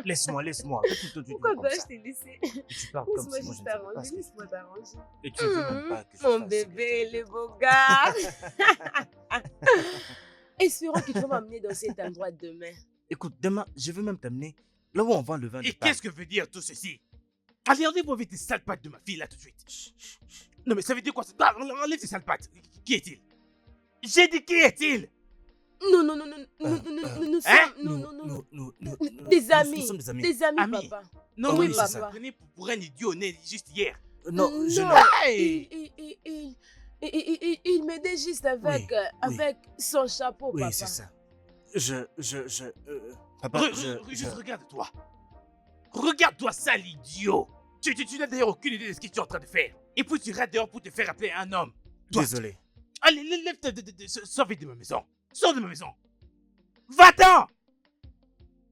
Laisse-moi. Tu Pourquoi comme dois-je ça. te laisser? Et tu parles comme Laisse-moi si moi je juste ne savais pas t'arranger, ce que tu laisse-moi fais. t'arranger. Et tu veux même pas que je Mon fasse ce que bébé, tu le beau gars. Espérons que tu vas m'amener dans cet endroit demain. Écoute, demain, je veux même t'amener là où on vend le vin de Et Pâques. qu'est-ce que veut dire tout ceci? Allez, enlève-moi vite tes sales pattes de ma fille là tout de suite. Non mais ça veut dire quoi ça? Ah, enlève tes sales pattes. Qui est-il? J'ai dit qui est-il? Non, nous Hein? sommes des amis. Nous sommes des amis. Des amis, Amis. papa. Non, Oui, non, c'est non, ça. vous prenez pour un idiot né juste hier. Non, je Non, ne... Hey! il m'aidait juste avec, Oui. avec son chapeau, Oui, papa. c'est ça. Papa, Juste regarde-toi. Regarde-toi sale idiot. Tu n'as d'ailleurs aucune idée de ce que tu es en train de faire. Et puis tu rates dehors pour te faire appeler un homme. Toi, Désolé. Allez, lève-toi, sors vite de ma maison. Sors de ma maison. Va-t'en!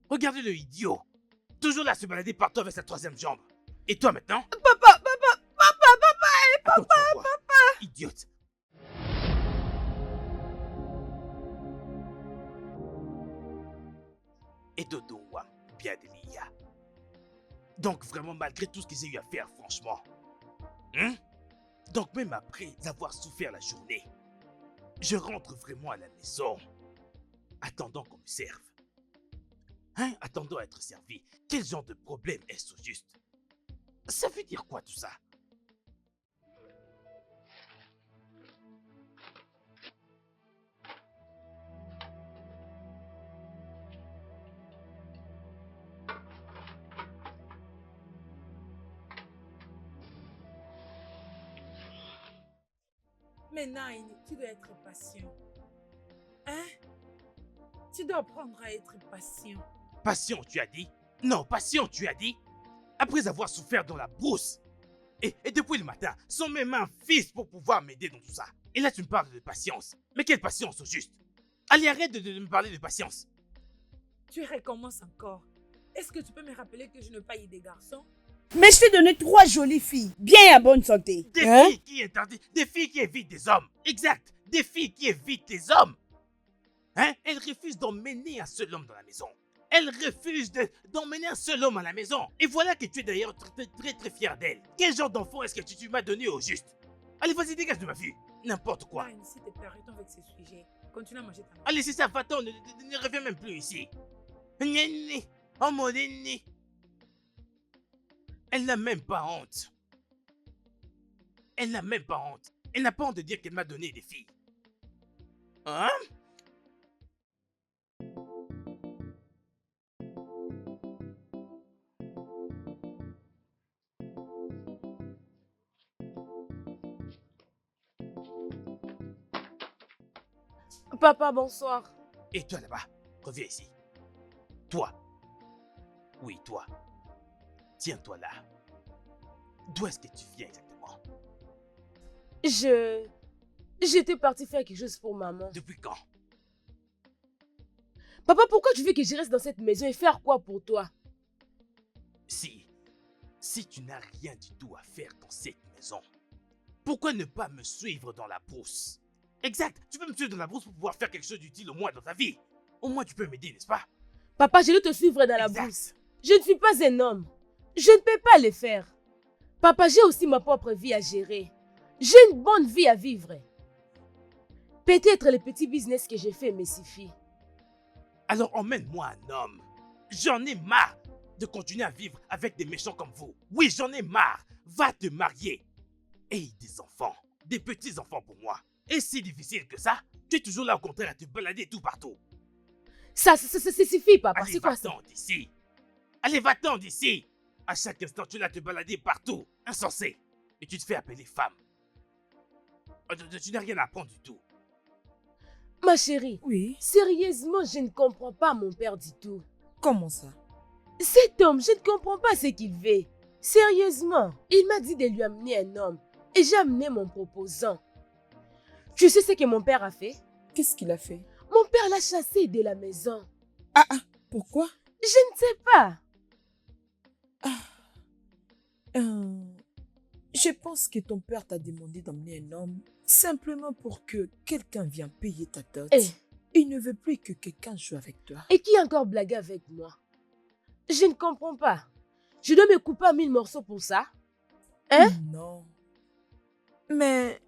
Regardez-le, idiot. Toujours là à se balader partout avec sa troisième jambe. Et toi maintenant? Papa, Attends, tu vas voir. Idiote. Et Dodo Wam, bien Delia. Donc vraiment, malgré tout ce que j'ai eu à faire, franchement. Donc même après avoir souffert la journée, je rentre vraiment à la maison, attendant qu'on me serve. Attendant à être servi. Quel genre de problème est-ce au juste? Ça veut dire quoi tout ça? Maintenant, tu dois être patient. Hein? Tu dois apprendre à être patient. Patient, tu as dit? Non, patient, tu as dit? Après avoir souffert dans la brousse. Et depuis le matin, sans même un fils pour pouvoir m'aider dans tout ça. Et là, tu me parles de patience. Mais quelle patience au juste? Allez, arrête de me parler de patience. Tu recommences encore. Est-ce que tu peux me rappeler que je ne pas eu des garçons? Mais je t'ai donné 3 jolies filles, bien et en bonne santé. Des Hein? filles qui évitent des filles qui évitent des hommes. Exact. Des filles qui évitent des hommes. Elles refusent d'emmener un seul homme dans la maison. Elles refusent d'emmener un seul homme à la maison. Et voilà que tu es d'ailleurs très fier d'elle. Quel genre d'enfant est-ce que tu m'as donné au juste? Allez, vas-y, dégage de ma vue. N'importe quoi. Nine, s'il te plaît, arrêtons avec ces sujets. Continue à manger ta main. Allez, c'est ça, va-t'en, ne reviens même plus ici. Gnéné, oh mon nez. Elle n'a même pas honte. Elle n'a même pas honte. Elle n'a pas honte de dire qu'elle m'a donné des filles. Hein? Papa, bonsoir. Et toi là-bas, reviens ici. Toi. Oui, toi. Tiens-toi là. D'où est-ce que tu viens exactement? J'étais partie faire quelque chose pour maman. Depuis quand? Papa, pourquoi tu veux que je reste dans cette maison et faire quoi pour toi? Si tu n'as rien du tout à faire dans cette maison, pourquoi ne pas me suivre dans la brousse? Exact, tu peux me suivre dans la brousse pour pouvoir faire quelque chose d'utile au moins dans ta vie. Au moins tu peux m'aider, n'est-ce pas? Papa, je vais te suivre dans la Exact. brousse. Je ne suis pas un homme. Je ne peux pas le faire. Papa, j'ai aussi ma propre vie à gérer. J'ai une bonne vie à vivre. Peut-être le petit business que j'ai fait me suffit. Alors emmène-moi un homme. J'en ai marre de continuer à vivre avec des méchants comme vous. Oui, j'en ai marre. Va te marier. Et des enfants. Des petits-enfants pour moi. Et si difficile que ça, tu es toujours là au contraire à te balader tout partout. Ça suffit, papa. Allez, C'est quoi ça? va-t'en d'ici. Allez, va-t'en d'ici. À chaque instant, tu es là à te balader partout. Insensé. Et tu te fais appeler femme. Tu n'as rien à apprendre du tout. Ma chérie, Oui, sérieusement, je ne comprends pas mon père du tout. comment ça? Cet homme, je ne comprends pas ce qu'il veut. Sérieusement, il m'a dit de lui amener un homme. Et j'ai amené mon proposant. Tu sais ce que mon père a fait? Qu'est-ce qu'il a fait? Mon père l'a chassé de la maison. Pourquoi? Je ne sais pas. Je pense que ton père t'a demandé d'emmener un homme simplement pour que quelqu'un vienne payer ta dot. Eh. Il ne veut plus que quelqu'un joue avec toi. Et qui a encore blagué avec moi? Je ne comprends pas. Je dois me couper en 1000 morceaux pour ça? Hein? Non. Mais,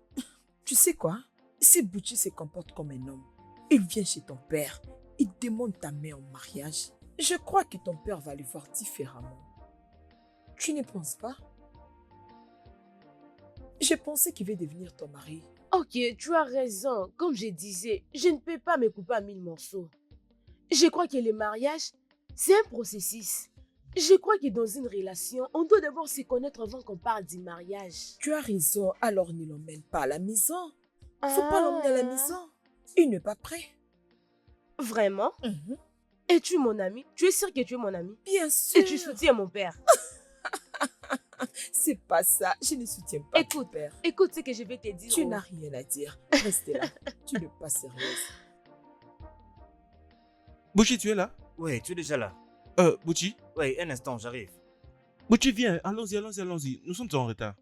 tu sais quoi? Si Butchi se comporte comme un homme, il vient chez ton père, il demande ta main en mariage, je crois que ton père va le voir différemment. Tu ne penses pas? Je pensais qu'il va devenir ton mari. Ok, tu as raison. Comme je disais, je ne peux pas me couper en 1000 morceaux. Je crois que le mariage, c'est un processus. Je crois que dans une relation, on doit d'abord se connaître avant qu'on parle du mariage. Tu as raison, alors ne l'emmène pas à la maison. Faut pas l'emmener à la maison. Il n'est pas prêt. Vraiment? Mhm. Es-tu mon ami? Tu es sûr que tu es mon ami? Bien sûr. Et tu soutiens mon père? C'est pas ça. Je ne soutiens pas ton Écoute, père. écoute ce que je vais te dire. Tu oh. n'as rien à dire. Reste là. Tu n'es pas sérieuse. Butchi, tu es là? Oui, tu es déjà là. Butchi? Oui, un instant, j'arrive. Butchi, viens, allons-y. Nous sommes en retard.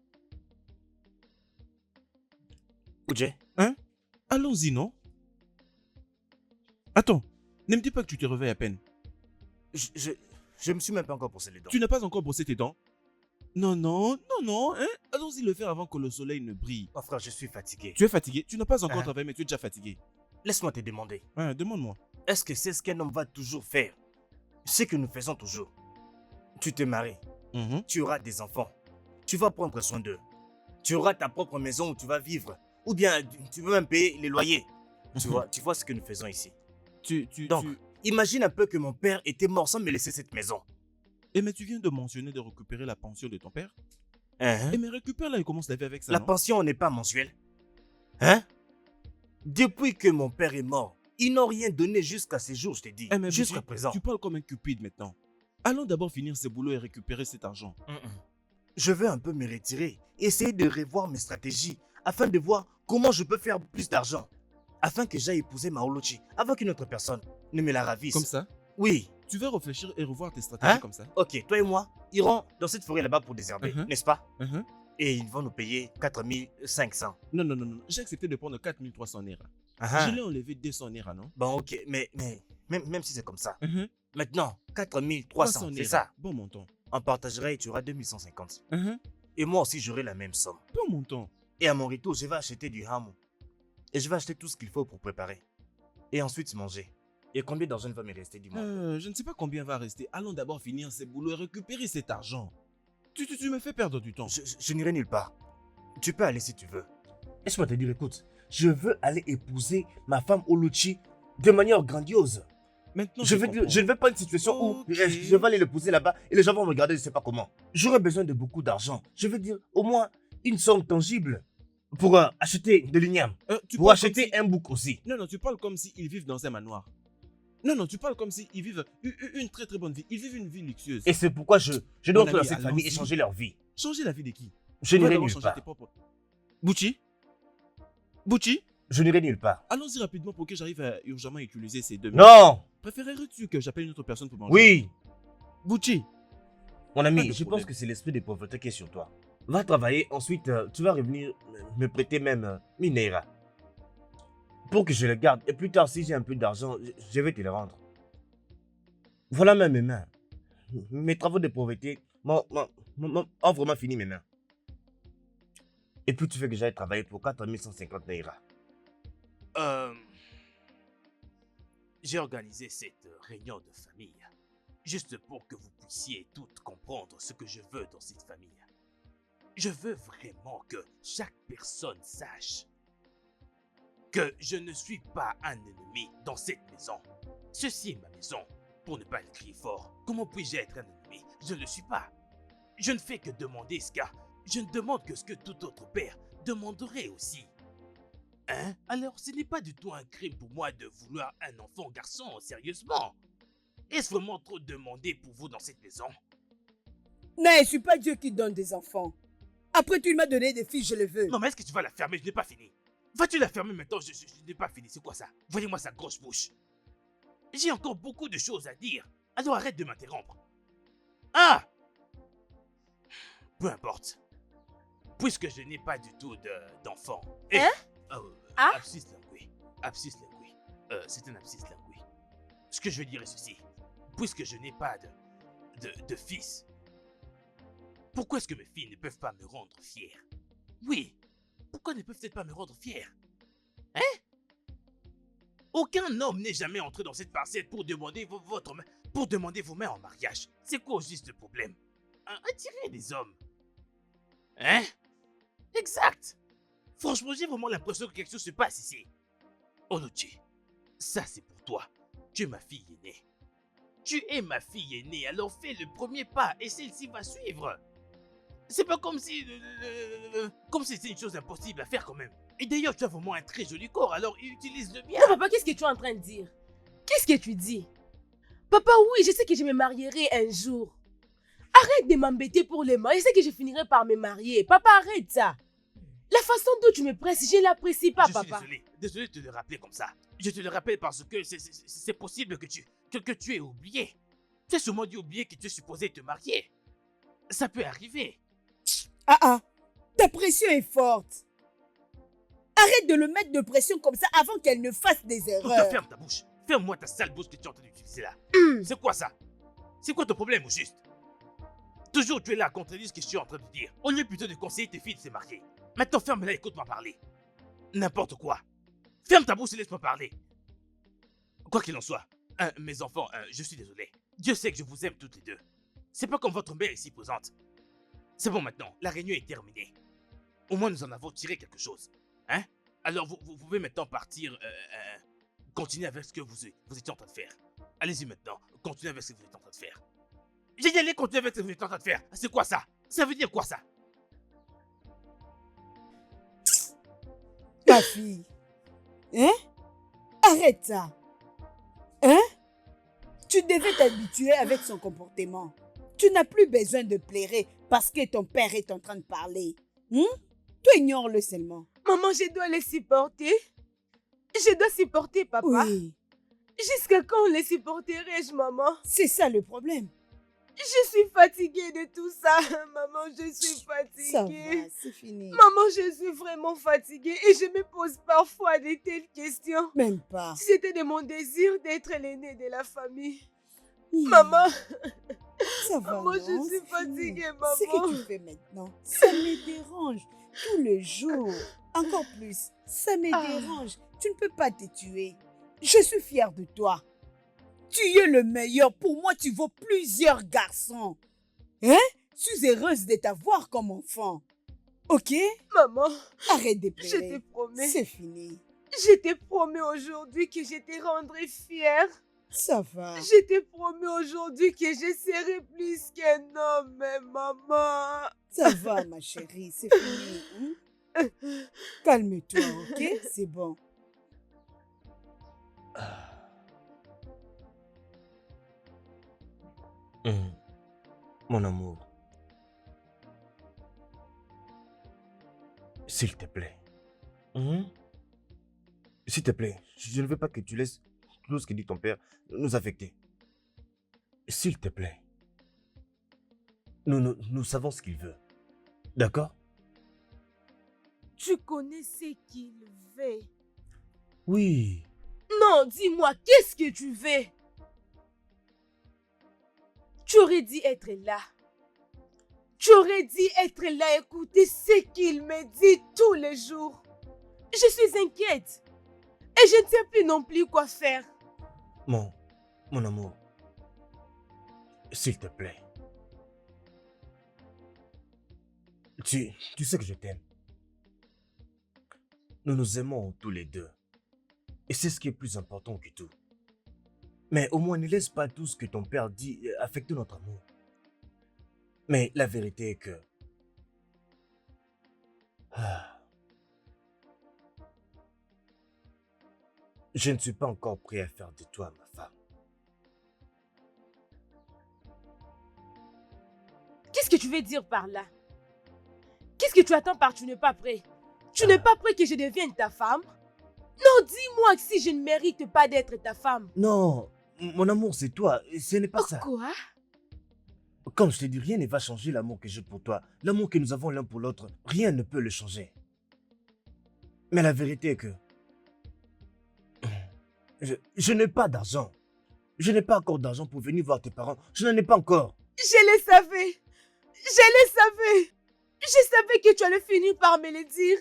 Oudjé, Allons-y, non? Attends, ne me dis pas que tu te réveilles à peine. je me suis même pas encore brossé les dents. Tu n'as pas encore brossé tes dents? Non, hein? Allons-y le faire avant que le soleil ne brille. Oh frère, je suis fatigué. Tu es fatigué? Tu n'as pas encore Ah. travaillé, mais tu es déjà fatigué. Laisse-moi te demander. Ouais, demande-moi. Est-ce que c'est ce qu'un homme va toujours faire? Ce que nous faisons toujours. Tu te maries, Mhm. tu auras des enfants, tu vas prendre soin d'eux. Tu auras ta propre maison où tu vas vivre. Ou bien tu veux même payer les loyers. Tu vois ce que nous faisons ici. Donc, imagine un peu que mon père était mort sans me laisser cette maison. Eh, mais tu viens de mentionner de récupérer la pension de ton père. Hein? Eh, mais récupère-la et commence la vie avec ça, La non? pension n'est pas mensuelle. Hein? Depuis que mon père est mort, ils n'ont rien donné jusqu'à ces jours, je t'ai dit. Eh, mais Jusqu'à Butchi, présent. tu parles comme un cupide maintenant. Allons d'abord finir ce boulot et récupérer cet argent. Je veux un peu me retirer, essayer de revoir mes stratégies afin de voir comment je peux faire plus d'argent. Afin que j'aille épouser Maolochi avant qu'une autre personne ne me la ravisse. Comme ça? Oui. Tu veux réfléchir et revoir tes stratégies Hein? comme ça? Ok, toi et moi irons dans cette forêt là-bas pour désherber, Mhm. n'est-ce pas? Mhm. Et ils vont nous payer 4500. Non. J'ai accepté de prendre 4300 naira. Ah, Je l'ai enlevé 200 naira, non? bon, ok, mais même si c'est comme ça. Mhm. Maintenant, 4300, c'est ça. Bon montant. On partagera et tu auras 2150. Mhm. Et moi aussi, j'aurai la même somme. Bon montant. Et à mon retour, je vais acheter du hamon. Et je vais acheter tout ce qu'il faut pour préparer. Et ensuite manger. Et combien d'argent va me rester, dis-moi? Je ne sais pas combien va rester. Allons d'abord finir ce boulot et récupérer cet argent. Tu me fais perdre du temps. Je n'irai nulle part. Tu peux aller si tu veux. Laisse-moi te dire, écoute. Je veux aller épouser ma femme Oluchi de manière grandiose. Maintenant, Je comprends. ne veux pas une situation Ok. où je vais aller l'épouser là-bas et les gens vont me regarder, je ne sais pas comment. J'aurai besoin de beaucoup d'argent. Je veux dire, au moins une somme tangible pour acheter de l'igname. Tu Pour parles comme acheter un bouc aussi. Non, tu parles comme s'ils vivent dans un manoir. Non, tu parles comme s'ils vivent une très très bonne vie. Ils vivent une vie luxueuse. Et c'est pourquoi je dois Mon entrer dans ami, cette famille et allons-y. changer leur vie. Changer la vie de qui? Je Tu vas n'irai d'abord nulle changer part. tes propres... Butchi, Je n'irai nulle part. allons-y rapidement pour que j'arrive à urgemment utiliser ces 2 Non! Préférerais-tu que j'appelle une autre personne pour manger? Oui! Butchi, Mon Pas ami, de je problème. pense que c'est l'esprit de pauvreté qui est sur toi. Va travailler, ensuite tu vas revenir me prêter même Minera. Pour que je le garde. Et plus tard, si j'ai un peu d'argent, je vais te le rendre. Voilà même mes mains. Mes travaux de pauvreté ont vraiment fini mes mains. Et puis tu fais que j'aille travailler pour 4150 Naira. J'ai organisé cette réunion de famille juste pour que vous puissiez toutes comprendre ce que je veux dans cette famille. Je veux vraiment que chaque personne sache que je ne suis pas un ennemi dans cette maison. Ceci est ma maison, pour ne pas le crier fort. Comment puis-je être un ennemi? Je ne le suis pas. Je ne fais que demander ce qu'a. Je ne demande que ce que tout autre père demanderait aussi. Hein? Alors ce n'est pas du tout un crime pour moi de vouloir un enfant garçon, sérieusement. Est-ce vraiment trop demandé pour vous dans cette maison? Non, je ne suis pas Dieu qui donne des enfants. Après, tu m'as donné des filles, je les veux. Non mais est-ce que tu vas la fermer? Je n'ai pas fini. Vas-tu la fermer maintenant? Je n'ai pas fini, c'est quoi ça? Voyez-moi sa grosse bouche. J'ai encore beaucoup de choses à dire. Alors arrête de m'interrompre. Ah! Peu importe. Puisque je n'ai pas du tout d'enfant. Hein? Ah? Abscis lingué. Abscis lingué. C'est un abscis lingué. Ce que je veux dire est ceci. Puisque je n'ai pas de fils. Pourquoi est-ce que mes filles ne peuvent pas me rendre fier? Oui, pourquoi ne peuvent-elles pas me rendre fier? Hein? Aucun homme n'est jamais entré dans cette parcelle pour demander vos mains en mariage. C'est quoi au juste le problème? Attirer des hommes. Hein? Exact. Franchement, j'ai vraiment l'impression que quelque chose se passe ici. Oluchi, ça c'est pour toi. Tu es ma fille aînée. Tu es ma fille aînée, alors fais le premier pas et celle-ci va suivre. C'est pas comme si... comme si c'était une chose impossible à faire quand même. Et d'ailleurs, tu as vraiment un très joli corps, alors utilise-le bien. Non, papa, qu'est-ce que tu es en train de dire? Qu'est-ce que tu dis? Papa, oui, je sais que je me marierai un jour. Arrête de m'embêter pour les mains. Je sais que je finirai par me marier. Papa, arrête ça. La façon dont tu me presses, je l'apprécie pas, papa. Je suis désolé de te le rappeler comme ça. Je te le rappelle parce que c'est possible que tu aies oublié. Tu as sûrement dû oublier que tu es supposé te marier. Ça peut arriver. Ah, ta pression est forte. Arrête de le mettre de pression comme ça avant qu'elle ne fasse des Pourtant, erreurs. ferme ta bouche. Ferme-moi ta sale bouche que tu es en train d'utiliser là. C'est quoi ça? C'est quoi ton problème au juste? Toujours tu es là à contredire ce que je suis en train de dire. Au lieu plutôt de conseiller tes filles de se marier. Maintenant ferme-la et écoute-moi parler. N'importe quoi. Ferme ta bouche et laisse-moi parler. Quoi qu'il en soit, mes enfants, je suis désolé. Dieu sait que je vous aime toutes les deux. C'est pas comme votre mère ici présente. C'est bon maintenant, la réunion est terminée. Au moins nous en avons tiré quelque chose. Hein? Alors vous pouvez maintenant partir, continuer avec ce que vous étiez en train de faire. Allez-y maintenant, continuez avec ce que vous êtes en train de faire. J'ai dit allez continuer avec ce que vous êtes en train de faire. C'est quoi ça? Ça veut dire quoi ça? Ma fille. Hein? Arrête ça. Hein? Tu devais t'habituer avec son comportement. Tu n'as plus besoin de plairer parce que ton père est en train de parler. Tu ignores-le seulement. Maman, je dois les supporter. Je dois supporter, papa. Oui, Jusqu'à quand les supporterai-je, maman? c'est ça le problème. Je suis fatiguée de tout ça. Maman, je suis Ça fatiguée. va, c'est fini. Maman, je suis vraiment fatiguée et je me pose parfois de telles questions. Même pas. C'était de mon désir d'être l'aîné de la famille. Oui, Maman, ça va, maman, non, je suis c'est fini. fatiguée, Ce que maman. tu fais maintenant, ça me dérange tout le jour. Encore plus, ça me dérange. Tu ne peux pas te tuer. Je suis fière de toi. Tu es le meilleur. Pour moi, tu vaux plusieurs garçons. Hein? Je suis heureuse de t'avoir comme enfant. Ok? Maman, Arrête de je te pleurer. promets. C'est fini. Je te promets aujourd'hui que je te rendrai fière. Ça va. Je te promets aujourd'hui que je serai plus qu'un homme, maman. Ça va, ma chérie. C'est fini. Hein? Calme-toi, ok? C'est bon. Mon amour. S'il te plaît. S'il te plaît, je ne veux pas que tu laisses tout ce que dit ton père nous affecter. S'il te plaît. Nous savons ce qu'il veut. D'accord? Tu connais ce qu'il veut. Oui. Non, dis-moi, qu'est-ce que tu veux? Tu aurais dû être là. Tu aurais dû être là, écouter ce qu'il me dit tous les jours. Je suis inquiète. Et je ne sais plus non plus quoi faire. Mon amour. S'il te plaît. Tu sais que je t'aime. Nous nous aimons tous les deux. Et c'est ce qui est plus important que tout. Mais au moins ne laisse pas tout ce que ton père dit affecter notre amour. Mais la vérité est que... Je ne suis pas encore prêt à faire de toi ma femme. Qu'est-ce que tu veux dire par là? Qu'est-ce que tu attends par tu n'es pas prêt? Tu n'es pas prêt que je devienne ta femme? Non, dis-moi que si je ne mérite pas d'être ta femme. Non, mon amour, c'est toi. Ce n'est pas ça. Quoi? Comme je t'ai dit, rien ne va changer l'amour que j'ai pour toi. L'amour que nous avons l'un pour l'autre, rien ne peut le changer. Mais la vérité est que... Je n'ai pas d'argent. Je n'ai pas encore d'argent pour venir voir tes parents. Je n'en ai pas encore. Je le savais. Je le savais. Je savais que tu allais finir par me le dire.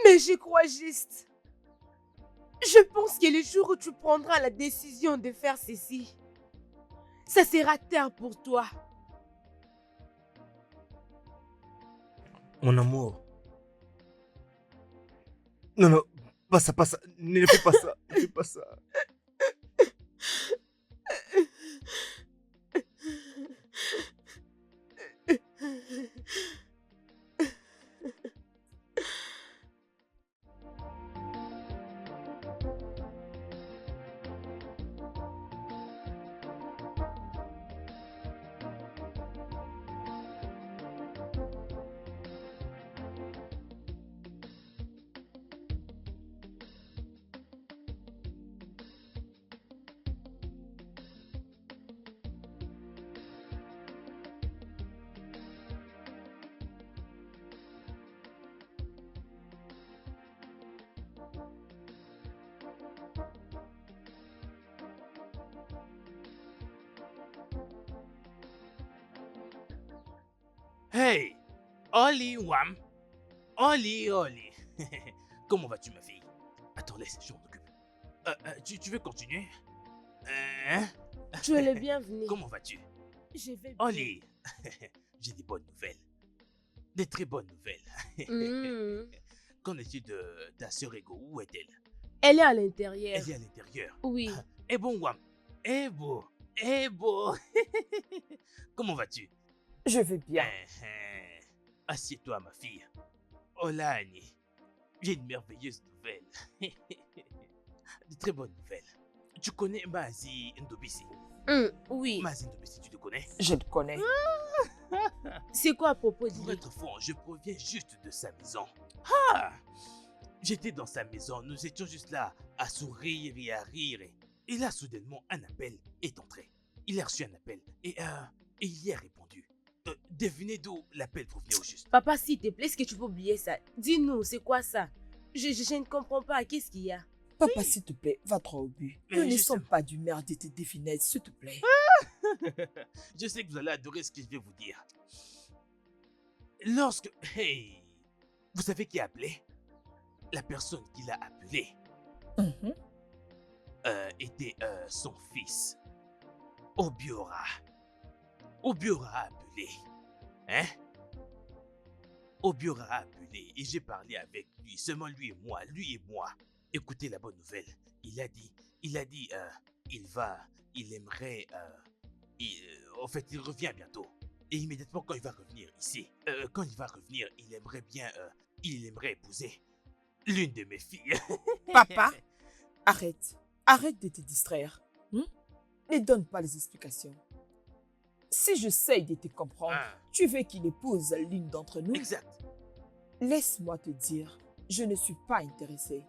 Mais je crois juste. Je pense que le jour où tu prendras la décision de faire ceci, ça sera terre pour toi. Mon amour. Non, non, pas ça, pas ça. Ne fais pas ça. Ne fais pas ça. Hey, Oli Wam, Oli Oli. Comment vas-tu, ma fille? Attends, laisse, je m'en occupe. Tu veux continuer? Hein? Tu es le bienvenu. Comment vas-tu? Je vais bien. Oli, j'ai des bonnes nouvelles. Des très bonnes nouvelles. Hmm. Qu'en est-il de ta sœur Ego? Où est-elle? Elle est à l'intérieur. Elle est à l'intérieur. Oui. Eh bon, Wam. Eh beau. Eh beau. Comment vas-tu? Je vais bien. Assieds-toi, ma fille. Olani, j'ai une merveilleuse nouvelle. De très bonnes nouvelles. Tu connais Mazi Ndobisi? Oui. Mazi Ndobisi, tu le connais? Je le connais. C'est quoi à propos de Pour lui? être franc, je proviens juste de sa maison. Ah! J'étais dans sa maison, nous étions juste là, à sourire et à rire. Et là, soudainement, un appel est entré. Il a reçu un appel et il y a répondu. Devinez d'où l'appel provenait au juste. Papa, s'il te plaît, est-ce que tu peux oublier ça? Dis-nous, c'est quoi ça? Je ne comprends pas. Qu'est-ce qu'il y a? Papa, s'il te plaît, va droit au but. Mais Nous ne justement. sommes pas d'humeur de te définir, s'il te plaît. Je sais que vous allez adorer ce que je vais vous dire. Lorsque... Hey! Vous savez qui a appelé? La personne qui l'a appelé Mhm. était son fils. Obiora. Obiora a appelé. Hein? Obiora a appelé et j'ai parlé avec lui, seulement lui et moi. Écoutez la bonne nouvelle. Il a dit, il aimerait, en fait, il revient bientôt. Et immédiatement quand il va revenir ici, il aimerait épouser l'une de mes filles. Papa, arrête. Arrête de te distraire. Ne donne pas les explications. Si j'essaye de te comprendre, Ah, tu veux qu'il épouse l'une d'entre nous? exact. Laisse-moi te dire, je ne suis pas intéressée.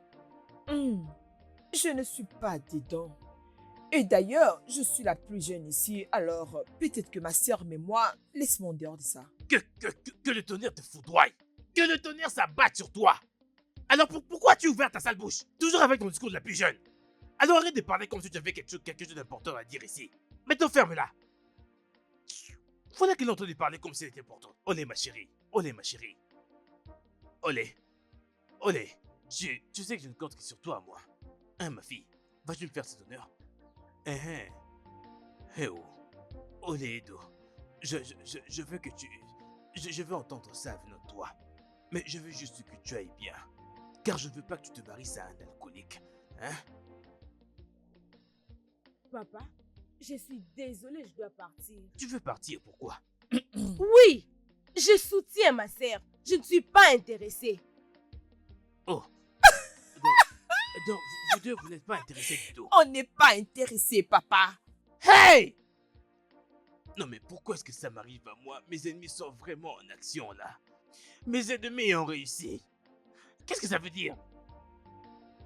Je ne suis pas dedans. Et d'ailleurs, je suis la plus jeune ici, alors peut-être que ma sœur, mais moi, laisse-moi en dehors de ça. Que le tonnerre te foudroie. Que le tonnerre s'abatte sur toi. Alors pourquoi tu ouvres ta sale bouche? Toujours avec ton discours de la plus jeune. Alors arrête de parler comme si tu avais quelque chose d'important à dire ici. Maintenant ferme-la. Voilà qu'elle entendait parler comme si elle était importante. Olé ma chérie. Olé ma chérie. Olé. Olé. Tu sais que je ne compte que sur toi, moi. Hein, ma fille. Vas-tu me faire cet honneur? Eh oh. Olé Edo. Je veux que tu... Je veux entendre ça venant de toi. Mais je veux juste que tu ailles bien. Car je ne veux pas que tu te maries à un alcoolique. Hein? Papa, je suis désolée, je dois partir. Tu veux partir, pourquoi? Oui, je soutiens ma sœur. Je ne suis pas intéressée. Oh. Donc vous deux, vous n'êtes pas intéressés du tout. On n'est pas intéressé, papa. Hey! Non mais pourquoi est-ce que ça m'arrive à moi? Mes ennemis sont vraiment en action là. Mes ennemis ont réussi. Qu'est-ce que ça veut dire?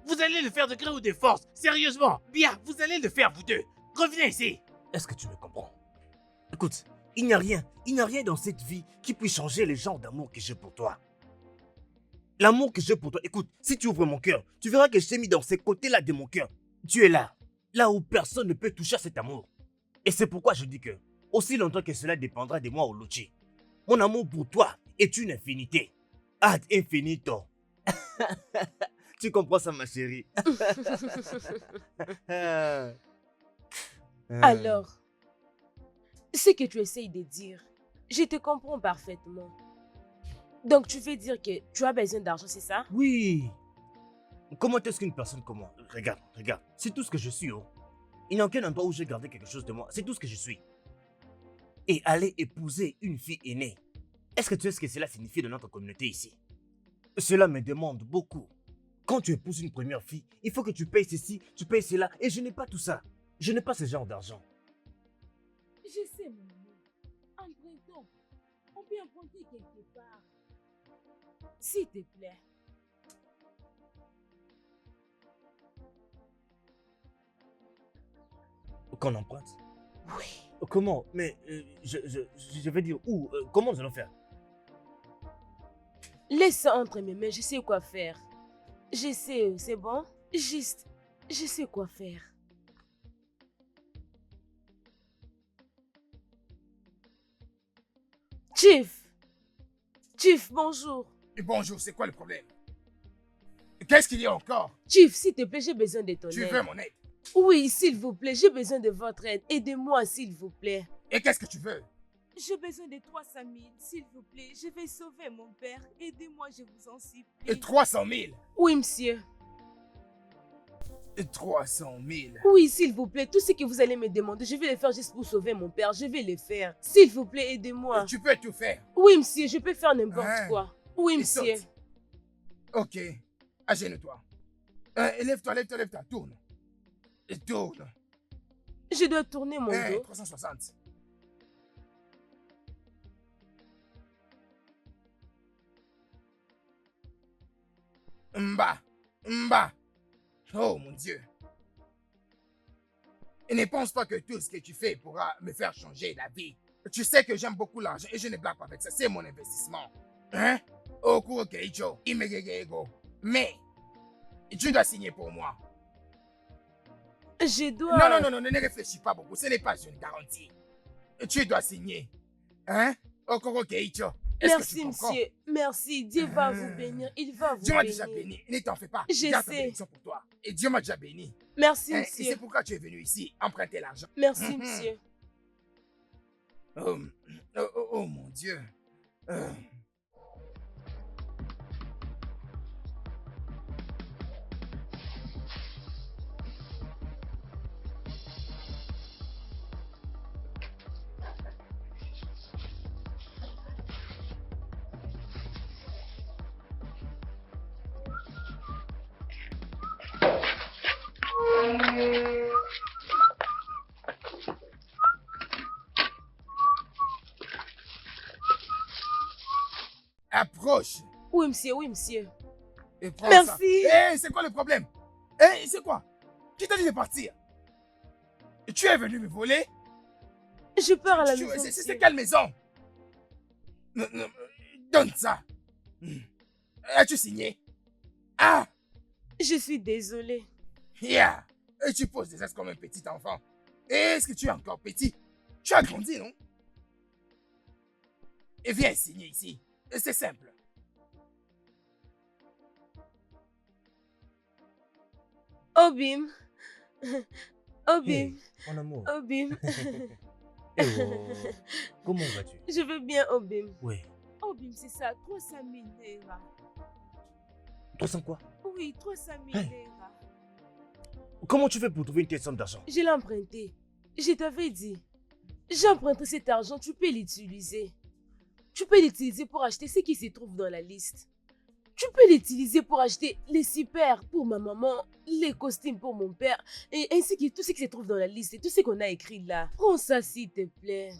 Vous allez le faire de gré ou de force? Sérieusement? Bien, vous allez le faire vous deux. Revenez ici. Est-ce que tu me comprends? Écoute, il n'y a rien dans cette vie qui puisse changer le genre d'amour que j'ai pour toi. L'amour que j'ai pour toi, écoute, si tu ouvres mon cœur, tu verras que je t'ai mis dans ces côtés-là de mon cœur. Tu es là où personne ne peut toucher à cet amour. Et c'est pourquoi je dis que, Aussi longtemps que cela dépendra de moi, Oluchi. Mon amour pour toi est une infinité. Ad infinito. Tu comprends ça, ma chérie? Alors, ce que tu essayes de dire, je te comprends parfaitement. Donc tu veux dire que tu as besoin d'argent, c'est ça? Oui. Comment est-ce qu'une personne comme moi... Regarde, regarde. C'est tout ce que je suis, oh. Il n'y a aucun endroit où j'ai gardé quelque chose de moi. C'est tout ce que je suis. Et aller épouser une fille aînée. Est-ce que tu sais ce que cela signifie dans notre communauté ici? Cela me demande beaucoup. Quand tu épouses une première fille, il faut que tu payes ceci, tu payes cela. Et je n'ai pas tout ça. Je n'ai pas ce genre d'argent. Je sais, mon amour. Empruntons. On peut emprunter quelque part. S'il te plaît. Qu'on emprunte? Oui. Comment? Mais je vais dire où? Comment nous allons faire? Laisse ça entre mes mains, je sais quoi faire. Je sais, c'est bon? Juste, je sais quoi faire. Chief! Chief, bonjour. Et bonjour, c'est quoi le problème? Qu'est-ce qu'il y a encore? Chief, s'il te plaît, j'ai besoin de ton Tu aide. veux mon aide? Oui, s'il vous plaît, j'ai besoin de votre aide. Aidez-moi, s'il vous plaît. Et qu'est-ce que tu veux? J'ai besoin de 300 000, s'il vous plaît. Je vais sauver mon père. Aidez-moi, je vous en supplie. Et 300 000? Oui, monsieur. 300 000? Oui, s'il vous plaît, tout ce que vous allez me demander, je vais le faire juste pour sauver mon père. Je vais le faire. S'il vous plaît, aidez-moi. Tu peux tout faire. Oui, monsieur, je peux faire n'importe Hein? quoi. Oui, Et monsieur. saute. Ok, agenouille-toi. Lève-toi, lève-toi, lève-toi, tourne. Et tourne. Je dois tourner mon dos. 360. Mba, Mba. Oh mon Dieu. Et ne pense pas que tout ce que tu fais pourra me faire changer la vie. Tu sais que j'aime beaucoup l'argent et je ne blague pas avec ça. C'est mon investissement. Hein? Okuro Keicho, Imegegego. Mais, tu dois signer pour moi. Je dois... Non, ne réfléchis pas beaucoup. Ce n'est pas une garantie. Tu dois signer. Hein? Okuro Keicho. Est-ce que Merci, tu comprends? monsieur. Merci. Dieu va vous bénir. Il va vous Dieu m'a bénir. déjà béni. Ne t'en fais pas. Je Garde ta sais. bénédiction pour toi. Et Dieu m'a déjà béni. Merci, Hein? Et c'est monsieur. pourquoi tu es venu ici, emprunter l'argent. Merci, monsieur. Oh mon Dieu. Approche. Oui, monsieur. Oui, monsieur. Et prends Merci. ça. Hé, c'est quoi le problème? Hé, c'est quoi? Qui t'a dit de partir? Tu es venu me voler? Je pars à la maison, C'est monsieur. quelle maison? Non, donne ça. As-tu signé? Ah! Je suis désolée. Yeah. Et tu poses des gestes comme un petit enfant. Est-ce que tu es encore petit? Tu as grandi, non? Et viens signer ici. C'est simple. Obim. Obim. Hey, mon amour. Obim. Eh oh, comment vas-tu? Je veux bien, Obim. Oui. Obim, c'est ça, 300 000 naira. 300 quoi? Oui, 300 000 Hey. naira. Comment tu fais pour trouver une telle somme d'argent? Je l'ai emprunté. Je t'avais dit. J'ai emprunté cet argent, tu peux l'utiliser. Tu peux l'utiliser pour acheter ce qui se trouve dans la liste. Tu peux l'utiliser pour acheter les super pour ma maman, les costumes pour mon père, et ainsi que tout ce qui se trouve dans la liste et tout ce qu'on a écrit là. Prends ça s'il te plaît.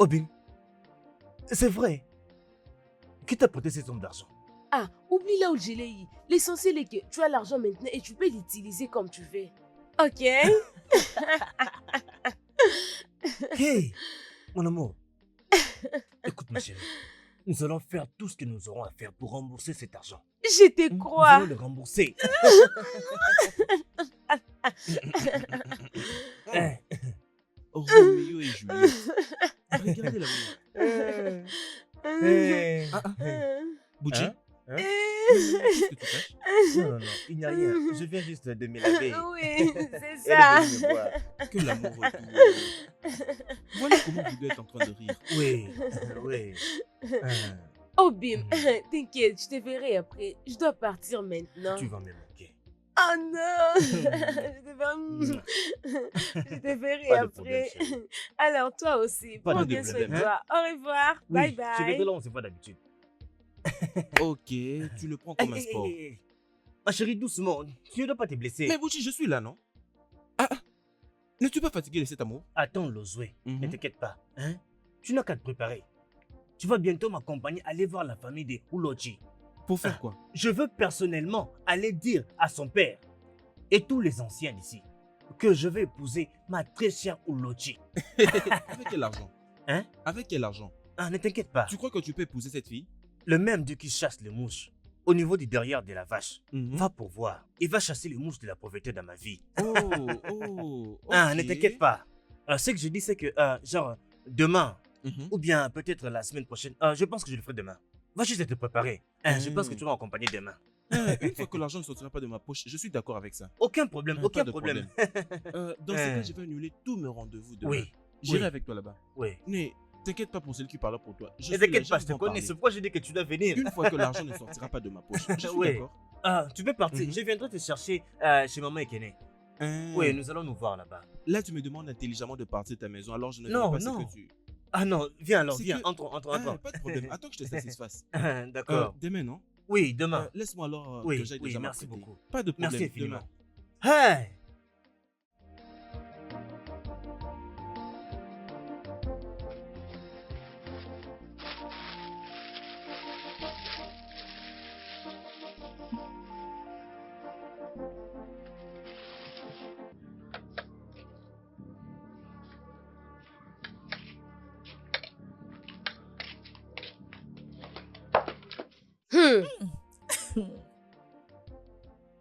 Obin, c'est vrai. Qui t'a prêté cette somme d'argent? Ah, oublie là où je l'ai eu. L'essentiel est que tu as l'argent maintenant et tu peux l'utiliser comme tu veux. Ok? Hey, Mon amour, écoute ma chérie, nous allons faire tout ce que nous aurons à faire pour rembourser cet argent. Je te Nous crois. allons le rembourser. Hein? Roméo et Juliette. Regardez l'amour. Hey. Bouchi, Hein? Hein? qu'est-ce que tu caches? Non, il n'y a rien. Je viens juste de me laver. Oui, c'est Elle est ça. venue me voir. Que l'amour retourne. Voilà comment vous deux êtes en train de rire. Oui, oui. Oh Bim, t'inquiète, je te verrai après. Je dois partir maintenant. Tu vas me manquer. Oh non, je te verrai Pas de problème, après. chérie. Alors toi aussi, Pas prends de bien soin problème, de hein. toi. Au revoir, Oui, bye je bye. verrai là où on se voit d'habitude. Ok, tu le prends comme un sport. Ma chérie, doucement. Tu ne dois pas te blesser. Mais Bouchi, je suis là, non? Ah, n'es-tu pas fatigué de cet amour? Attends, Lozoué. Mhm. Ne t'inquiète pas. Hein? Tu n'as qu'à te préparer. Tu vas bientôt m'accompagner aller voir la famille des Ulochi. Pour faire quoi? Je veux personnellement aller dire à son père et tous les anciens d'ici que je vais épouser ma très chère Ulochi. Avec quel argent? Hein? Avec quel argent? Ah, ne t'inquiète pas. Tu crois que tu peux épouser cette fille? Le même Dieu qui chasse les mouches au niveau du derrière de la vache va pourvoir. Il va chasser les mouches de la pauvreté dans ma vie. Oh, Ah, ok. ne t'inquiète pas. Alors, ce que je dis, c'est que, genre, demain, Mhm. ou bien peut-être la semaine prochaine, je pense que je le ferai demain. Va juste te préparer. Je pense que tu vas m'accompagner demain. Une fois que l'argent ne sortira pas de ma poche, je suis d'accord avec ça. Aucun problème, Pas aucun de problème. Dans ce cas, je vais annuler tous mes rendez-vous demain. Oui, J'irai oui. avec toi là-bas. Oui. Mais t'inquiète pas pour celle qui parle pour toi. Je Ne suis là, t'inquiète pas, j'aime je te en connais. parler. C'est pourquoi je dis que tu dois venir. Une fois que l'argent ne sortira pas de ma poche, je suis Oui. d'accord. Ah, tu peux partir. Mhm. Je viendrai te chercher chez maman Ekene. Hein. Oui, nous allons nous voir là-bas. Là, tu me demandes intelligemment de partir de ta maison, alors je ne Non, sais pas non. ce que tu... Ah non, viens alors, C'est viens. que- Entre. Pas de problème. Attends que je te satisfasse. D'accord. Demain, non? Oui, demain. Laisse-moi alors Oui, que j'aille oui, déjà merci m'apprêter. beaucoup. Pas de problème. Merci infiniment. Demain. Hey!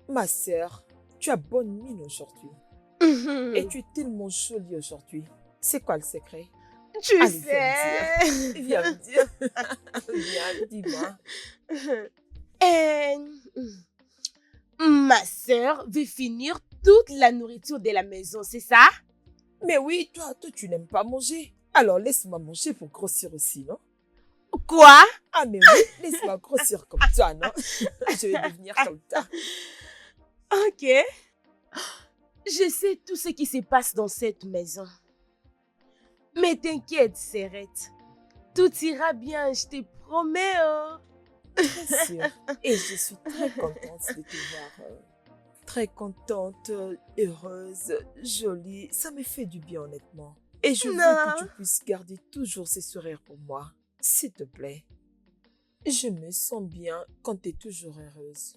Ma sœur, tu as bonne mine aujourd'hui. Et tu es tellement jolie aujourd'hui. C'est quoi le secret? Tu Allez, sais. Viens me dire. Viens, dis-moi. Ma sœur veut finir toute la nourriture de la maison, c'est ça? Mais oui, toi, tu n'aimes pas manger. Alors laisse-moi manger pour grossir aussi, non? Quoi? Ah mais oui, laisse-moi grossir comme toi, non? Je vais devenir comme toi. Ok. Je sais tout ce qui se passe dans cette maison. Mais t'inquiète, Serrette. Tout ira bien, je te promets. Oh. Bien sûr. Et je suis très contente de te voir. Très contente, heureuse, jolie. Ça me fait du bien, honnêtement. Et je veux que tu puisses garder toujours ces sourires pour moi. S'il te plaît. Je me sens bien quand tu es toujours heureuse.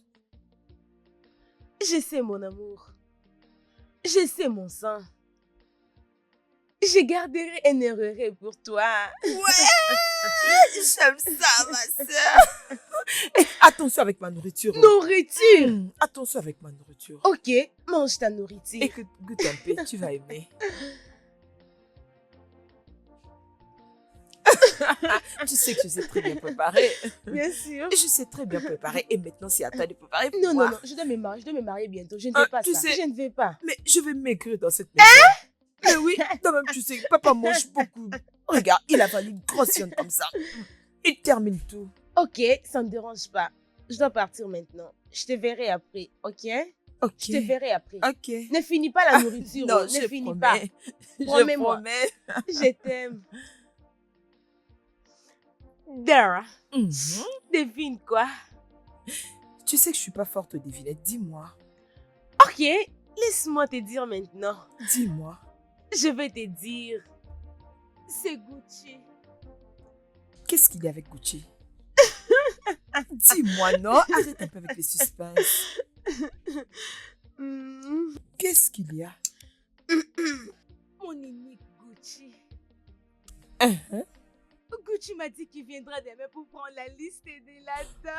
Je sais, mon amour. Je sais, mon sang. Je garderai un heureux pour toi. Ouais, j'aime ça, ma soeur. Attention avec ma nourriture. Nourriture. Attention avec ma nourriture. Ok, mange ta nourriture. Écoute, goûte un peu, tu vas aimer. Tu sais que je sais très bien préparer. Bien sûr. Je sais très bien préparer. Et maintenant, c'est à toi de préparer pour Non, moi. non, non, je dois me marier bientôt. Je ne fais pas tu ça. sais- Je ne vais pas. Mais je vais maigrir dans cette maison. Mais oui, toi-même, tu sais, papa mange beaucoup. Regarde, il a fallu une grosse viande comme ça. Il termine tout. Ok, ça ne me dérange pas. Je dois partir maintenant. Je te verrai après, ok? Ok. Je te verrai après. Ok. Ne finis pas la nourriture. Non, ne je finis promets. pas. Promets-moi. Je promets. Je t'aime. Dara, Mhm. devine quoi? Tu sais que je suis pas forte au devinette. Dis-moi. Ok, laisse-moi te dire maintenant. Dis-moi. Je vais te dire. C'est Gucci. Qu'est-ce qu'il y a avec Gucci? Dis-moi, non? Arrête un peu avec les suspens. Hmm. Qu'est-ce qu'il y a? Mon unique Gucci. Hein? Gucci m'a dit qu'il viendra demain pour prendre la liste de la dame.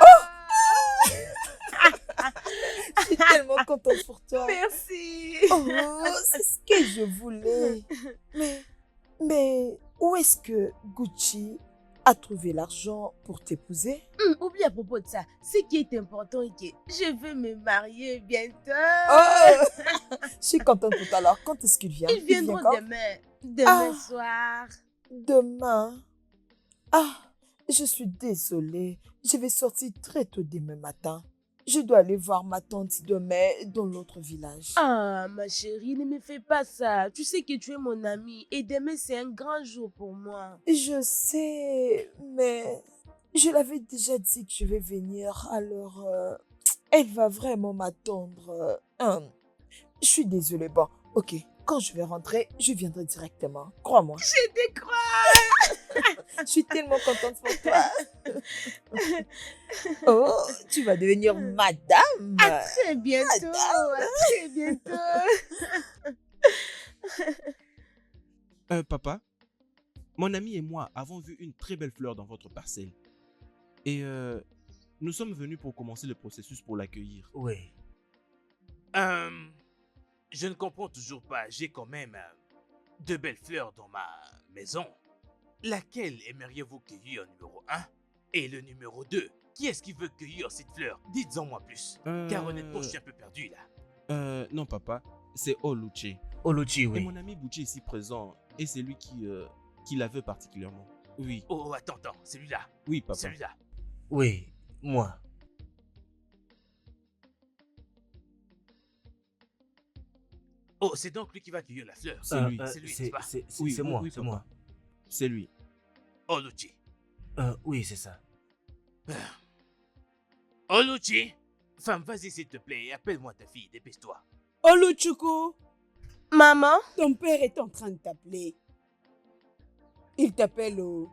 Je suis tellement contente pour toi. Merci. Oh, c'est ce que je voulais. Mais où est-ce que Gucci a trouvé l'argent pour t'épouser? Oublie à propos de ça. Ce qui est important est que je veux me marier bientôt. Oh, je suis contente pour toi. Alors, quand est-ce qu'il vient? Ils viendront vient quand? demain. Demain Ah. soir. Demain. Ah, je suis désolée. Je vais sortir très tôt demain matin. Je dois aller voir ma tante demain dans l'autre village. Ah, ma chérie, ne me fais pas ça. Tu sais que tu es mon amie et demain, c'est un grand jour pour moi. Je sais, mais je l'avais déjà dit que je vais venir. Alors, elle va vraiment m'attendre. Je suis désolée. Bon, ok. Quand je vais rentrer, je viendrai directement. Crois-moi. Je te crois. Je suis tellement contente pour toi. Oh, tu vas devenir madame. À très bientôt. À très bientôt. Papa, mon ami et moi avons vu une très belle fleur dans votre parcelle. Et nous sommes venus pour commencer le processus pour l'accueillir. Oui. Je ne comprends toujours pas. J'ai quand même de belles fleurs dans ma maison. Laquelle aimeriez-vous cueillir numéro 1 et le numéro 2? Qui est-ce qui veut cueillir cette fleur? Dites-en moi plus. Car honnêtement, je suis un peu perdu là. Non, papa, c'est Oluchi. Oluchi, Et oui. mon ami Bucci ici présent, et c'est lui qui la veut particulièrement. Oui, Oh, attends, celui-là. oui, papa. Celui-là. Oui, moi. Oh, c'est donc lui qui va cueillir la fleur. C'est lui. C'est lui, n'est-ce pas? Oui, c'est oui, moi, oui, c'est papa. moi. C'est lui. Oluchi. Oui, c'est ça. Oluchi. Femme, vas-y s'il te plaît, appelle-moi ta fille, dépêche-toi. Oluchuku, Maman, ton père est en train de t'appeler. Il t'appelle au...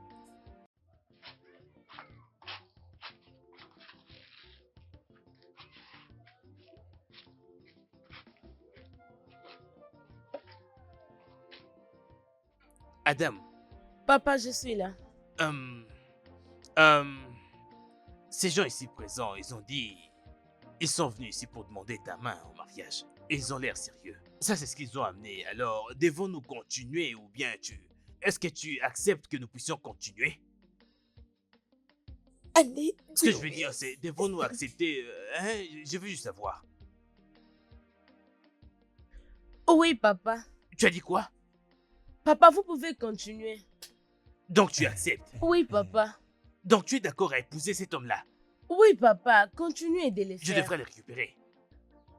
Adam, papa, je suis là. ces gens ici présents, ils ont dit... Ils sont venus ici pour demander ta main au mariage. Ils ont l'air sérieux. Ça, c'est ce qu'ils ont amené. Alors, devons-nous continuer ou bien tu... Est-ce que tu acceptes que nous puissions continuer? Allez, Ce que je veux dire, c'est devons-nous accepter... hein? Je veux juste savoir. Oui, papa. Tu as dit quoi? Papa, vous pouvez continuer. Donc tu acceptes. Oui, papa. Donc tu es d'accord à épouser cet homme-là. Oui, papa. Continuez de les Je faire. devrais le récupérer.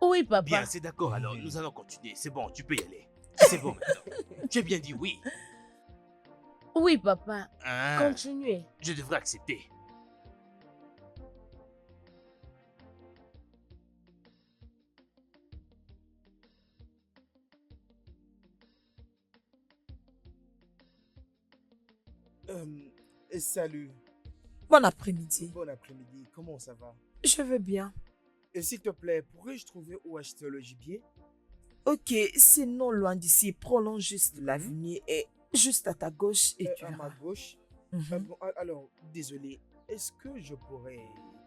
Oui, papa. Bien, c'est d'accord. Alors, nous allons continuer. C'est bon, tu peux y aller. C'est bon maintenant. Tu as bien dit oui. Oui, papa. Hein? Continuez. Je devrais accepter. Salut, Bon après-midi. bon après-midi, comment ça va? Je vais bien. Et s'il te plaît, pourrais-je trouver où acheter le gibier? Ok, c'est non loin d'ici. Prolonge juste l'avenue et juste à ta gauche et tu À ma verras. gauche. Mhm. Bon, alors, désolé, est-ce que je pourrais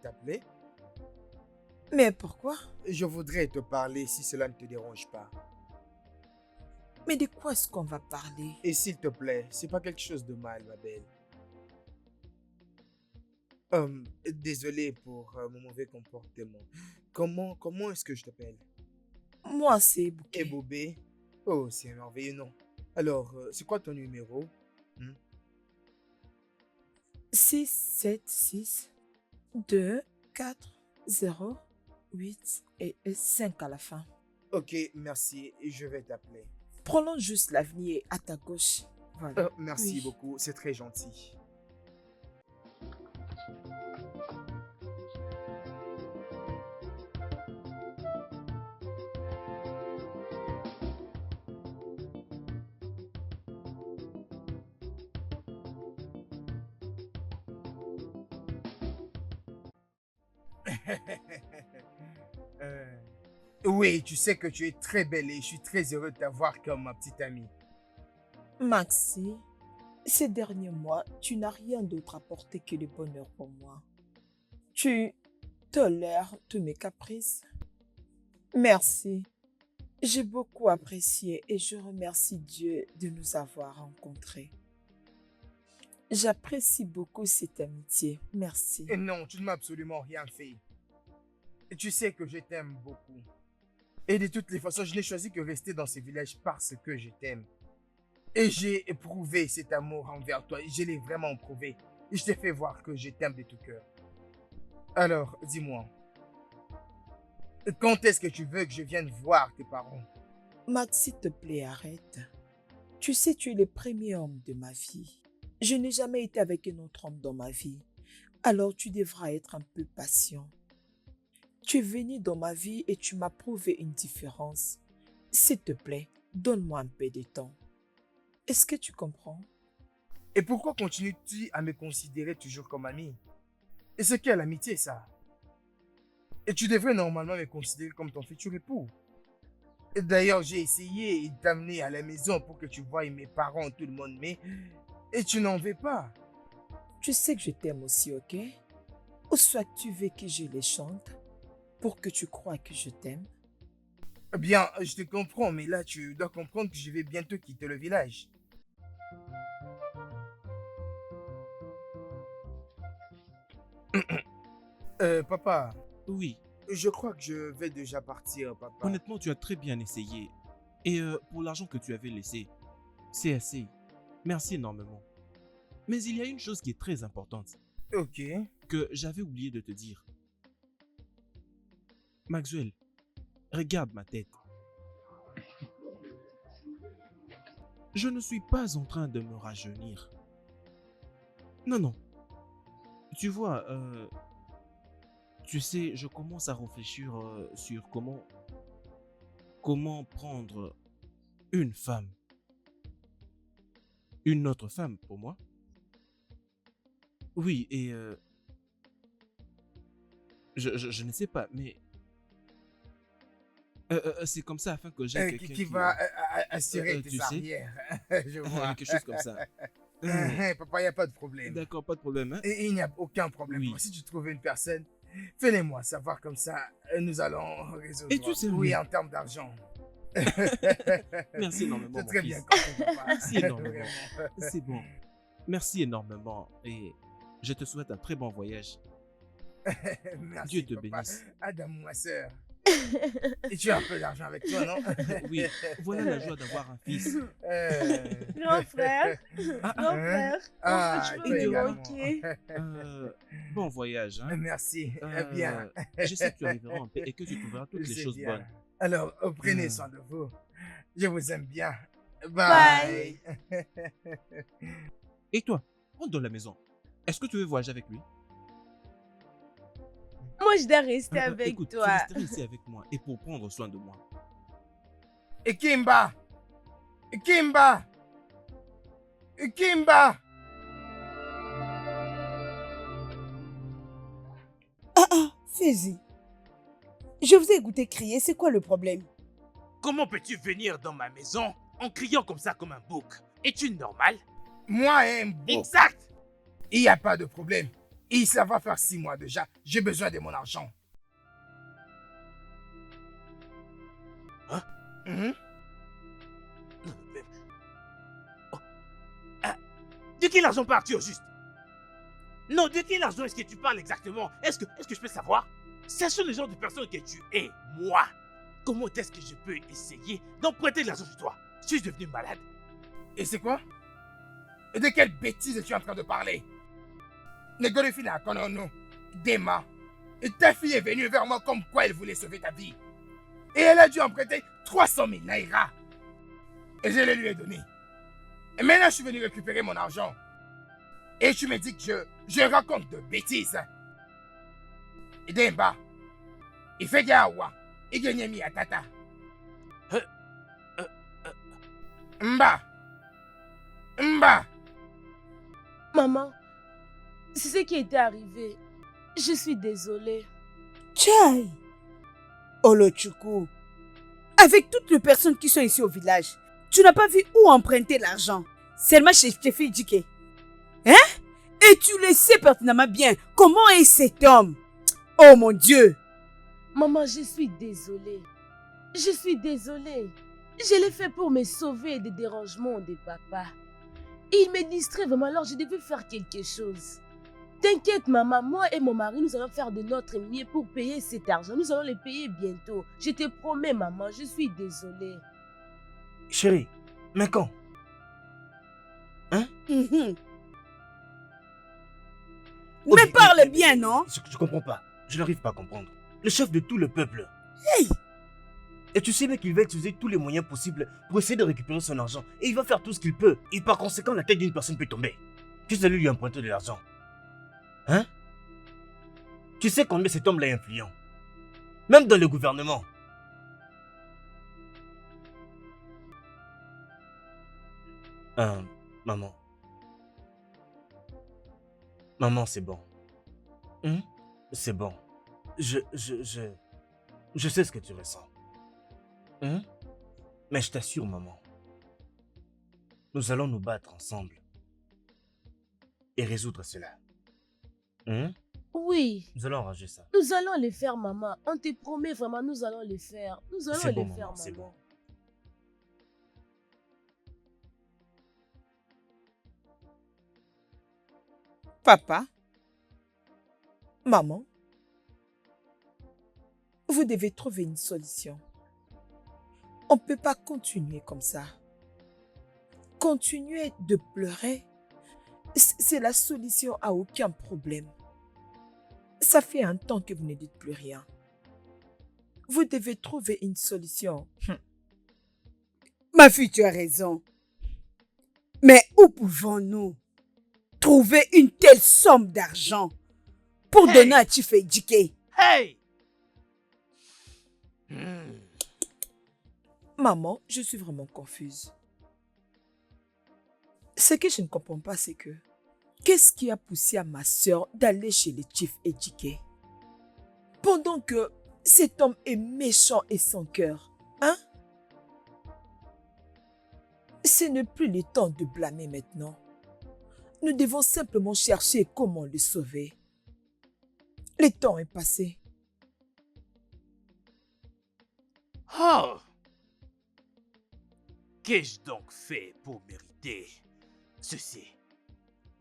t'appeler? Mais pourquoi? Je voudrais te parler si cela ne te dérange pas. Mais de quoi est-ce qu'on va parler? Et s'il te plaît, c'est pas quelque chose de mal, ma belle. Désolé pour mon mauvais comportement. Comment est-ce que je t'appelle? Moi, c'est Bouquet. Et Bobé? Oh, c'est un merveilleux nom. Alors, c'est quoi ton numéro? 6, 7, 6, 2, 4, 0, 8 et 5 à la fin. Ok, merci, je vais t'appeler. Prolonge juste l'avenue et à ta gauche. Voilà. Merci Oui. beaucoup, c'est très gentil. Oui, tu sais que tu es très belle et je suis très heureux de t'avoir comme ma petite amie. Maxi, Ces derniers mois, tu n'as rien d'autre apporté que le bonheur pour moi. Tu tolères tous mes caprices. Merci. J'ai beaucoup apprécié et je remercie Dieu de nous avoir rencontrés. J'apprécie beaucoup cette amitié. Merci. Et non, tu ne m'as absolument rien fait. Et tu sais que je t'aime beaucoup. Et de toutes les façons, je n'ai choisi que rester dans ce village parce que je t'aime. Et j'ai éprouvé cet amour envers toi. Je l'ai vraiment éprouvé. Et je t'ai fait voir que je t'aime de tout cœur. Alors, dis-moi, quand est-ce que tu veux que je vienne voir tes parents? Max, s'il te plaît, arrête. Tu sais, tu es le premier homme de ma vie. Je n'ai jamais été avec un autre homme dans ma vie. Alors tu devras être un peu patient. Tu es venu dans ma vie et tu m'as prouvé une différence. S'il te plaît, donne-moi un peu de temps. Est-ce que tu comprends? Et pourquoi continues-tu à me considérer toujours comme ami? Et ce qu'est l'amitié, ça? Et tu devrais normalement me considérer comme ton futur époux. Et d'ailleurs, j'ai essayé de t'amener à la maison pour que tu voies mes parents, tout le monde, mais... Et tu n'en veux pas. Tu sais que je t'aime aussi, ok? Ou soit tu veux que je les chante pour que tu crois que je t'aime? Bien, je te comprends, mais là, tu dois comprendre que je vais bientôt quitter le village. Papa, Oui, je crois que je vais déjà partir, papa. honnêtement, tu as très bien essayé. Et pour l'argent que tu avais laissé, c'est assez. Merci énormément. Mais il y a une chose qui est très importante Ok. que j'avais oublié de te dire. Maxwell, regarde ma tête. Je ne suis pas en train de me rajeunir. Non, non. Tu vois, tu sais, je commence à réfléchir sur comment prendre une femme. Une autre femme pour moi. Oui, et je ne sais pas, mais c'est comme ça afin que j'ai quelqu'un Qui va assurer tu tes sais, arrières. Je vois. quelque chose comme ça. Papa, il n'y a pas de problème. D'accord, pas de problème. Hein? Et il n'y a aucun problème. Oui. Si tu trouves une personne, fais-les-moi savoir comme ça. Nous allons résoudre. Et tu sais, oui, oui. en termes d'argent. Merci énormément, C'est mon très fils. bien compris, papa. Merci énormément. Vraiment. C'est bon. Merci énormément et je te souhaite un très bon voyage. Merci, Dieu te papa. bénisse. Adam, ma soeur. Et tu as un peu d'argent avec toi, non? Oui, voilà la joie d'avoir un fils. Grand frère, Ah, grand frère, Ah, tu toi peux me également. manquer. Bon voyage. Hein? Merci. Bien. Je sais que tu arriveras en paix et que tu trouveras toutes les C'est choses bien. bonnes. Alors, prenez soin de vous. Je vous aime bien. Bye. Et toi, rentre dans la maison. Est-ce que tu veux voyager avec lui? Moi, je dois rester avec Écoute, tu toi. resteras ici avec moi et pour prendre soin de moi. Et Kimba! Kimba! Kimba! Fais-y. Je vous ai écouté crier, c'est quoi le problème? Comment peux-tu venir dans ma maison en criant comme ça comme un bouc? Es-tu normal? Moi, un beau. Exact! Il n'y a pas de problème. Et ça va faire 6 mois déjà. J'ai besoin de mon argent. Hein? Mhm. Non, mais... Oh. Ah, de quel argent parles-tu au juste? Non, de quel argent est-ce que tu parles exactement? Est-ce que je peux savoir? Sachant le genre de personne que tu es, moi, comment est-ce que je peux essayer d'emprunter de l'argent chez toi? Suis-je devenu malade? Et c'est quoi? Et de quelle bêtise es-tu en train de parler? Negorifina Konono, Dema. Et ta fille est venue vers moi comme quoi elle voulait sauver ta vie. Et elle a dû emprunter 300 000 naira. Et je les lui ai donné. Et maintenant, je suis venu récupérer mon argent. Et tu me dis que je raconte de bêtises. Et Demba, il fait gawa. Il gagne mi à tata. Mba. Mba. Maman, c'est ce qui était arrivé. Je suis désolée. Tchai! Olochuku, avec toutes les personnes qui sont ici au village, tu n'as pas vu où emprunter l'argent. Seulement chez Chefi Djike. Hein? Et tu le sais pertinemment bien. Comment est cet homme? Oh mon Dieu! Maman, je suis désolée. Je suis désolée. Je l'ai fait pour me sauver des dérangements de papa. Il me distrait vraiment, alors je devais faire quelque chose. T'inquiète, maman, moi et mon mari, nous allons faire de notre mieux pour payer cet argent. Nous allons le payer bientôt. Je te promets, maman, je suis désolée. Chérie, mais quand? Hein? Mhm. Ok, Mais parle bien, non? Je comprends pas. Je n'arrive pas à comprendre. Le chef de tout le peuple. Hey! Et tu sais bien qu'il va utiliser tous les moyens possibles pour essayer de récupérer son argent. Et il va faire tout ce qu'il peut. Et par conséquent, la tête d'une personne peut tomber. Tu sais lui emprunter de l'argent. Hein? Tu sais combien cet homme-là est influent. Même dans le gouvernement. Maman. Maman, c'est bon. C'est bon. Je sais ce que tu ressens. Mais je t'assure, maman. Nous allons nous battre ensemble. Et résoudre cela. Oui, Nous allons arranger ça. nous allons le faire, maman. On te promet vraiment, nous allons le faire. Nous allons C'est le bon, faire, maman, c'est maman. bon. Papa, maman, vous devez trouver une solution. On ne peut pas continuer comme ça. Continuer de pleurer, c'est la solution à aucun problème. Ça fait un temps que vous ne dites plus rien. Vous devez trouver une solution. Ma fille, tu as raison. Mais où pouvons-nous trouver une telle somme d'argent pour Hey! donner à Chefi Djike? Hey! Maman, je suis vraiment confuse. Ce que je ne comprends pas, c'est que qu'est-ce qui a poussé à ma soeur d'aller chez le Chief Djike? Pendant que cet homme est méchant et sans cœur, hein? Ce n'est plus le temps de blâmer maintenant. Nous devons simplement chercher comment le sauver. Le temps est passé. Oh! Qu'ai-je donc fait pour mériter ceci?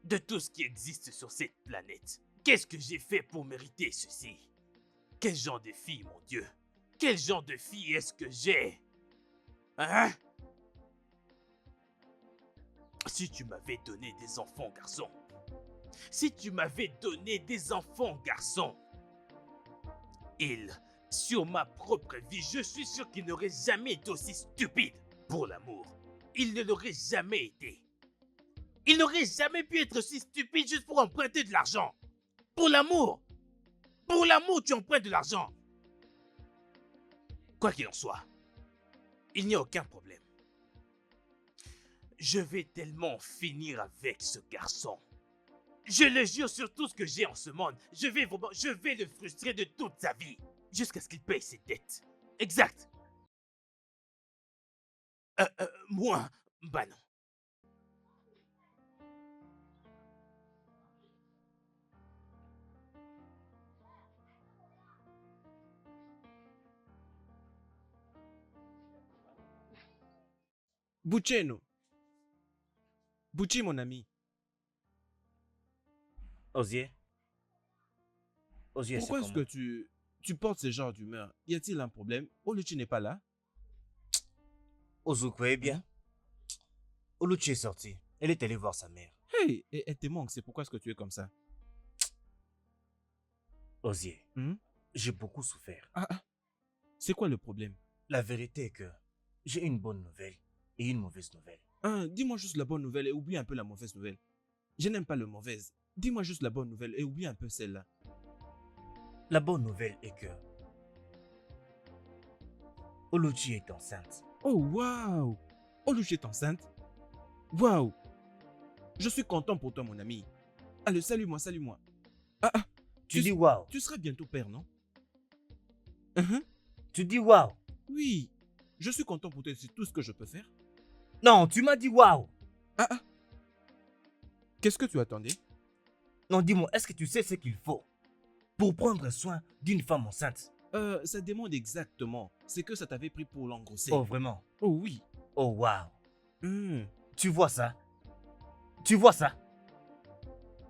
De tout ce qui existe sur cette planète, qu'est-ce que j'ai fait pour mériter ceci? Quel genre de fille, mon Dieu? Quel genre de fille est-ce que j'ai? Hein? Si tu m'avais donné des enfants garçons, si tu m'avais donné des enfants garçons, sur ma propre vie, je suis sûr qu'il n'aurait jamais été aussi stupide pour l'amour. Il ne l'aurait jamais été. Il n'aurait jamais pu être aussi stupide juste pour emprunter de l'argent. Pour l'amour. Pour l'amour, tu empruntes de l'argent. Quoi qu'il en soit, il n'y a aucun problème. Je vais tellement finir avec ce garçon. Je le jure sur tout ce que j'ai en ce monde. Je vais le frustrer de toute sa vie. Jusqu'à ce qu'il paye ses dettes. Exact. Moi, bah non. Bucheno. Buchi, mon ami. Osier, c'est Pourquoi est-ce comment? que tu portes ce genre d'humeur? Y a-t-il un problème? Oluchi n'est pas là? Ozu, quoi, bien? Oluchi est sortie. Elle est allée voir sa mère. Hey, elle te manque, c'est pourquoi est-ce que tu es comme ça? Osier, Hmm? j'ai beaucoup souffert. C'est quoi le problème? La vérité est que j'ai une bonne nouvelle et une mauvaise nouvelle. Dis-moi juste la bonne nouvelle et oublie un peu la mauvaise nouvelle. Je n'aime pas le mauvaise. Dis-moi juste la bonne nouvelle et oublie un peu celle-là. La bonne nouvelle est que Oluchi est enceinte. Oh, waouh! Oluchi est enceinte? Waouh! Je suis content pour toi, mon ami. Allez, salue-moi, salue-moi. Tu dis waouh. Tu seras bientôt père, non? Tu dis waouh. Oui, je suis content pour toi, c'est tout ce que je peux faire. Non, tu m'as dit waouh. Qu'est-ce que tu attendais? Non, dis-moi, est-ce que tu sais ce qu'il faut pour prendre soin d'une femme enceinte? Ça demande exactement ce que ça t'avait pris pour l'engrosser. Oh, vraiment? Oh oui. Oh, wow. Hmm. Tu vois ça? Tu vois ça?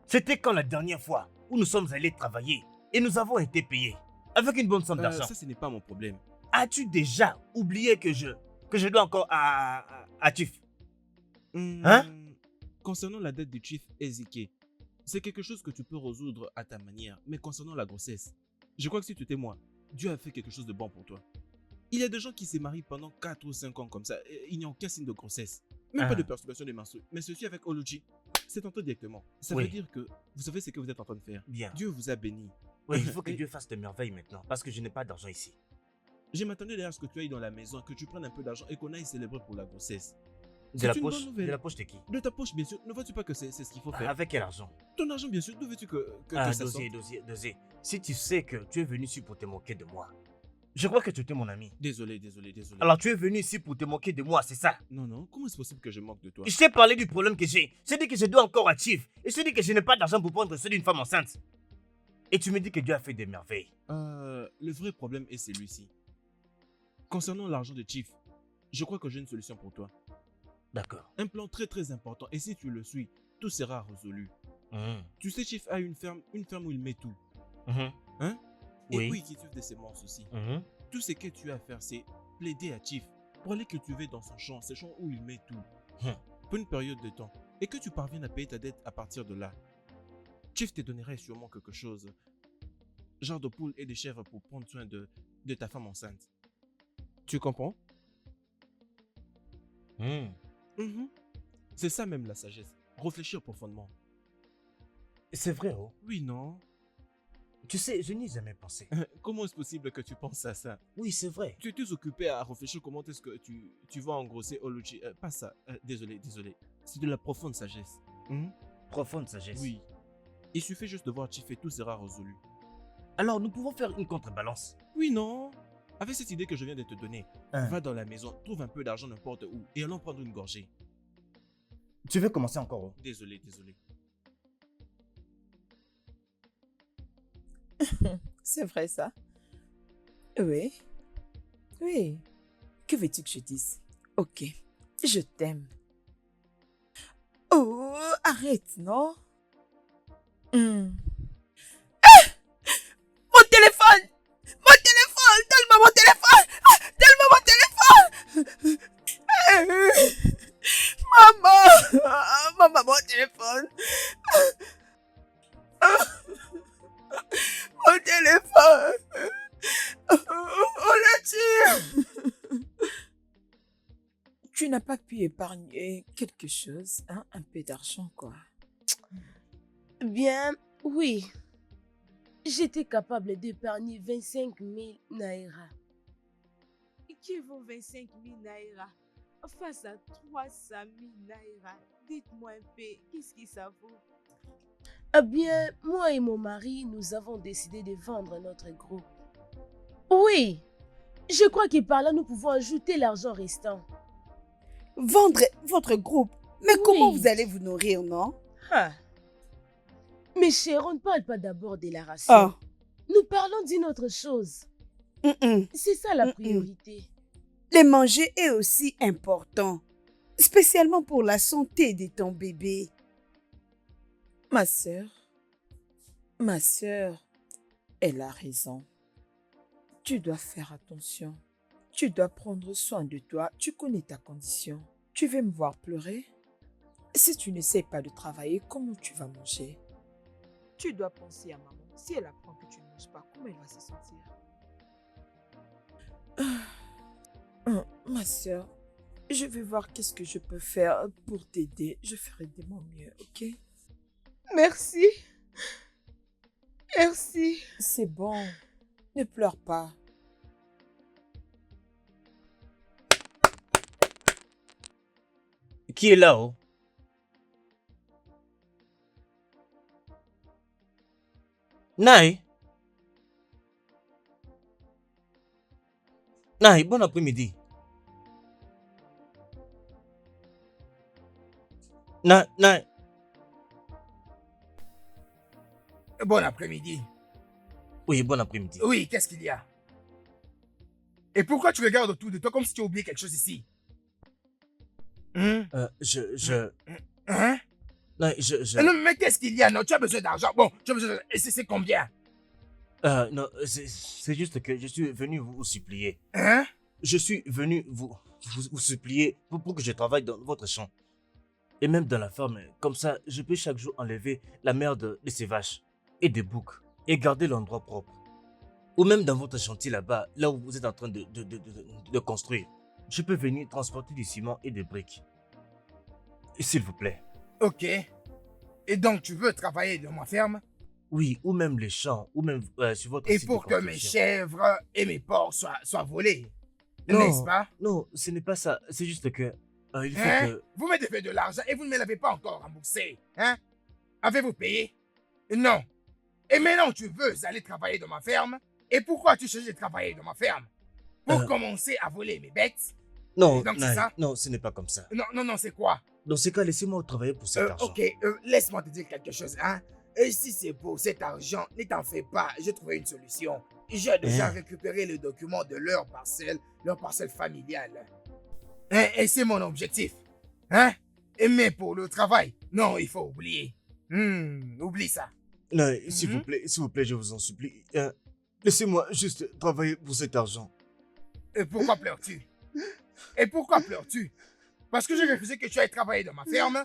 C'était quand la dernière fois où nous sommes allés travailler et nous avons été payés avec une bonne somme d'argent. Ça, ce n'est pas mon problème. As-tu déjà oublié que je dois encore à Tiff? Hein? Concernant la dette du chief Ezike, c'est quelque chose que tu peux résoudre à ta manière. Mais concernant la grossesse, je crois que si tu étais moi, Dieu a fait quelque chose de bon pour toi. Il y a des gens qui se marient pendant 4 ou 5 ans comme ça. Et il n'y a aucun signe de grossesse. Même pas de perturbation des menstrues. Mais ceci avec Oluchi, c'est tenté directement. Ça Oui. veut dire que vous savez ce que vous êtes en train de faire. Bien. Dieu vous a béni. Oui, il faut que Dieu fasse de merveilles maintenant parce que je n'ai pas d'argent ici. Je m'attendais d'ailleurs à ce que tu ailles dans la maison, que tu prennes un peu d'argent et qu'on aille célébrer pour la grossesse. De la une poche, bonne nouvelle. de la poche de qui? De ta poche, bien sûr. Ne vois-tu pas que c'est ce qu'il faut faire? Avec quel argent? Ton argent, bien sûr. D'où veux-tu que ça sorte? Dosier. Si tu sais que tu es venu ici pour te moquer de moi, je crois que tu étais mon ami. Désolé. Alors tu es venu ici pour te moquer de moi, c'est ça? Non. Comment est-ce possible que je manque de toi? Je t'ai parlé du problème que j'ai. Je t'ai dit que je dois encore à Chief. Et je t'ai dit que je n'ai pas d'argent pour prendre soin d'une femme enceinte. Et tu me dis que Dieu a fait des merveilles. Le vrai problème est celui-ci. Concernant l'argent de Chief, je crois que j'ai une solution pour toi. D'accord. Un plan très très important. Et si tu le suis, tout sera résolu. Tu sais, Chief a une ferme où il met tout. Hein? Et Oui. où il cultive des semences aussi. Mhm. Tout ce que tu as à faire, c'est plaider à Chief pour aller cultiver dans son champ, ces champs où il met tout. Pour une période de temps. Et que tu parviennes à payer ta dette à partir de là. Chief te donnerait sûrement quelque chose. Genre de poules et de chèvres pour prendre soin de ta femme enceinte. Tu comprends? C'est ça même la sagesse. Réfléchir profondément. C'est vrai, oh. Oui, non? Tu sais, je n'y ai jamais pensé. Comment est-ce possible que tu penses à ça? Oui, c'est vrai. Tu étais occupé à réfléchir comment est-ce que tu vas engrosser Oluchi. Pas ça. Désolé. C'est de la profonde sagesse. Profonde sagesse. Oui. Il suffit juste de voir Chief et tout sera résolu. Alors, nous pouvons faire une contrebalance. Oui, non? Avec cette idée que je viens de te donner, Hein. va dans la maison, trouve un peu d'argent n'importe où et allons prendre une gorgée. Tu veux commencer encore, oh? Désolé. C'est vrai ça? Oui. Que veux-tu que je dise? Ok, je t'aime. Oh, arrête, non? Mon téléphone! Donne-moi mon téléphone! Maman, mon téléphone! Mon téléphone! On l'a tire! Tu n'as pas pu épargner quelque chose, hein? Un peu d'argent, quoi. Bien, oui. J'étais capable d'épargner 25 000 naira. Qui vaut 25 000 naira face à 300 000 naira? Dites-moi un peu, qu'est-ce que ça vaut? Eh bien, moi et mon mari, nous avons décidé de vendre notre groupe. Oui, je crois que par là, nous pouvons ajouter l'argent restant. Vendre votre groupe. Mais comment Oui. vous allez vous nourrir, non? Ah. Mais chérie, on ne parle pas d'abord de la ration. Oh. Nous parlons d'une autre chose. C'est ça la priorité. Les manger est aussi important, spécialement pour la santé de ton bébé. Ma sœur, elle a raison. Tu dois faire attention. Tu dois prendre soin de toi. Tu connais ta condition. Tu veux me voir pleurer? Si tu n'essaies pas de travailler, comment tu vas manger? Tu dois penser à maman. Si elle apprend que tu ne manges pas, comment elle va se sentir? Ma sœur, je vais voir qu'est-ce que je peux faire pour t'aider. Je ferai de mon mieux, ok? Merci. Merci. C'est bon. Ne pleure pas. Qui est là, oh? Naï, bon après-midi. Naï. Bon après-midi. Oui, bon après-midi. Oui, qu'est-ce qu'il y a? Et pourquoi tu regardes autour de toi comme si tu as oublié quelque chose ici? Hein? Hein? Non, Non, mais qu'est-ce qu'il y a? Non, tu as besoin d'argent. Bon, tu as besoin de... Et c'est combien? Non, c'est juste que je suis venu vous supplier. Hein? Je suis venu vous supplier pour que je travaille dans votre champ. Et même dans la ferme, comme ça, je peux chaque jour enlever la merde de ces vaches et des boucs et garder l'endroit propre. Ou même dans votre chantier là-bas, là où vous êtes en train de construire, je peux venir transporter du ciment et des briques. S'il vous plaît. Ok. Et donc, tu veux travailler dans ma ferme? Oui, ou même les champs, ou même sur votre Et site pour de que mes construction. chèvres et mes porcs soient volés. Non, N'est-ce pas? non, ce n'est pas ça. C'est juste que il faut Hein? que... Vous me devez de l'argent et vous ne me l'avez pas encore remboursé. Hein? Avez-vous payé? Non. Et maintenant, tu veux aller travailler dans ma ferme? Et pourquoi tu cherches de travailler dans ma ferme? Pour commencer à voler mes bêtes? Non, Donc, c'est non, ça? non, ce n'est pas comme ça. Non, non, non, c'est quoi? Dans ce cas, laissez-moi travailler pour cet argent. Ok, laisse-moi te dire quelque chose, hein. Et si c'est pour cet argent, ne t'en fais pas, j'ai trouvé une solution. J'ai déjà récupéré le document de leur parcelle familiale. Hein, et c'est mon objectif. Hein? Mais pour le travail, non, il faut oublier. Oublie ça. Non, s'il vous plaît, je vous en supplie. Laissez-moi juste travailler pour cet argent. Et pourquoi pleures-tu? Et pourquoi pleures-tu? Parce que j'ai refusé que tu ailles travailler dans ma ferme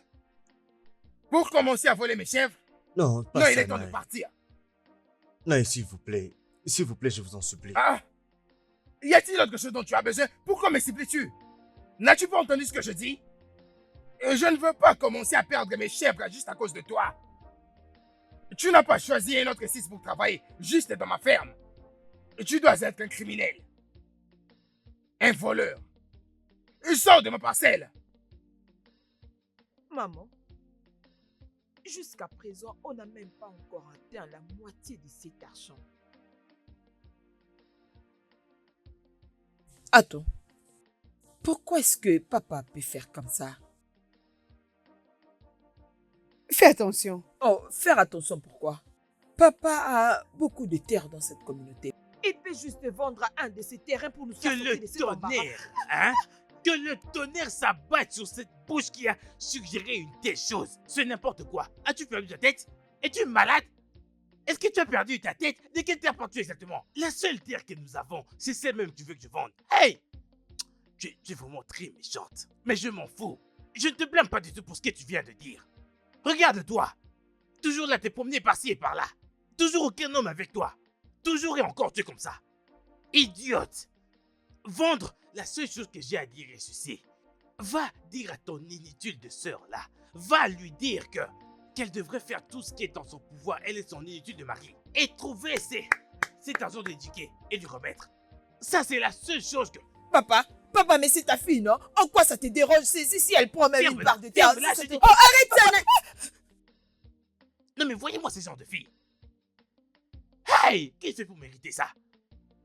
pour commencer à voler mes chèvres? Non, pas Non, ça, il est temps de Naï. partir. Non, s'il vous plaît, je vous en supplie. Ah! Y a-t-il autre chose dont tu as besoin? Pourquoi me supplies-tu? N'as-tu pas entendu ce que je dis? Je ne veux pas commencer à perdre mes chèvres juste à cause de toi. Tu n'as pas choisi un autre site pour travailler juste dans ma ferme. Tu dois être un criminel. Un voleur. Sors de ma parcelle. Maman, jusqu'à présent, on n'a même pas encore atteint la moitié de cet argent. Attends, pourquoi est-ce que papa peut faire comme ça? Fais attention. Oh, faire attention pourquoi? Papa a beaucoup de terres dans cette communauté. Il peut juste vendre un de ses terrains pour nous Que faire sortir le de cet embarras. tonnerre, hein? Que le tonnerre s'abatte sur cette bouche qui a suggéré une telle chose. C'est n'importe quoi. As-tu perdu ta tête? Es-tu malade? Est-ce que tu as perdu ta tête? De quelle terre parles-tu exactement? La seule terre que nous avons, c'est celle même que tu veux que je vende. Hey! Tu es vraiment très méchante. Mais je m'en fous. Je ne te blâme pas du tout pour ce que tu viens de dire. Regarde-toi. Toujours là, t'es promené par-ci et par-là. Toujours aucun homme avec toi. Toujours et encore tu es comme ça. Idiote. Vendre, la seule chose que j'ai à dire est ceci. Va dire à ton inutile de sœur là. Va lui dire qu'elle devrait faire tout ce qui est en son pouvoir, elle et son inutile de mari. Et trouver cet argent d'éduquer et lui remettre. Ça, c'est la seule chose que... Papa, mais c'est ta fille, non? En quoi ça te dérange si elle prend même une Ferme-la, part de terre? ferme-la, je dis- Oh, arrête ça! Non mais voyez-moi ce genre de fille. Hey! Qui fait pour mériter ça?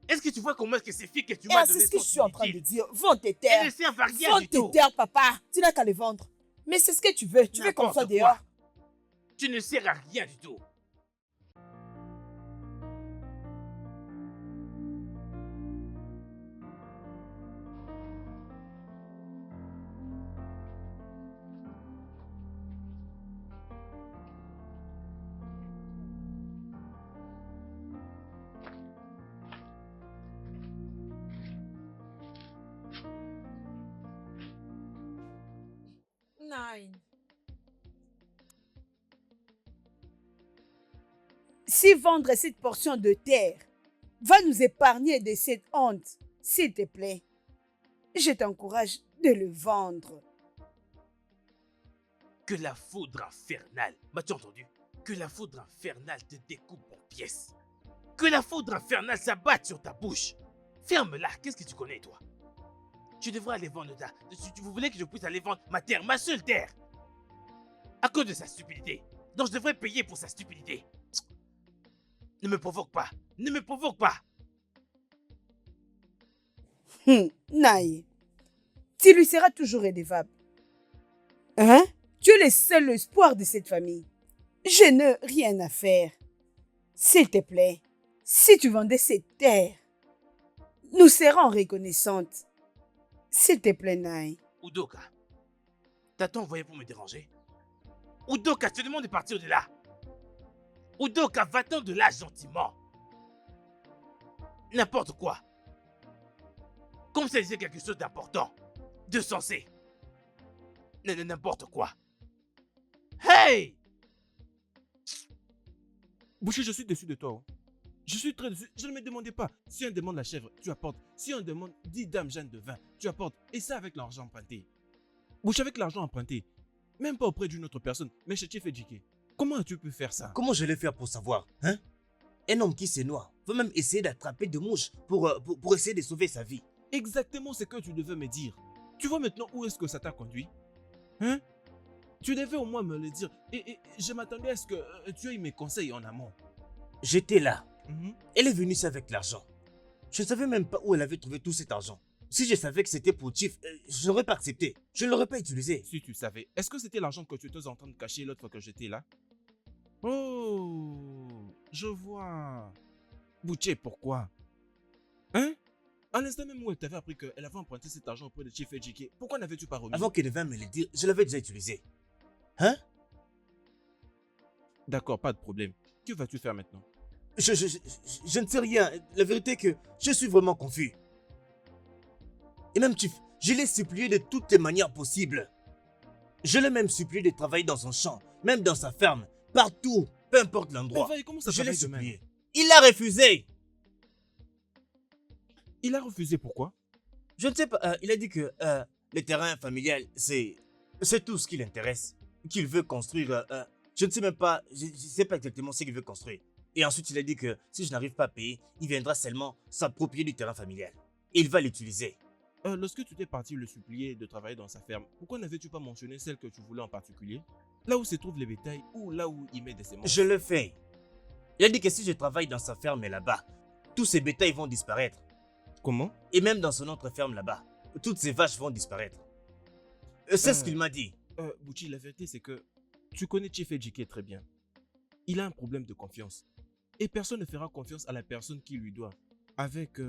Est-ce que tu vois comment est-ce que ces filles que tu m'as données C'est ce que sont je suis en train de inutiles? dire. Vends tes Elles terres. ne servent à rien Vends du tes tout. terres, papa. Tu n'as qu'à les vendre. Mais c'est ce que tu veux. Tu veux qu'on soit N'importe dehors. quoi. Tu ne sers à rien du tout. Nine. Si vendre cette portion de terre va nous épargner de cette honte, s'il te plaît, je t'encourage de le vendre. Que la foudre infernale, m'as-tu entendu? Que la foudre infernale te découpe en pièces. Que la foudre infernale s'abatte sur ta bouche. Ferme-la, qu'est-ce que tu connais toi? Tu devrais aller vendre vous voulez que je puisse aller vendre ma terre, ma seule terre? À cause de sa stupidité. Donc je devrais payer pour sa stupidité. Ne me provoque pas. Ne me provoque pas. Naïe, tu lui seras toujours redevable. Hein? Tu es le seul espoir de cette famille. Je n'ai rien à faire. S'il te plaît, si tu vendais ces terres, nous serons reconnaissantes. S'il te plaît, Naï. Udoka, t'as-tu envoyé pour me déranger? Udoka, je te demande de partir de là. Udoka, va-t'en de là gentiment. N'importe quoi. Comme si c'était quelque chose d'important, de sensé. N'importe quoi. Hey! Boucher, je suis déçu de toi. Oh. Je suis très déçu. Je ne me demandais pas. Si on demande la chèvre, tu apportes. Si on demande 10 dames jeunes de vin, tu apportes. Et ça avec l'argent emprunté. Boucher, avec l'argent emprunté. Même pas auprès d'une autre personne, mais chez Chief Ejike. Comment as-tu pu faire ça? Comment je vais faire pour savoir, hein? Un homme qui se noie veut même essayer d'attraper des mouches pour essayer de sauver sa vie. Exactement ce que tu devais me dire. Tu vois maintenant où est-ce que ça t'a conduit? Hein? Tu devais au moins me le dire. Et je m'attendais à ce que tu aies mes conseils en amont. J'étais là. Mhm. Elle est venue ici avec l'argent. Je ne savais même pas où elle avait trouvé tout cet argent. Si je savais que c'était pour Chief, je n'aurais pas accepté. Je ne l'aurais pas utilisé. Si tu savais, est-ce que c'était l'argent que tu étais en train de cacher l'autre fois que j'étais là? Oh, je vois. Boucher, pourquoi? Hein? À l'instant même où elle t'avait appris qu'elle avait emprunté cet argent auprès de Chief Ejike, pourquoi n'avais-tu pas remis? Avant qu'elle ne vienne me le dire, je l'avais déjà utilisé. Hein? D'accord, pas de problème. Que vas-tu faire maintenant? Je ne sais rien. La vérité est que je suis vraiment confus. Et même Chief, je l'ai supplié de toutes les manières possibles. Je l'ai même supplié de travailler dans son champ, même dans sa ferme, partout, peu importe l'endroit. Mais comment ça Je l'ai travaille demain? supplié. Il a refusé. Il a refusé, pourquoi? Je ne sais pas, il a dit que le terrain familial, c'est tout ce qui l'intéresse. Qu'il veut construire, je ne sais même pas, je ne sais pas exactement ce qu'il veut construire. Et ensuite, il a dit que si je n'arrive pas à payer, il viendra seulement s'approprier du terrain familial. Et il va l'utiliser. Lorsque tu t'es parti le supplier de travailler dans sa ferme, pourquoi n'avais-tu pas mentionné celle que tu voulais en particulier? Là où se trouvent les bétails ou là où il met des semences? Je le fais. Il a dit que si je travaille dans sa ferme là-bas, tous ces bétails vont disparaître. Comment? Et même dans son autre ferme là-bas, toutes ces vaches vont disparaître. C'est ce qu'il m'a dit. Bouchi, la vérité c'est que tu connais Chief Ejike très bien. Il a un problème de confiance. Et personne ne fera confiance à la personne qui lui doit. Avec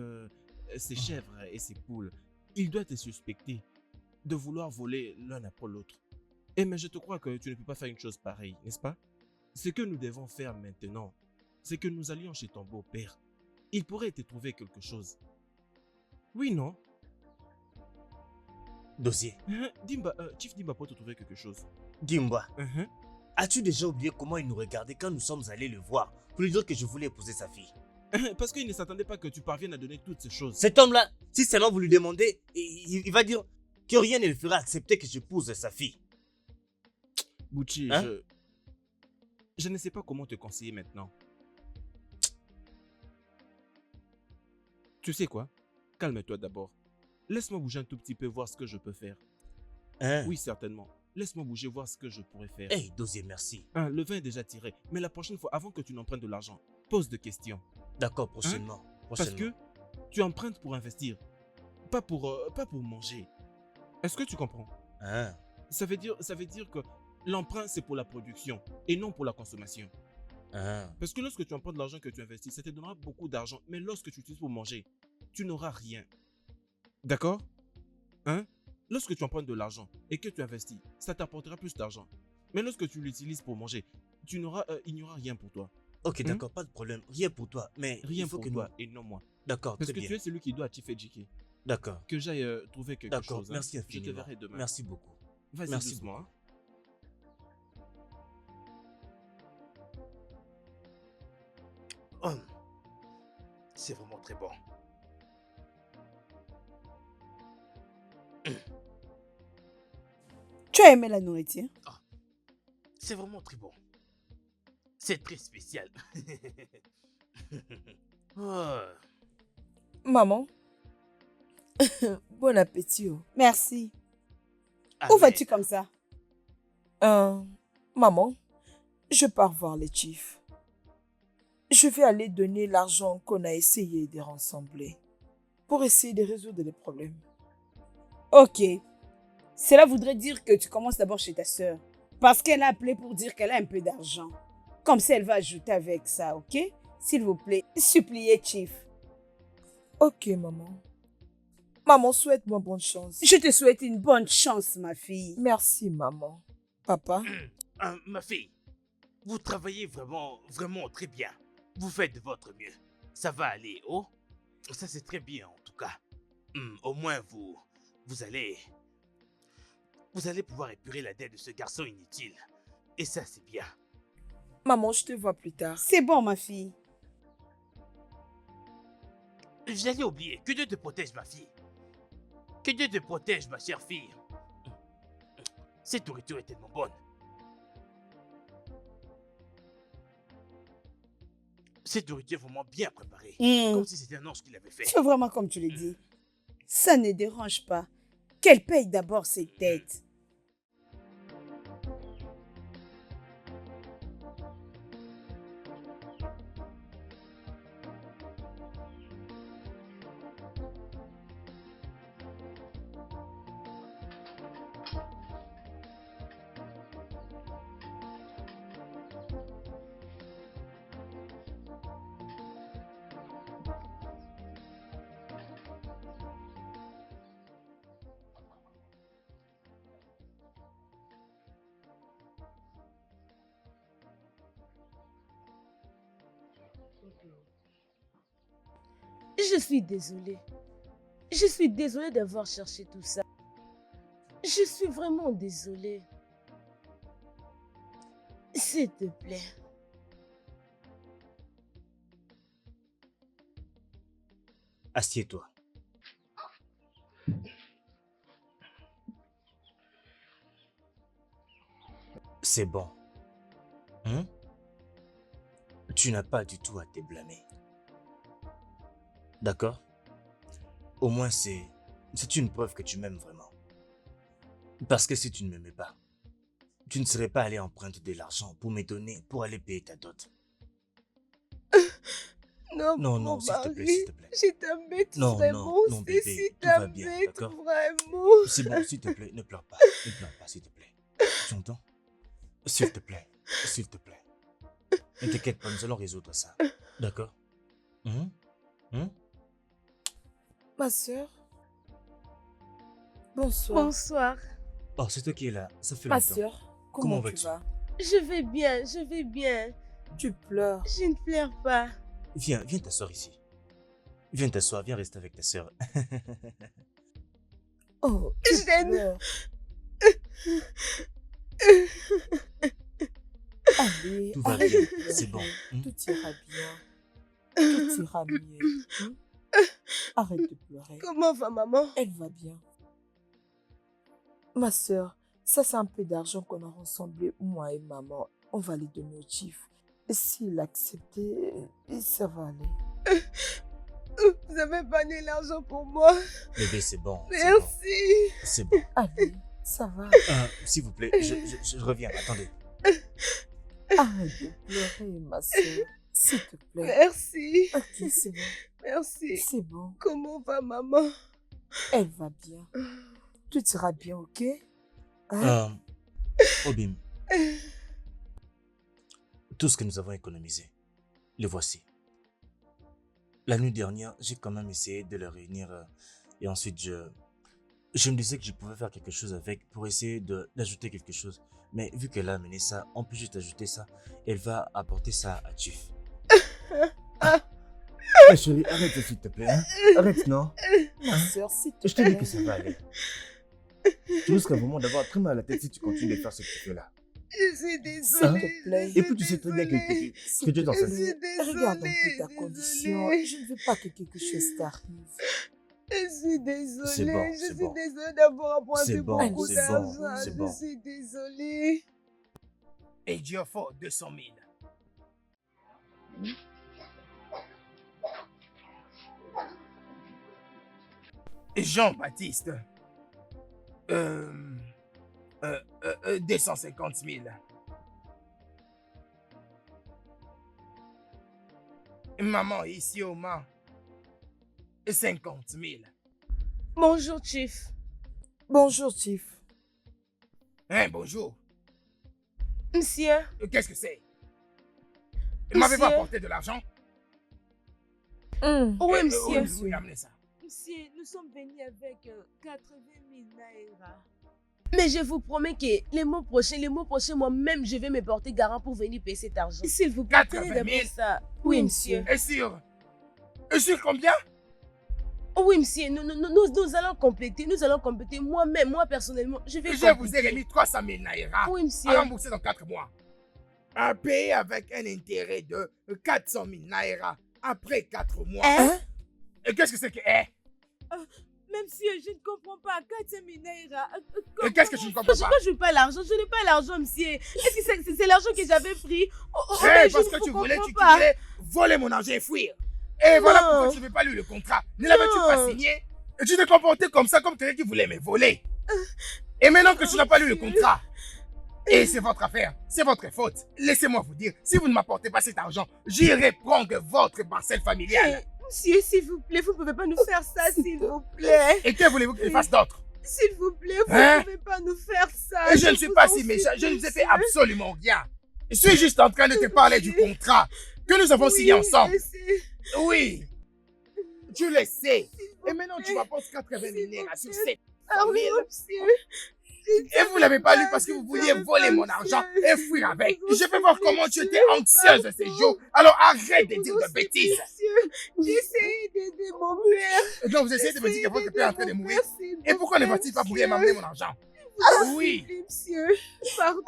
ses chèvres et ses poules, il doit te suspecter de vouloir voler l'un après l'autre. Et mais je te crois que tu ne peux pas faire une chose pareille, n'est-ce pas? Ce que nous devons faire maintenant, c'est que nous allions chez ton beau-père. Il pourrait te trouver quelque chose. Oui, non? Dossier, Dimba, Chief Dimba peut te trouver quelque chose. dis-moi, as-tu déjà oublié comment il nous regardait quand nous sommes allés le voir pour lui dire que je voulais épouser sa fille? Parce qu'il ne s'attendait pas que tu parviennes à donner toutes ces choses. Cet homme-là, si seulement vous lui demandez, il va dire que rien ne le fera accepter que j'épouse sa fille. Bouchi, Hein? je ne sais pas comment te conseiller maintenant. Tu sais quoi? Calme-toi d'abord. Laisse-moi bouger un tout petit peu, voir ce que je peux faire. Hein? Oui, certainement. Laisse-moi bouger, voir ce que je pourrais faire. Hey, Dossier, merci. Le vin est déjà tiré, mais la prochaine fois, avant que tu n'empruntes de l'argent, pose des questions. D'accord, prochainement. Parce que tu empruntes pour investir, pas pour manger. Est-ce que tu comprends? Hein? Ça veut dire que l'emprunt, c'est pour la production et non pour la consommation. Hein? Parce que lorsque tu empruntes de l'argent que tu investis, ça te donnera beaucoup d'argent, mais lorsque tu utilises pour manger, tu n'auras rien. D'accord? Hein? Lorsque tu empruntes de l'argent et que tu investis, ça t'apportera plus d'argent. Mais lorsque tu l'utilises pour manger, il n'y aura rien pour toi. Ok, d'accord, pas de problème. Rien pour toi, mais Rien il faut pour que toi nous... et non moi. D'accord, Parce très que bien. tu es celui qui doit à Chief Ejike. D'accord, Que j'aille trouver quelque d'accord, chose. merci Je te infiniment. verrai demain. Merci beaucoup. Vas-y merci doucement. Hein. C'est vraiment très bon. Tu as aimé la nourriture? C'est vraiment très bon. C'est très spécial. Oh. Maman, bon appétit. Oh. Merci. Ah, Où mais- vas-tu comme ça? Maman, je pars voir les chiefs. Je vais aller donner l'argent qu'on a essayé de rassembler pour essayer de résoudre les problèmes. Ok. Cela voudrait dire que tu commences d'abord chez ta sœur. Parce qu'elle a appelé pour dire qu'elle a un peu d'argent. Comme ça, elle va ajouter avec ça, ok? S'il vous plaît, suppliez Chief. Ok, maman. Maman, souhaite-moi bonne chance. Je te souhaite une bonne chance, ma fille. Merci, maman. Papa, Ma fille, vous travaillez vraiment, vraiment très bien. Vous faites de votre mieux. Ça va aller, oh? Ça c'est très bien en tout cas. Au moins vous allez pouvoir épurer la dette de ce garçon inutile. Et ça c'est bien. maman, je te vois plus tard. C'est bon, ma fille. J'allais oublier. Que Dieu te protège, ma fille. Que Dieu te protège, ma chère fille. Cette nourriture est tellement bonne. Cette nourriture est vraiment bien préparée. Comme si c'était un ange qui l'avait fait. C'est vraiment comme tu le dis. Ça ne dérange pas. Qu'elle paye d'abord ses dettes. Je suis désolée. Je suis désolée d'avoir cherché tout ça. Je suis vraiment désolée. S'il te plaît. Assieds-toi. C'est bon. Hein? Tu n'as pas du tout à te blâmer. D'accord? Au moins c'est une preuve que tu m'aimes vraiment. Parce que si tu ne m'aimais pas, tu ne serais pas allé emprunter de l'argent pour me donner, pour aller payer ta dot. Non, Non, mon non, s'il te plaît, mari, s'il te plaît. je t'embête Non, vraiment. non, bébé, Si tout va bien, t'embête d'accord? vraiment. C'est bon, s'il te plaît, ne pleure pas. Ne pleure pas, s'il te plaît. Tu entends? S'il te plaît, s'il te plaît. Ne t'inquiète pas, nous allons résoudre ça. D'accord? Ma sœur. Bonsoir. Bonsoir. Oh, c'est toi qui es là. Ça fait Ma longtemps. sœur, Comment comment tu vas-tu? vas? Je vais bien, je vais bien. Tu pleures. Je ne pleure pas. Viens t'asseoir ici. Viens t'asseoir, viens rester avec ta sœur. Oh, tu J'aime. pleures. Allez, Tout va arrête bien, de pleurer. c'est bon. Tout ira bien. Tout ira mieux. Arrête de pleurer. Comment va maman? Elle va bien. Ma sœur, ça c'est un peu d'argent qu'on a rassemblé, moi et maman. On va les donner au chief. Et s'il accepte, ça va aller. Vous avez banni l'argent pour moi. Bébé, c'est bon. Merci. C'est bon. Allez, ça va. S'il vous plaît, je reviens. Attendez. Arrête de pleurer, ma sœur. S'il te plaît. Merci. Ok, c'est bon. Merci. C'est bon. Comment va maman? Elle va bien. Tout ira bien, ok? Hein? Obim, tout ce que nous avons économisé, le voici. La nuit dernière, j'ai quand même essayé de le réunir et ensuite je me disais que je pouvais faire quelque chose avec pour essayer d'ajouter quelque chose. Mais vu qu'elle a amené ça, on peut juste ajouter ça. Elle va apporter ça à Chief. Ma chérie, arrête s'il te plaît. Hein? Arrête, non? Ma sœur, s'il te Je te dis plaît. que ça va aller. Tu risques vraiment d'avoir très mal à la tête si tu continues de faire ce que tu fais là. Je suis S'il désolée. te plaît. Et puis tu sais très bien que Dieu t'en S'il te fait. plaît, désolée, regarde un peu ta désolée. condition. Je ne veux pas que quelque chose t'arrive. Je suis désolée. C'est bon, Je c'est suis bon. désolée d'avoir emprunté C'est bon, beaucoup c'est d'argent. bon, c'est Je bon. suis désolée. Et Dieu faut 200 000. Jean-Baptiste. 250 000. Maman, ici au Mans. 50 000. Bonjour, Chief. Bonjour, Chief. Hein, bonjour. Monsieur, Qu'est-ce que c'est? M'avez-vous Monsieur. apporté de l'argent? Oui, Oui, monsieur. oui, amenez ça. Monsieur, nous sommes venus avec 80 000 naira. Mais je vous promets que les mois prochains, moi-même, je vais me porter garant pour venir payer cet argent. S'il vous plaît, 80 000. prenez d'abord ça. Oui, monsieur. Et sur combien? Oui, monsieur, nous allons compléter. Moi-même, moi personnellement, je vais Je vous ai compléter. remis 300 000 naira Oui, monsieur. à rembourser dans 4 mois. À payer avec un intérêt de 400 000 naira après 4 mois. Hein? Et qu'est-ce que c'est que... Eh? Mais monsieur, je ne comprends pas. 400 000 naira. Et qu'est-ce que je ne comprends pas? Pourquoi je veux pas l'argent? Je n'ai pas l'argent, monsieur. Est-ce que c'est l'argent que j'avais pris? Eh, Mais je parce ne que tu comprends voulais pas. voler mon argent et fuir. Et voilà Non. pourquoi tu ne veux pas lu le contrat. Ne l'avais-tu Non. pas signé? Et tu te comportais comme ça, comme quelqu'un qui voulait me voler. Et maintenant que tu n'as pas lu le contrat, et c'est votre affaire, c'est votre faute. Laissez-moi vous dire, si vous ne m'apportez pas cet argent, j'irai prendre votre parcelle familiale. Monsieur, s'il vous plaît, vous ne pouvez pas nous faire ça, s'il vous plaît. Et que voulez-vous que je fasse d'autre? S'il vous plaît, vous Hein? ne pouvez pas nous faire ça. Et je ne suis vous pas en si méchant, je ne vous ai fait supplie, absolument rien. Je suis juste en train de te parler du contrat que nous avons signé ensemble. je sais. Oui, tu le sais. vous Et maintenant, tu plaît. m'apportes 80 000 S'il naira vous sur plaît. 700 Ah oui, 000. monsieur. Et vous ne l'avez pas lu parce que vous vouliez voler mon argent et fuir avec. Je peux voir comment tu étais anxieuse de ces jours. Alors arrête de dire de bêtises. J'essaie d'aider mon père. Donc vous essayez de me dire que votre père est en train de mourir. Et pourquoi ne va-t-il pas mourir et m'amener mon argent? Oui. Monsieur, pardon.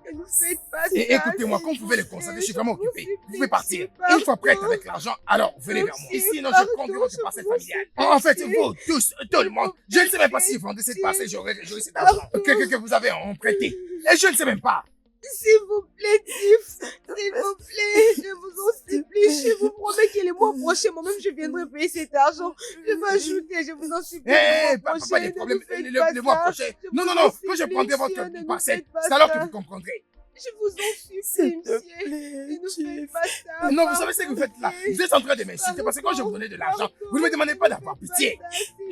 Ne nous faites pas ça. Et écoutez-moi, comme vous pouvez le constater, je suis vraiment occupé. Vous pouvez partir. Une fois prête avec l'argent, alors venez vers moi. Et sinon, je prendrai votre parcelle familiale. En fait, vous tous, tout le monde, je ne sais même pas si vous vendez cette parcelle, j'aurais cet argent que vous avez emprunté. Et je ne sais même pas. S'il vous plaît, Tiff. S'il vous plaît, je vous en supplie. Je vous promets que les mois prochains, moi-même, je viendrai payer cet argent. Je vais ajouter, je vous en supplie. Eh, pas de problème, le mois prochain. Non, que je prendrai votre parcelle. C'est alors que vous comprendrez. Je vous en supplie, monsieur. Ne nous faites pas ça. Non, vous savez ce que vous faites là? Vous êtes en train de m'insulter parce que quand je vous donnais de l'argent, vous ne me demandez pas d'avoir pitié.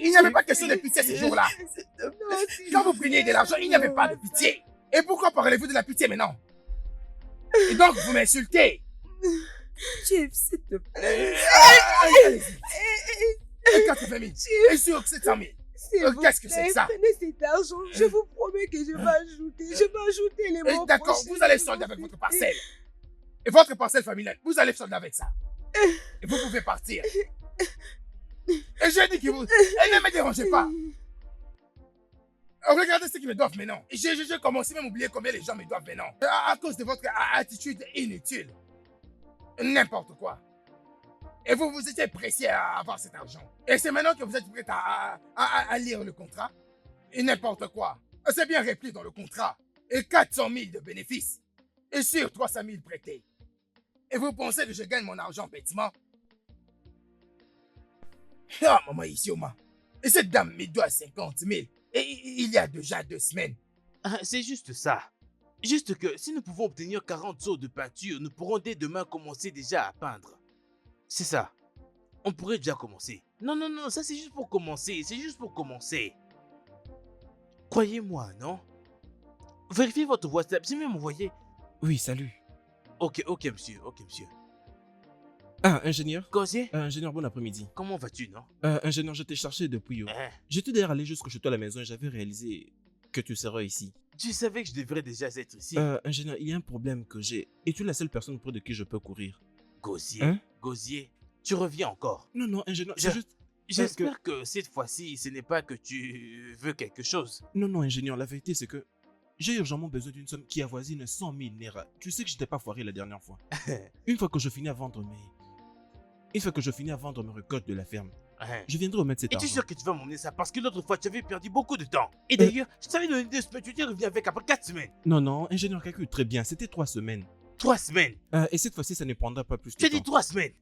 Il n'y avait pas question de pitié ces jours-là. Quand vous preniez de l'argent, il n'y avait pas de pitié. Et pourquoi parlez-vous de la pitié maintenant? Et donc, vous m'insultez. Jeff, s'il te plaît. Et 80 000. Et sur 700 000. Qu'est-ce que c'est que ça? Prenez cet argent. Je vous promets que je vais ajouter. Je vais ajouter les mots. D'accord, vous allez solder avec votre parcelle. Et votre parcelle familiale, vous allez solder avec ça. Et vous pouvez partir. Et j'ai dit que vous... Et ne me dérangez pas. Regardez ce qu'ils me doivent maintenant. J'ai commencé même à oublier combien les gens me doivent maintenant. À cause de votre attitude inutile. N'importe quoi. Et vous étiez pressé à avoir cet argent. Et c'est maintenant que vous êtes prêt à lire le contrat. Et n'importe quoi. C'est bien repris dans le contrat. Et 400 000 de bénéfices. Et sur 300 000 prêtés. Et vous pensez que je gagne mon argent bêtement? Ah, maman Isioma. Et cette dame me doit 50 000. Et il y a déjà 2 semaines. Ah, c'est juste ça. Juste que si nous pouvons obtenir 40 seaux de peinture, nous pourrons dès demain commencer déjà à peindre. C'est ça. On pourrait déjà commencer. Non, ça c'est juste pour commencer. C'est juste pour commencer. Croyez-moi, non? Vérifiez votre WhatsApp. J'ai même envoyé. Oui, salut. Ok, monsieur. Ah, ingénieur? Gosier, Ingénieur, bon après-midi. comment vas-tu, non? Ingénieur, je t'ai cherché depuis. Hein? J'étais d'ailleurs allé jusque chez toi à la maison et j'avais réalisé que tu serais ici. Tu savais que je devrais déjà être ici. Ingénieur, il y a un problème que j'ai. Et tu es la seule personne auprès de qui je peux courir. Gosier, Hein? Gosier, tu reviens encore. Non, ingénieur, Je- c'est juste... J'espère que cette fois-ci, ce n'est pas que tu veux quelque chose. Non, ingénieur, la vérité c'est que j'ai urgemment besoin d'une somme qui avoisine 100 000 naira. Tu sais que je t'ai pas foiré la dernière fois. Une fois que je finis à vendre mes récoltes de la ferme, Hein? je viendrai remettre cet Et tu es argent. sûr que tu vas m'emmener ça? Parce que l'autre fois, tu avais perdu beaucoup de temps. Et d'ailleurs, je t'avais donné 2 semaines, tu t'es revenu avec après 4 semaines. Non, ingénieur calcule très bien, c'était 3 semaines. 3 semaines. Et cette fois-ci, ça ne prendra pas plus Tu de as dit temps. 3 semaines.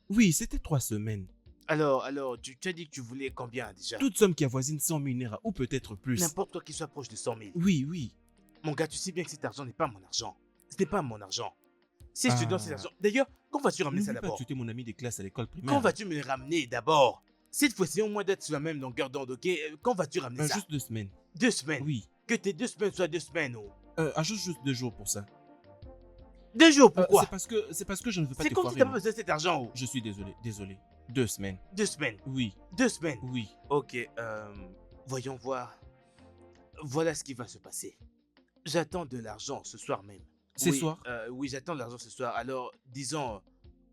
Oui, c'était 3 semaines. Alors, tu as dit que tu voulais combien déjà? Toute somme qui avoisine 100 000 naira, ou peut-être plus. N'importe quoi qui soit proche de 100 000. Oui. Mon gars, tu sais bien que cet argent n'est pas mon argent. Ce n'est pas mon argent. Si je te donne cet Ah. argent... D'ailleurs, quand vas-tu ramener ça N'oublie pas que d'abord? tu étais mon ami de classe à l'école primaire. Quand vas-tu me le ramener d'abord? Cette fois-ci, au moins d'être sur la même longueur d'onde, ok? Quand vas-tu ramener ça? Juste 2 semaines. 2 semaines. Oui. Que tes 2 semaines soient 2 semaines, oh. Ajoute juste 2 jours pour ça. 2 jours, pourquoi? C'est parce que je ne veux pas C'est te comme si foirer, t'as pas moi. besoin de cet argent. Oh. Je suis désolé. 2 semaines. 2 semaines. Oui, 2 semaines. oui. Ok, voyons voir. Voilà ce qui va se passer. J'attends de l'argent ce soir même. Ce Oui, soir? Oui, j'attends de l'argent ce soir. Alors, disons,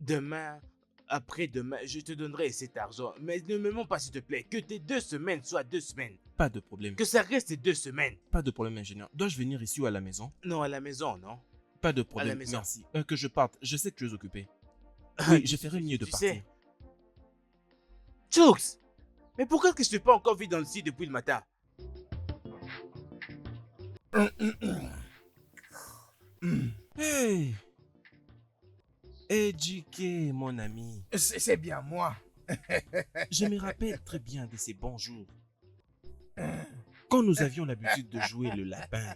demain, après-demain, je te donnerai cet argent. Mais ne me mens pas, s'il te plaît. Que tes 2 semaines soient 2 semaines. Pas de problème. Que ça reste 2 semaines. Pas de problème, ingénieur. Dois-je venir ici ou à la maison? Non, à la maison, non. Pas de problème, maison. merci. Que je parte. Je sais que tu es occupé. Oui, je ferai mieux de Tu partir. sais. Chooks! Mais pourquoi est-ce que je t'ai pas encore vu dans le site depuis le matin? Hey! JK, mon ami. C'est bien moi. Je me rappelle très bien de ces bons jours. Quand nous avions l'habitude de jouer le lapin.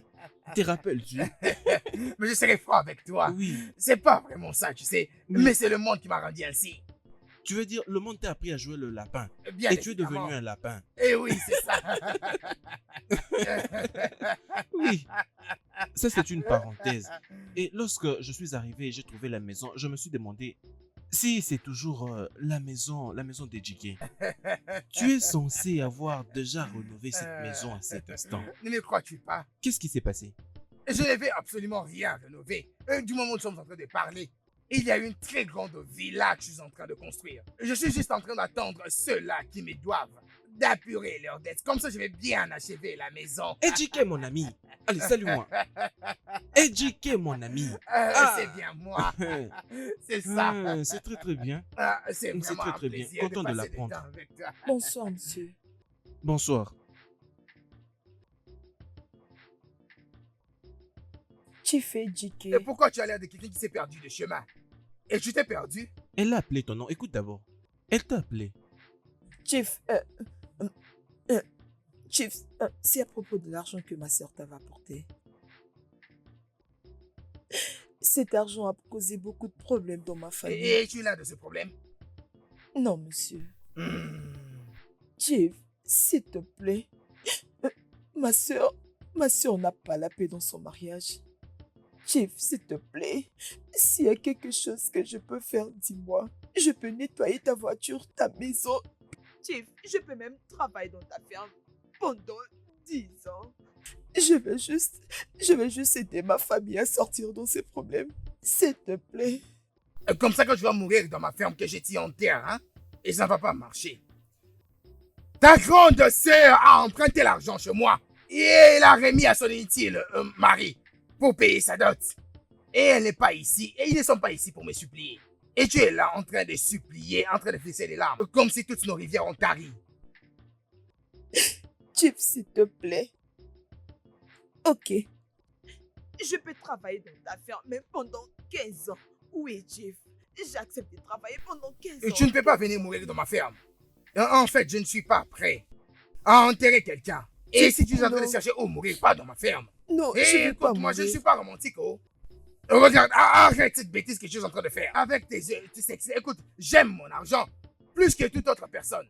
Te rappelles-tu? Mais je serai franc avec toi. Oui. C'est pas vraiment ça, tu sais. Oui. Mais c'est le monde qui m'a rendu ainsi. Tu veux dire, le monde t'a appris à jouer le lapin. Bien Et tu es évidemment. devenu un lapin. Eh oui, c'est ça. Oui. Ça, c'est une parenthèse. Et lorsque je suis arrivé et j'ai trouvé la maison, je me suis demandé si c'est toujours la maison de JK. Tu es censé avoir déjà rénové cette maison à cet instant. Ne me crois-tu pas? Qu'est-ce qui s'est passé? Je ne vais absolument rien rénover. Du moment où nous sommes en train de parler, il y a une très grande villa que je suis en train de construire. Je suis juste en train d'attendre ceux-là qui me doivent d'apurer leurs dettes. Comme ça, je vais bien achever la maison. JK, mon ami. Allez, salue-moi. JK, mon ami. C'est bien moi. C'est ça. C'est très très bien. C'est vraiment très, un très bien. plaisir Content de de passer du l'apprendre. temps avec toi. Bonsoir, monsieur. Bonsoir. Chief et JK. Et pourquoi tu as l'air de quelqu'un qui s'est perdu de chemin? Et tu t'es perdu? Elle a appelé ton nom. Écoute d'abord. Elle t'a appelé. Chief, Chief, c'est à propos de l'argent que ma sœur t'avait apporté. Cet argent a causé beaucoup de problèmes dans ma famille. Et tu l'as de ce problème? Non, monsieur. Hmm. Chief, s'il te plaît. Ma sœur n'a pas la paix dans son mariage. Chief, s'il te plaît, s'il y a quelque chose que je peux faire, dis-moi. Je peux nettoyer ta voiture, ta maison. Chief, je peux même travailler dans ta ferme pendant 10 ans. Je vais juste aider ma famille à sortir de ces problèmes. S'il te plaît. Comme ça, quand tu vas mourir dans ma ferme que j'ai tirée en terre, hein? Et ça ne va pas marcher. Ta grande sœur a emprunté l'argent chez moi. Et elle a remis à son inutile mari pour payer sa dot. Et elle n'est pas ici. Et ils ne sont pas ici pour me supplier. Et tu es là en train de supplier, en train de flisser les larmes. Comme si toutes nos rivières ont tari. Chief, s'il te plaît. Ok. Je peux travailler dans ta ferme, mais pendant 15 ans. Oui, Chief. J'accepte de travailler pendant 15 ans. Et tu ne peux pas venir mourir dans ma ferme. En fait, je ne suis pas prêt à enterrer quelqu'un. Et si tu es en train de chercher où mourir, pas dans ma ferme. Non, Et je ne veux pas écoute, moi, mourir. je ne suis pas romantique, oh. Regarde, arrête cette bêtise que tu es en train de faire. Avec tes yeux, tu sais, écoute, j'aime mon argent plus que toute autre personne.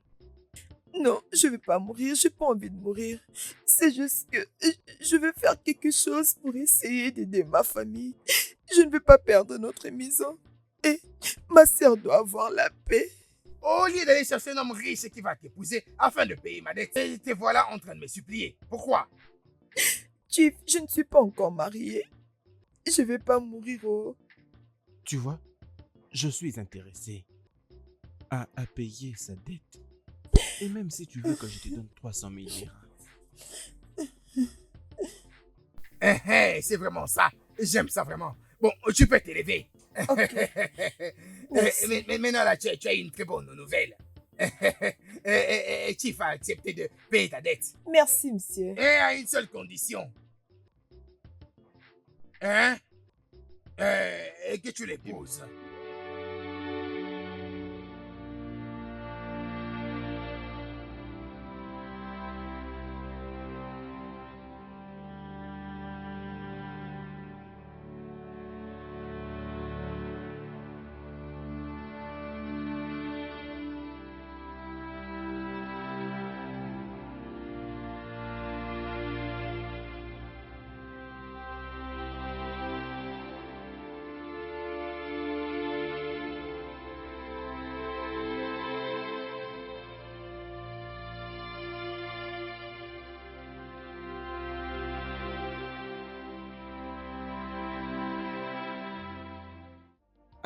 Non, je ne vais pas mourir. J'ai pas envie de mourir. C'est juste que je veux faire quelque chose pour essayer d'aider ma famille. Je ne veux pas perdre notre maison. Et ma sœur doit avoir la paix. Au lieu d'aller chercher un homme riche qui va t'épouser afin de payer ma dette, et te voilà en train de me supplier. Pourquoi? Chief, je ne suis pas encore mariée. Je ne vais pas mourir. Oh. Tu vois, je suis intéressé à payer sa dette. Et même si tu veux que je te donne 300 000 liras. C'est vraiment ça. J'aime ça vraiment. Bon, tu peux t'élever. Ok. Merci. Mais maintenant, là, tu as une très bonne nouvelle. Chief a accepté de payer ta dette. Merci, monsieur. Et à une seule condition. Hein? Que tu l'épouses.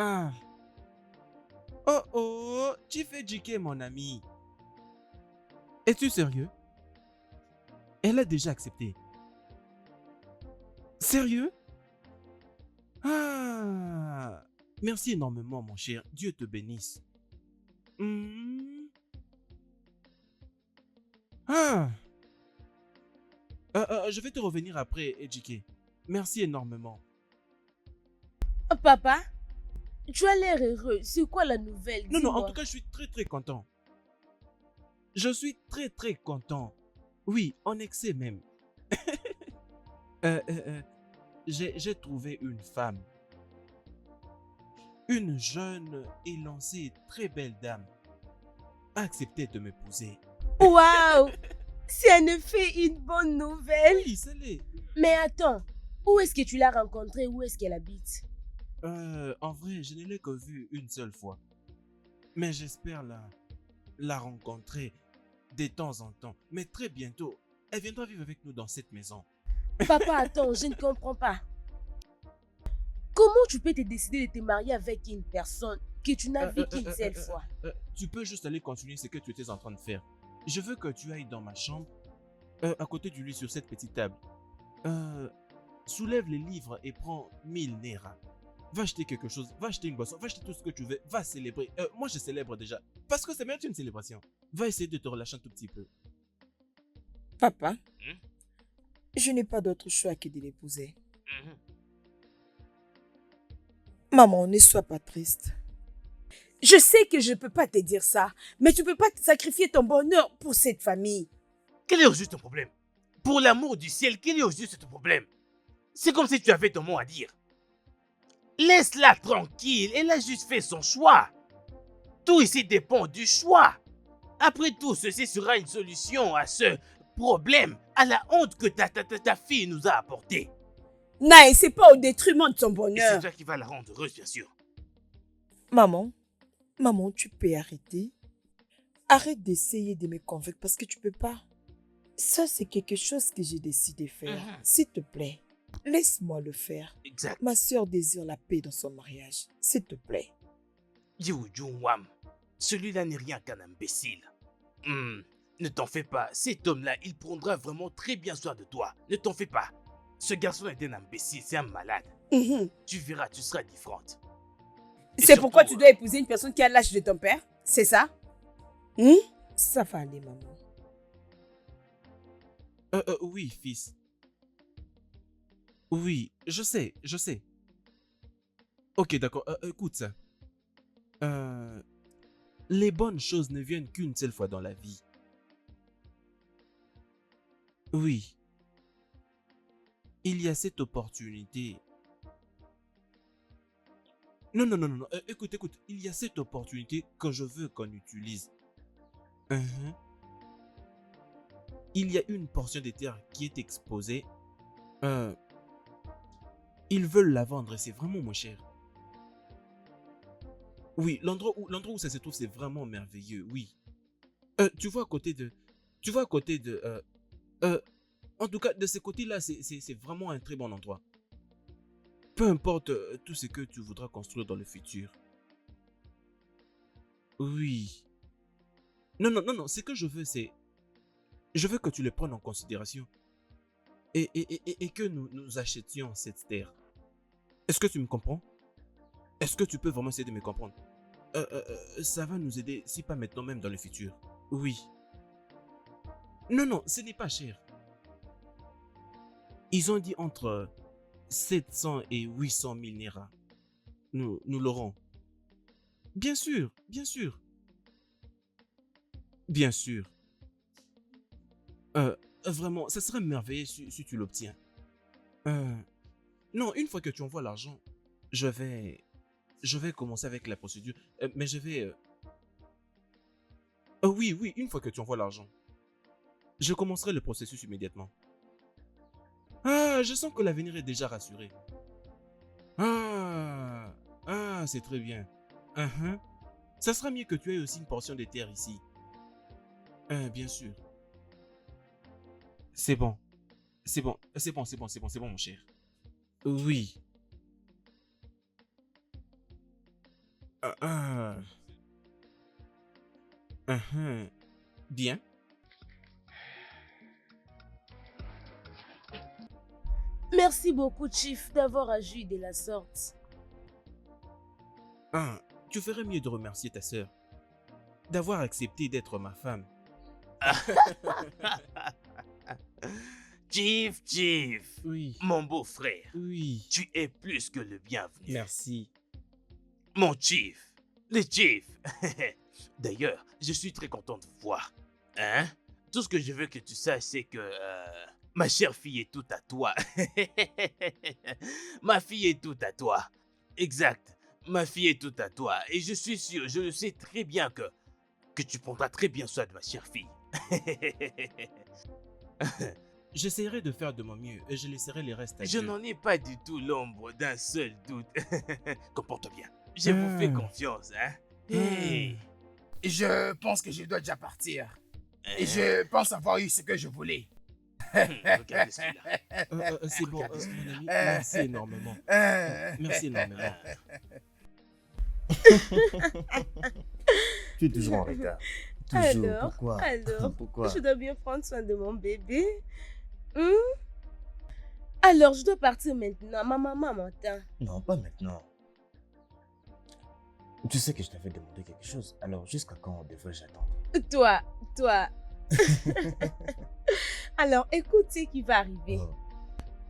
Ah. Oh oh, tu fais JK, mon ami. Es-tu sérieux? Elle a déjà accepté. Sérieux? Ah. Merci énormément, mon cher. Dieu te bénisse. Hmm. Ah. Je vais te revenir après, JK. Merci énormément. Papa, tu as l'air heureux. C'est quoi la nouvelle? Non, non, en Dis-moi. tout cas, je suis très, très content. Je suis très, très content. Oui, en excès même. Euh, euh, euh, j'ai trouvé une femme. Une jeune, élancée, très belle dame a accepté de m'épouser. Waouh! C'est en effet une bonne nouvelle. Oui, c'est l'est. Mais attends, où est-ce que tu l'as rencontrée? Où est-ce qu'elle habite? En vrai, je ne l'ai que vue une seule fois. Mais j'espère la rencontrer de temps en temps. Mais très bientôt, elle viendra vivre avec nous dans cette maison. Papa, attends, je ne comprends pas. Comment tu peux te décider de te marier avec une personne que tu n'as vue qu'une seule fois? Tu peux juste aller continuer ce que tu étais en train de faire. Je veux que tu ailles dans ma chambre, à côté du lit sur cette petite table. Soulève les livres et prends 1000 Naira. Va acheter quelque chose, va acheter une boisson, va acheter tout ce que tu veux, va célébrer. Moi, je célèbre déjà. Parce que c'est même une célébration. Va essayer de te relâcher un tout petit peu. Papa, je n'ai pas d'autre choix que de l'épouser. Maman, ne sois pas triste. Je sais que je ne peux pas te dire ça, mais tu ne peux pas sacrifier ton bonheur pour cette famille. Quel est au juste ton problème? Pour l'amour du ciel, quel est au juste ton problème? C'est comme si tu avais ton mot à dire. Laisse-la tranquille, elle a juste fait son choix. Tout ici dépend du choix. Après tout, ceci sera une solution à ce problème, à la honte que ta fille nous a apportée. Naï, c'est pas au détriment de ton Et c'est bonheur. toi qui vas la rendre heureuse, bien sûr. Maman, tu peux arrêter. Arrête d'essayer de me convaincre parce que tu peux pas. Ça, c'est quelque chose que j'ai décidé de faire. S'il te plaît, laisse-moi le faire. Exact. Ma soeur désire la paix dans son mariage. S'il te plaît. Wam, celui-là n'est rien qu'un imbécile. Ne t'en fais pas, cet homme-là, il prendra vraiment très bien soin de toi. Ne t'en fais pas. Ce garçon est un imbécile, c'est un malade. Tu verras, tu seras différente. Et C'est pourquoi surtout, tu dois épouser une personne qui a l'âge de ton père? C'est ça? Ça va aller, maman. Oui, fils. Oui, je sais. Ok, d'accord, écoute ça. Les bonnes choses ne viennent qu'une seule fois dans la vie. Oui. Il y a cette opportunité. Non. Écoute. Il y a cette opportunité que je veux qu'on utilise. Il y a une portion de terre qui est exposée. Ils veulent la vendre et c'est vraiment moins cher. Oui, l'endroit où ça se trouve, c'est vraiment merveilleux, oui. Tu vois à côté de... En tout cas, de ce côté-là, c'est vraiment un très bon endroit. Peu importe tout ce que tu voudras construire dans le futur. Oui. Non, ce que je veux, c'est... Je veux que tu le prennes en considération. Et que nous achetions cette terre. Est-ce que tu me comprends? Est-ce que tu peux vraiment essayer de me comprendre? Ça va nous aider, si pas maintenant, même dans le futur. Oui. Non, ce n'est pas cher. Ils ont dit entre 700 et 800 000 Naira. Nous l'aurons. Bien sûr. Vraiment, ça serait merveilleux si tu l'obtiens. Non, une fois que tu envoies l'argent, je vais commencer avec la procédure. Mais je vais... Oui, une fois que tu envoies l'argent, je commencerai le processus immédiatement. Ah, je sens que l'avenir est déjà rassuré. Ah, c'est très bien. Ça sera mieux que tu aies aussi une portion de terre ici. Bien sûr. C'est bon, mon cher. Oui. Ah, ah. Bien. Merci beaucoup, Chief, d'avoir agi de la sorte. Ah, tu ferais mieux de remercier ta sœur d'avoir accepté d'être ma femme. Chief, Oui, mon beau-frère, oui. tu es plus que le bienvenu. Merci. Mon Chief, le Chief. D'ailleurs, je suis très content de vous voir. Hein? Tout ce que je veux que tu saches, c'est que ma chère fille est tout à toi. Ma fille est tout à toi. Exact. Ma fille est tout à toi. Et je suis sûr, je le sais très bien que tu prendras très bien soin de ma chère fille. J'essaierai de faire de mon mieux et je laisserai les restes à Je Dieu. n'en ai pas du tout l'ombre d'un seul doute. Comporte bien. Je vous fais confiance, hein? Hey. Je pense que je dois déjà partir. Et je pense avoir eu ce que je voulais. Regardez celui-là. C'est bon, Regardez mon ami. Merci énormément. Merci énormément. Tu es toujours en retard. Toujours. Alors, Pourquoi? alors, Pourquoi? je dois bien prendre soin de mon bébé. Hmm? Alors, je dois partir maintenant. Ma maman m'entend. Non, pas maintenant. Tu sais que je t'avais demandé quelque chose. Alors, jusqu'à quand devrais-je attendre? Toi. Alors, écoute ce qui va arriver. Oh.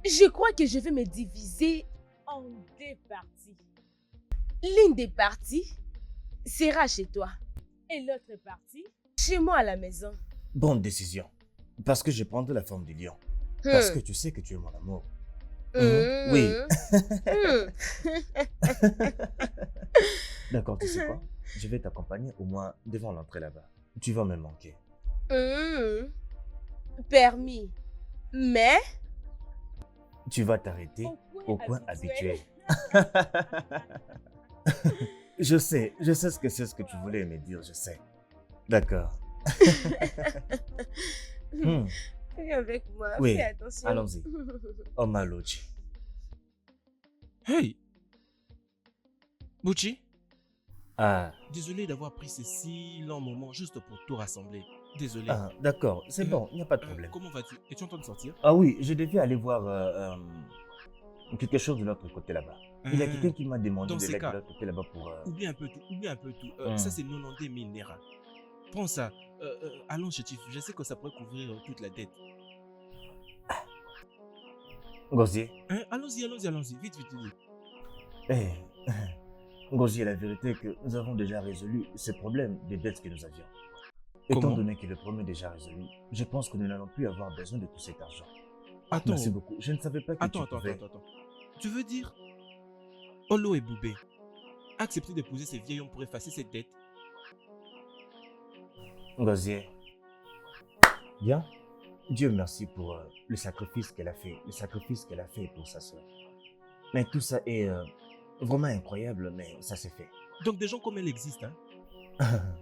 Je crois que je vais me diviser en deux parties. L'une des parties sera chez toi. Et l'autre partie, chez moi à la maison. Bonne décision. Parce que je prendrai la forme du lion. Parce que tu sais que tu es mon amour. Oui. D'accord, tu sais quoi? Je vais t'accompagner au moins devant l'entrée là-bas. Tu vas me manquer. Permis. Mais Tu vas t'arrêter au coin habituel. Je sais ce que c'est ce que tu voulais me dire, je sais. D'accord. Viens avec moi, Oui, fais attention. allons-y. Oh Malochi. Hey! Bucci, Ah, désolé d'avoir pris ce si long moment juste pour tout rassembler. Désolé. d'accord, c'est bon, il n'y a pas de problème. Comment vas-tu? Es-tu en train de sortir? Ah oui, je devais aller voir quelque chose de l'autre côté là-bas. Il y a quelqu'un qui m'a demandé Dans de ces l'aide de cas, l'autre côté là-bas pour... Oublie un peu tout. Ça, c'est 90 000 naira. Prends ça. Allons chez Chief. Je sais que ça pourrait couvrir toute la dette. Gozier. Hein? Allons-y. Vite. Eh, Gozier, la vérité est que nous avons déjà résolu ce problème des dettes que nous avions. Étant Comment? donné que le problème est déjà résolu, je pense que nous n'allons plus avoir besoin de tout cet argent. Attends. Merci beaucoup. Je ne savais pas que Attends. tu pouvais... Tu veux dire Olo et Boubé accepter d'épouser ces vieils hommes pour effacer cette dette? Gozier. Bien. Dieu merci pour le sacrifice qu'elle a fait. Le sacrifice qu'elle a fait pour sa soeur. Mais tout ça est vraiment incroyable, mais ça s'est fait. Donc des gens comme elle existent, hein?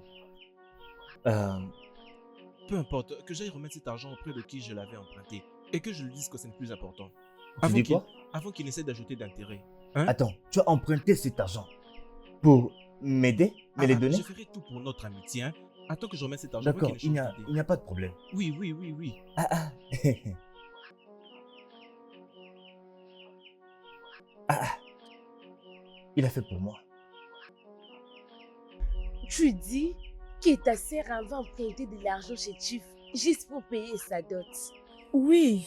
Peu importe, que j'aille remettre cet argent auprès de qui je l'avais emprunté et que je lui dise que c'est le plus important. Tu dis quoi? Avant qu'il essaie d'ajouter d'intérêt. Attends, tu as emprunté cet argent pour m'aider, me les donner? Je ferai tout pour notre amitié, hein? Attends que je remette cet argent. D'accord, il n'y a pas de problème. Oui. Ah. Il a fait pour moi. Tu dis que ta sœur avait emprunté de l'argent chez Chief juste pour payer sa dot. Oui.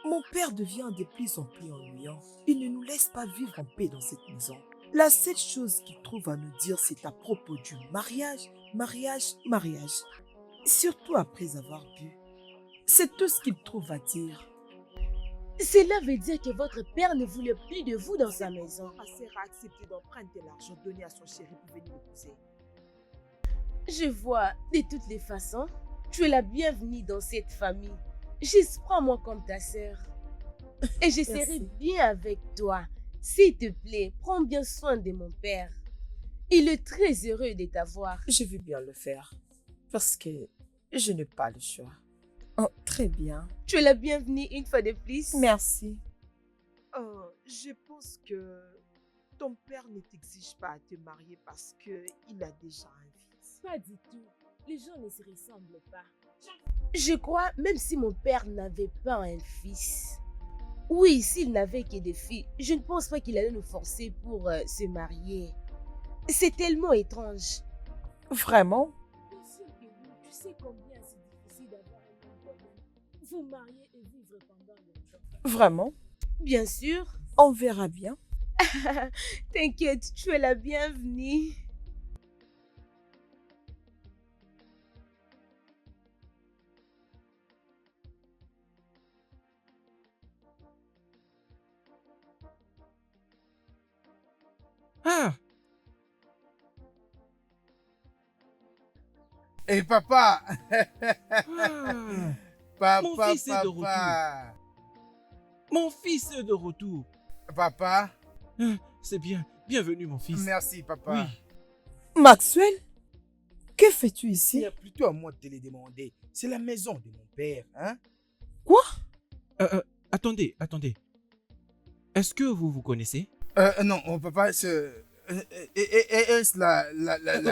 Mon père devient de plus en plus ennuyant. Il ne nous laisse pas vivre en paix dans cette maison. La seule chose qu'il trouve à nous dire, c'est à propos du mariage. Surtout après avoir bu. C'est tout ce qu'il trouve à dire. Cela veut dire que votre père ne voulait plus de vous dans sa maison. Ma sœur a accepté d'emprunter l'argent donné à son chéri pour venir l'épouser. Je vois, de toutes les façons, tu es la bienvenue dans cette famille. Juste prends-moi comme ta sœur. Et je serai Merci. bien avec toi. S'il te plaît, prends bien soin de mon père. Il est très heureux de t'avoir. Je vais bien le faire. Parce que je n'ai pas le choix. Oh, très bien. Tu es la bienvenue une fois de plus. Merci. Je pense que ton père ne t'exige pas à te marier parce qu'il a déjà un fils. Pas du tout. Les gens ne se ressemblent pas. Je crois, même si mon père n'avait pas un fils, oui, s'il n'avait que des filles, je ne pense pas qu'il allait nous forcer pour se marier. C'est tellement étrange. Vraiment? Bien sûr que oui. Tu sais combien c'est difficile d'avoir un homme toi-même. Vous marier et vivre pendant longtemps. Vraiment? Bien sûr. On verra bien. T'inquiète, tu es la bienvenue. Ah, Et papa, ah, papa, Mon fils est de papa, mon fils est de retour. papa, Ah, c'est bien. Bienvenue, mon fils. merci papa. Oui. Maxwell, que fais-tu Il ici? y a plutôt à moi de te les demander. C'est la maison de mon père, hein? Quoi? Attendez. Est-ce que vous vous connaissez? Non, mon papa, est-ce la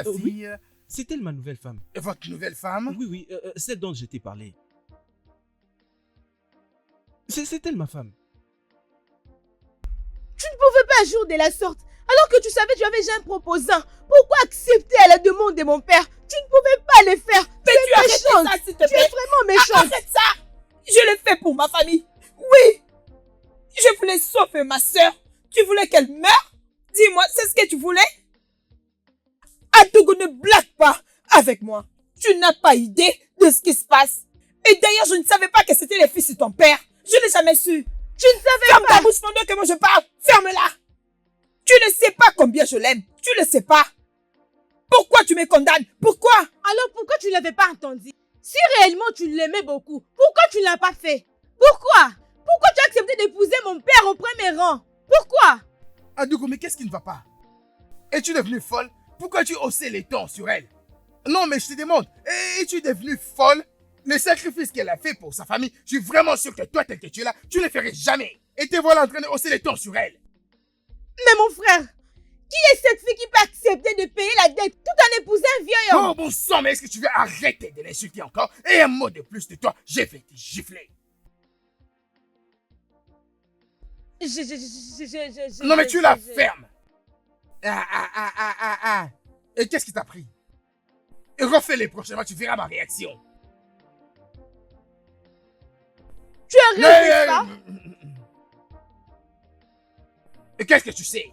oui. fille, C'est elle ma nouvelle femme. votre nouvelle femme? Oui, celle dont je t'ai parlé. C'est elle ma femme. Tu ne pouvais pas agir de la sorte. Alors que tu savais que tu avais déjà un proposant. Pourquoi accepter à la demande de mon père? Tu ne pouvais pas le faire. Mais tu arrêtes ça, s'il te Tu es plaît. vraiment méchante. Arrête ça! Je l'ai fait pour ma famille. Oui! Je voulais sauver ma sœur. Tu voulais qu'elle meure? Dis-moi, c'est ce que tu voulais? Adogo, ne blague pas avec moi. Tu n'as pas idée de ce qui se passe. Et d'ailleurs, je ne savais pas que c'était les fils de ton père. Je n'ai jamais su. Tu ne savais Ferme pas. ta bouche pendant que moi je parle. Ferme-la. Tu ne sais pas combien je l'aime. Tu ne sais pas. Pourquoi tu me condamnes? Pourquoi? Alors pourquoi tu ne l'avais pas entendu? Si réellement tu l'aimais beaucoup, pourquoi tu ne l'as pas fait? Pourquoi? Pourquoi tu as accepté d'épouser mon père au premier rang? Pourquoi? Adogo, mais qu'est-ce qui ne va pas? Es-tu devenue folle? Pourquoi tu haussais les tons sur elle? Non, mais je te demande, es-tu devenue folle? Le sacrifice qu'elle a fait pour sa famille, je suis vraiment sûr que toi, tel que tu es là, tu ne le ferais jamais. Et te voilà en train de hausser les tons sur elle. Mais mon frère, qui est cette fille qui peut accepter de payer la dette tout en épousant un vieil homme? Oh bon sang, mais est-ce que tu veux arrêter de l'insulter encore? Et un mot de plus de toi, je vais te gifler. Non, mais tu la fermes. Ah. Et qu'est-ce qui t'a pris? Et refais-les prochainement, tu verras ma réaction. Tu as rêvé ça? Et qu'est-ce que tu sais?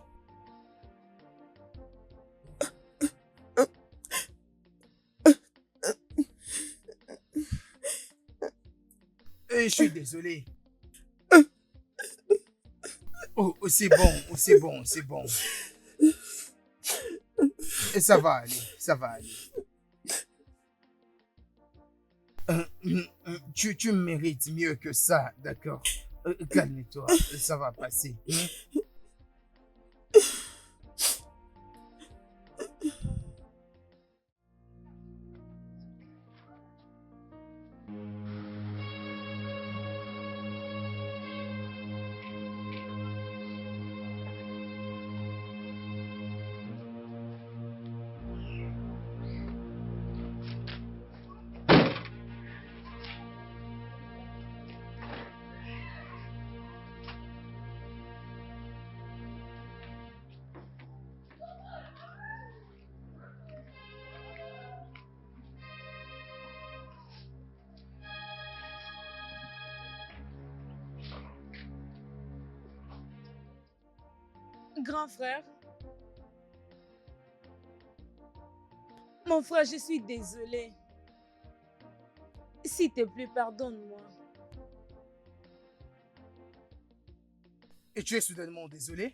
Et je suis désolé. Oh, c'est bon. Et ça va aller. Tu mérites mieux que ça, d'accord? Calme-toi, ça va passer. Grand frère. Mon frère, je suis désolée. S'il te plaît, pardonne-moi. Et tu es soudainement désolé?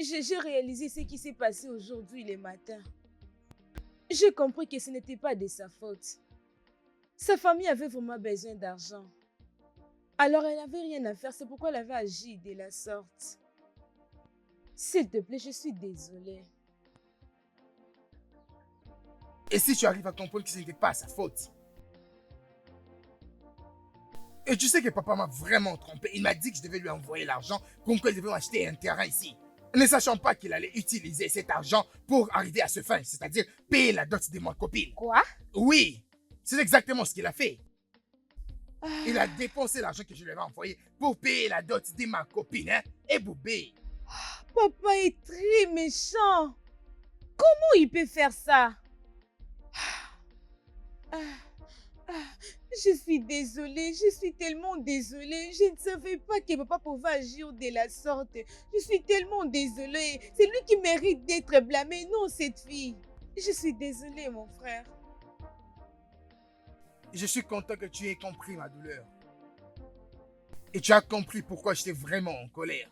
J'ai réalisé ce qui s'est passé aujourd'hui le matin. J'ai compris que ce n'était pas de sa faute. Sa famille avait vraiment besoin d'argent. Alors elle n'avait rien à faire, c'est pourquoi elle avait agi de la sorte. S'il te plaît, je suis désolée. Et si tu arrives à comprendre que ce n'était pas sa faute? Et tu sais que papa m'a vraiment trompé. Il m'a dit que je devais lui envoyer l'argent comme quoi il devait m'acheter un terrain ici. Ne sachant pas qu'il allait utiliser cet argent pour arriver à ce fin, c'est-à-dire payer la dot de ma copine. Quoi? Oui, c'est exactement ce qu'il a fait. Il a dépensé l'argent que je lui avais envoyé pour payer la dot de ma copine, hein? Et Boubé. Papa est très méchant. Comment il peut faire ça? Je suis désolée, je suis tellement désolée. Je ne savais pas que papa pouvait agir de la sorte. Je suis tellement désolée. C'est lui qui mérite d'être blâmé, non cette fille. Je suis désolée, mon frère. Je suis content que tu aies compris ma douleur. Et tu as compris pourquoi j'étais vraiment en colère.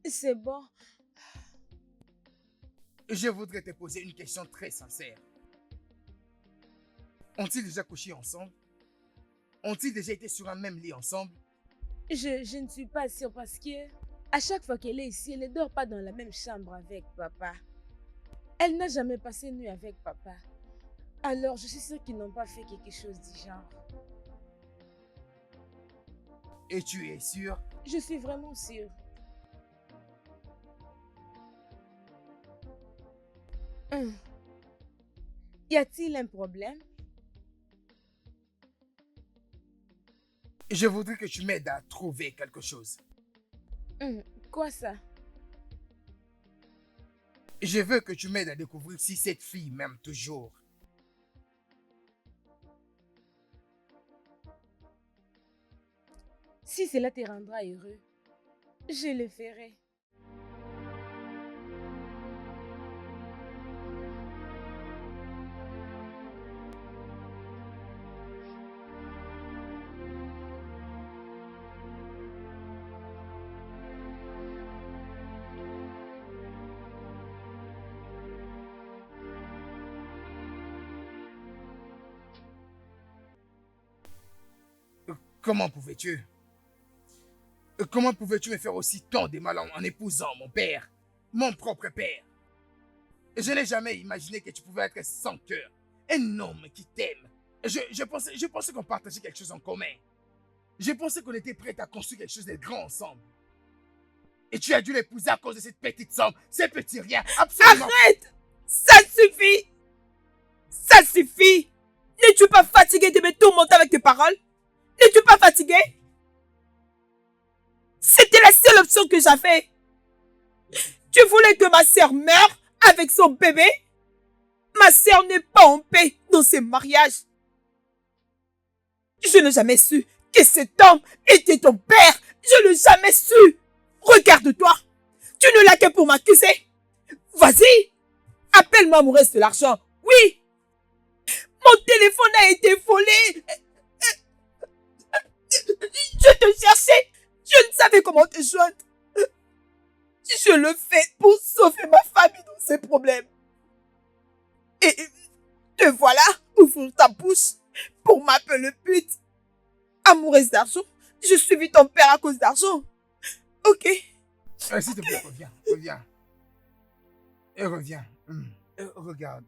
C'est bon. Je voudrais te poser une question très sincère. Ont-ils déjà couché ensemble? Ont-ils déjà été sur un même lit ensemble? Je ne suis pas sûre parce que à chaque fois qu'elle est ici, elle ne dort pas dans la même chambre avec papa. Elle n'a jamais passé nuit avec papa. Alors je suis sûre qu'ils n'ont pas fait quelque chose du genre. Et tu es sûr? Je suis vraiment sûre. Y a-t-il un problème? Je voudrais que tu m'aides à trouver quelque chose. Quoi ça? Je veux que tu m'aides à découvrir si cette fille m'aime toujours. Si cela te rendra heureux, je le ferai. Comment pouvais-tu? Comment pouvais-tu me faire aussi tant de mal en épousant mon père, mon propre père? Je n'ai jamais imaginé que tu pouvais être sans cœur, un homme qui t'aime. Je pensais qu'on partageait quelque chose en commun. Je pensais qu'on était prêts à construire quelque chose de grand ensemble. Et tu as dû l'épouser à cause de cette petite somme, ces petits riens, absolument... Arrête! Ça suffit! Ça suffit! N'es-tu pas fatigué de me tourmenter avec tes paroles? N'es-tu pas fatigué? C'était la seule option que j'avais. Tu voulais que ma sœur meure avec son bébé? Ma sœur n'est pas en paix dans ce mariage. Je n'ai jamais su que cet homme était ton père. Je n'ai jamais su. Regarde-toi. Tu ne l'as que pour m'accuser. Vas-y. Appelle-moi mon reste de l'argent. Oui. Mon téléphone a été volé. Je te cherchais. Je ne savais comment te joindre. Je le fais pour sauver ma famille dans ces problèmes. Et te voilà ouvrir ta bouche pour m'appeler pute. Amoureuse d'argent. Je suivis ton père à cause d'argent. Ok. S'il te plaît, reviens. Et reviens.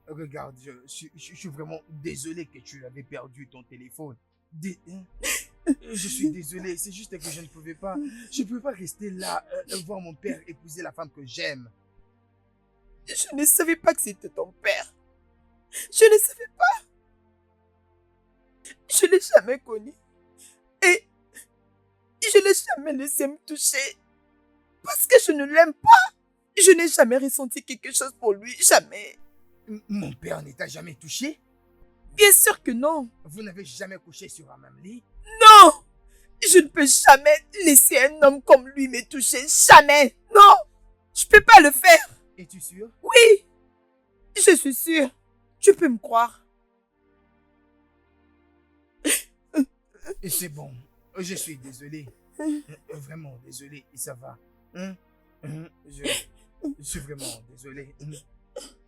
Regarde, je suis vraiment désolé que tu avais perdu ton téléphone. Je suis désolé, c'est juste que je ne pouvais pas. Je ne pouvais pas rester là, voir mon père épouser la femme que j'aime. Je ne savais pas que c'était ton père. Je ne savais pas. Je ne l'ai jamais connu. Et je ne l'ai jamais laissé me toucher. Parce que je ne l'aime pas. Je n'ai jamais ressenti quelque chose pour lui. Jamais. Mon père ne t'a jamais touché? Bien sûr que non. Vous n'avez jamais couché sur un même lit? Non. Je ne peux jamais laisser un homme comme lui me toucher. Jamais. Non. Je ne peux pas le faire. Es-tu sûr? Oui. Je suis sûre. Tu peux me croire. Et c'est bon. Je suis désolé. Vraiment désolé. Et ça va. Je suis vraiment désolé.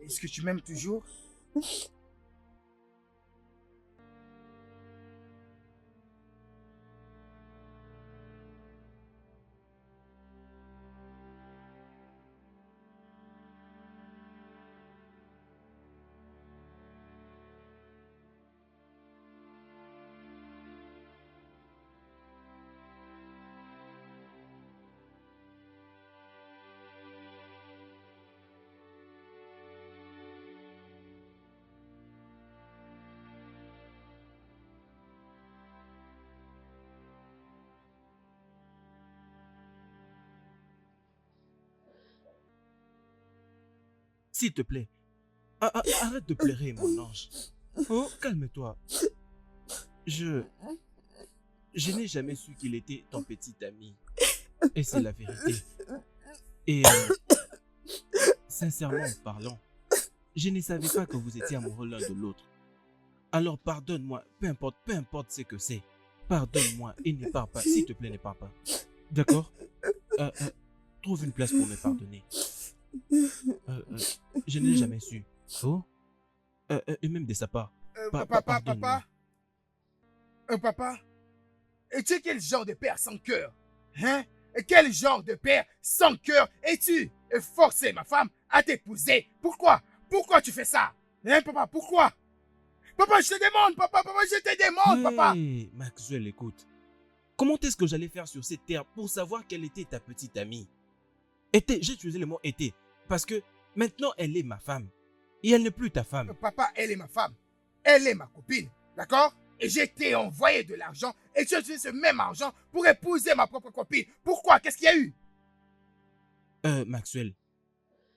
Est-ce que tu m'aimes toujours? s'il te plaît. Arrête de pleurer, mon ange. Oh, calme-toi. Je n'ai jamais su qu'il était ton petit ami. Et c'est la vérité. Et sincèrement parlant, je ne savais pas que vous étiez amoureux l'un de l'autre. Alors pardonne-moi, peu importe ce que c'est. Pardonne-moi et ne pars pas. S'il te plaît, ne pars pas. D'accord? Trouve une place pour me pardonner. Je n'ai jamais su. Oh? Et même de sa part. Pardonne-moi. Papa, et tu es quel genre de père sans cœur? Hein? Et quel genre de père sans cœur es-tu? Forcer ma femme à t'épouser. Pourquoi? Pourquoi tu fais ça? Hein, papa, pourquoi? Papa, je te demande, papa, je te demande, papa. Hey, Maxwell, écoute. Comment est-ce que j'allais faire sur cette terre pour savoir quelle était ta petite amie? J'ai utilisé le mot était parce que maintenant elle est ma femme et elle n'est plus ta femme. Papa, elle est ma femme. Elle est ma copine, d'accord? Et j'ai été envoyé de l'argent et tu as utilisé ce même argent pour épouser ma propre copine. Pourquoi? Qu'est-ce qu'il y a eu? Maxwell,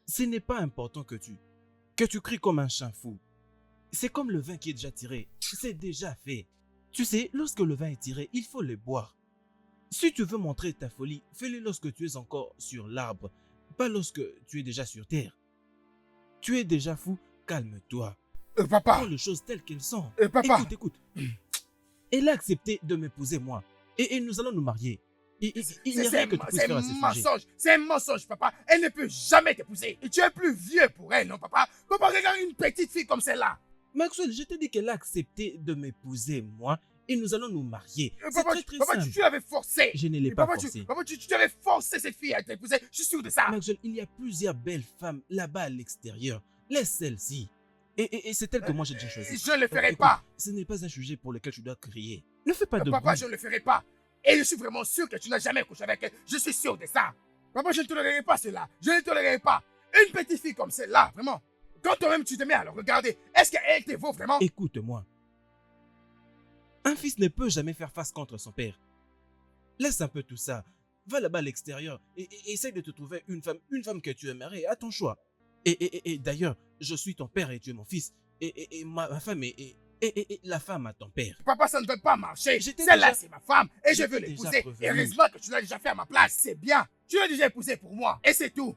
ce n'est pas important que tu cries comme un chien fou. C'est comme le vin qui est déjà tiré. C'est déjà fait. Tu sais, lorsque le vin est tiré, il faut le boire. Si tu veux montrer ta folie, fais-le lorsque tu es encore sur l'arbre, pas lorsque tu es déjà sur terre. Tu es déjà fou, calme-toi. Papa. Prends les choses telles qu'elles sont. Papa. Écoute. Elle a accepté de m'épouser moi. Et nous allons nous marier. Il n'y a rien que tu puisses faire à ce sujet. C'est un mensonge, papa. Elle ne peut jamais t'épouser. Et tu es plus vieux pour elle, non, papa? Papa, regarde une petite fille comme celle-là. Maxwell, je t'ai dit qu'elle a accepté de m'épouser moi. Et nous allons nous marier. C'est très papa, simple. tu l'avais forcé. Je ne l'ai pas forcé. Papa, tu avais forcé cette fille à t'épouser. Je suis sûr de ça. Maxwell, il y a plusieurs belles femmes là-bas à l'extérieur. Laisse celle-ci. Et c'est elle que moi j'ai déjà choisie. Je ne le ferai Écoute, pas. Ce n'est pas un sujet pour lequel tu dois crier. Ne fais pas de Papa, bruit. je ne le ferai pas. Et je suis vraiment sûr que tu n'as jamais couché avec elle. Je suis sûr de ça. Papa, je ne tolérerai pas cela. Je ne tolérerai pas. Une petite fille comme celle-là, vraiment. Quand toi-même tu te mets à le regarder, est-ce qu'elle te vaut vraiment? Écoute-moi. Un fils ne peut jamais faire face contre son père. Laisse un peu tout ça. Va là-bas à l'extérieur et essaye de te trouver une femme que tu aimerais à ton choix. Et d'ailleurs, je suis ton père et tu es mon fils. Et ma femme est la femme à ton père. Papa, ça ne veut pas marcher. J'étais Celle-là, déjà- c'est ma femme et je j'étais veux déjà l'épouser. prévenu. Et heureusement que tu l'as déjà fait à ma place. C'est bien. Tu l'as déjà épousée pour moi. Et c'est tout.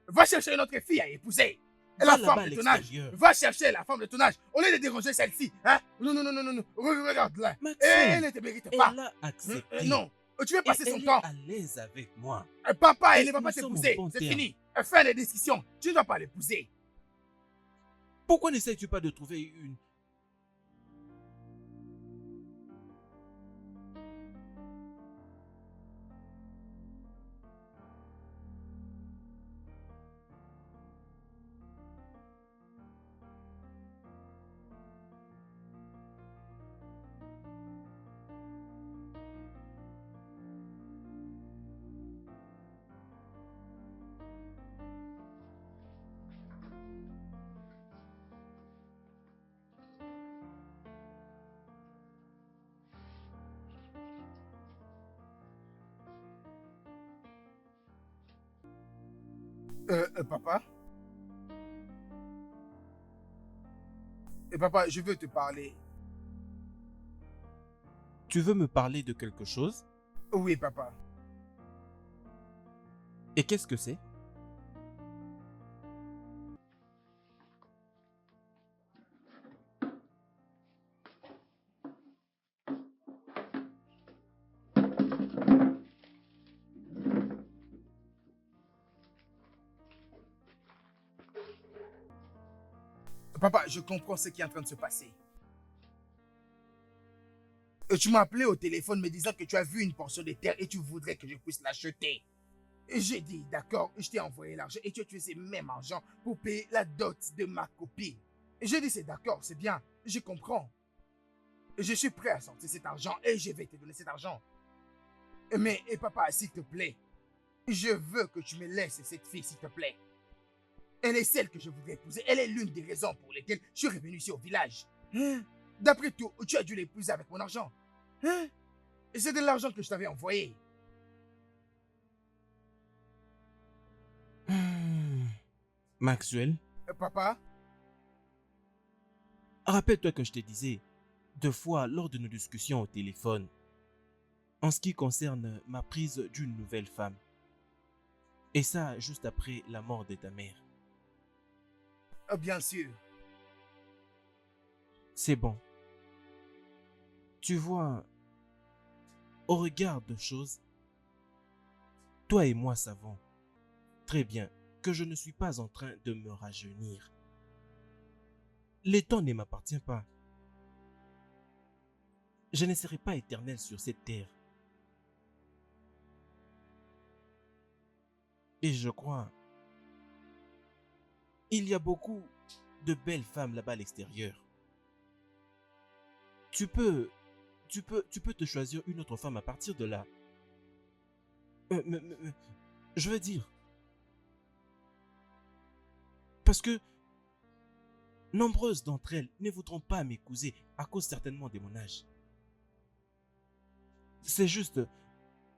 Va chercher une autre fille à épouser. Et Va la là-bas femme à de ton âge. l'extérieur. Va chercher la femme de ton âge. Au lieu de déranger celle-ci. Hein? Non. Regarde-là. Maxwell, Elle ne te mérite pas. elle a accepté. Non. Tu veux Et passer son elle temps. est à l'aise avec moi. Papa, Et elle ne va pas nous sommes t'épouser. en bon C'est terme. fini. Fin des discussions. Tu ne dois pas l'épouser. Pourquoi n'essayes-tu pas de trouver une... Papa? Papa, je veux te parler. Tu veux me parler de quelque chose? Oui, papa. Et qu'est-ce que c'est? Papa, je comprends ce qui est en train de se passer. Tu m'as appelé au téléphone me disant que tu as vu une portion de terre et tu voudrais que je puisse l'acheter. Et j'ai dit, d'accord, je t'ai envoyé l'argent et tu as utilisé le même argent pour payer la dot de ma copine. Et j'ai dit, c'est d'accord, c'est bien, je comprends. Je suis prêt à sortir cet argent et je vais te donner cet argent. Mais, papa, s'il te plaît, je veux que tu me laisses cette fille, s'il te plaît. Elle est celle que je voudrais épouser. Elle est l'une des raisons pour lesquelles je suis revenu ici au village. Hein? D'après tout, tu as dû l'épouser avec mon argent. Hein? Et c'est de l'argent que je t'avais envoyé. Maxwell, Papa? Rappelle-toi que je te disais 2 fois lors de nos discussions au téléphone en ce qui concerne ma prise d'une nouvelle femme. Et ça, juste après la mort de ta mère. Bien sûr. C'est bon. Tu vois, au regard de choses, toi et moi savons très bien que je ne suis pas en train de me rajeunir. Le temps ne m'appartient pas. Je ne serai pas éternel sur cette terre. Et je crois, il y a beaucoup de belles femmes là-bas à l'extérieur. Tu peux te choisir une autre femme à partir de là. Je veux dire, parce que nombreuses d'entre elles ne voudront pas m'épouser à cause certainement de mon âge. C'est juste